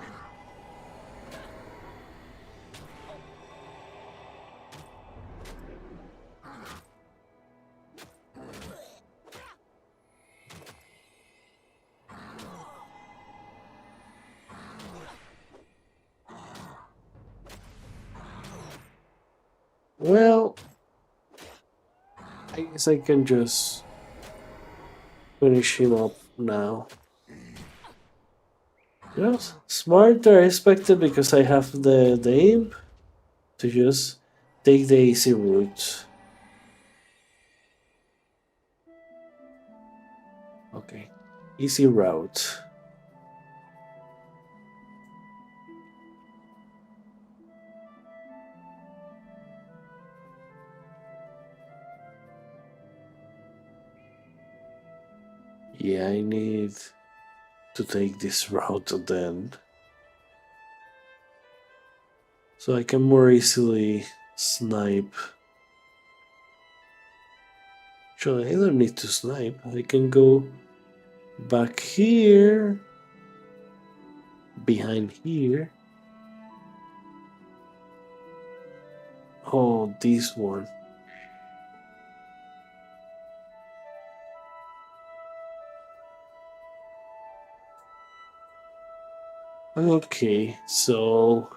Well, I guess I can just finish him up now. Yes, smarter I expected because I have the aim to just take the easy route. Okay, easy route. Yeah, I need to take this route then, so I can more easily snipe. Actually, I don't need to snipe. I can go back here, behind here. Oh, this one. Okay, so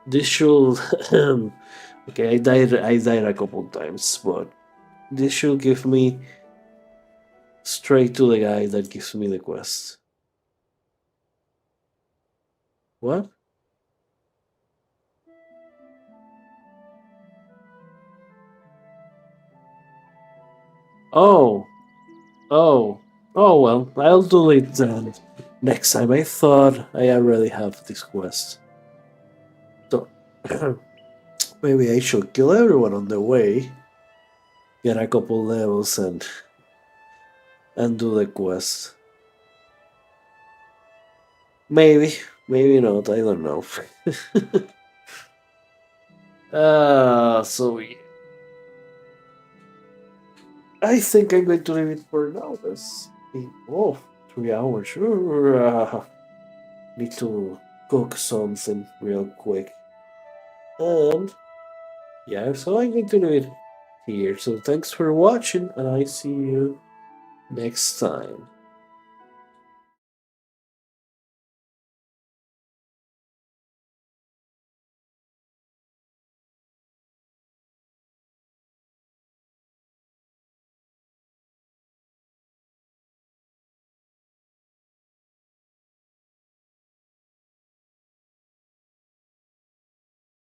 this should. Okay, I died. I died a couple times, but this should give me straight to the guy that gives me the quest. What? Oh, oh, oh. Well, I'll do it then next time. I thought I already have this quest, so maybe I should kill everyone on the way, get a couple levels, and do the quest. Maybe, maybe not. I don't know. So yeah. I think I'm going to leave it for now. Let's see. Oh, 3 hours. Sure. Need to cook something real quick. And yeah, so I'm going to leave it here. So thanks for watching, and I see you next time.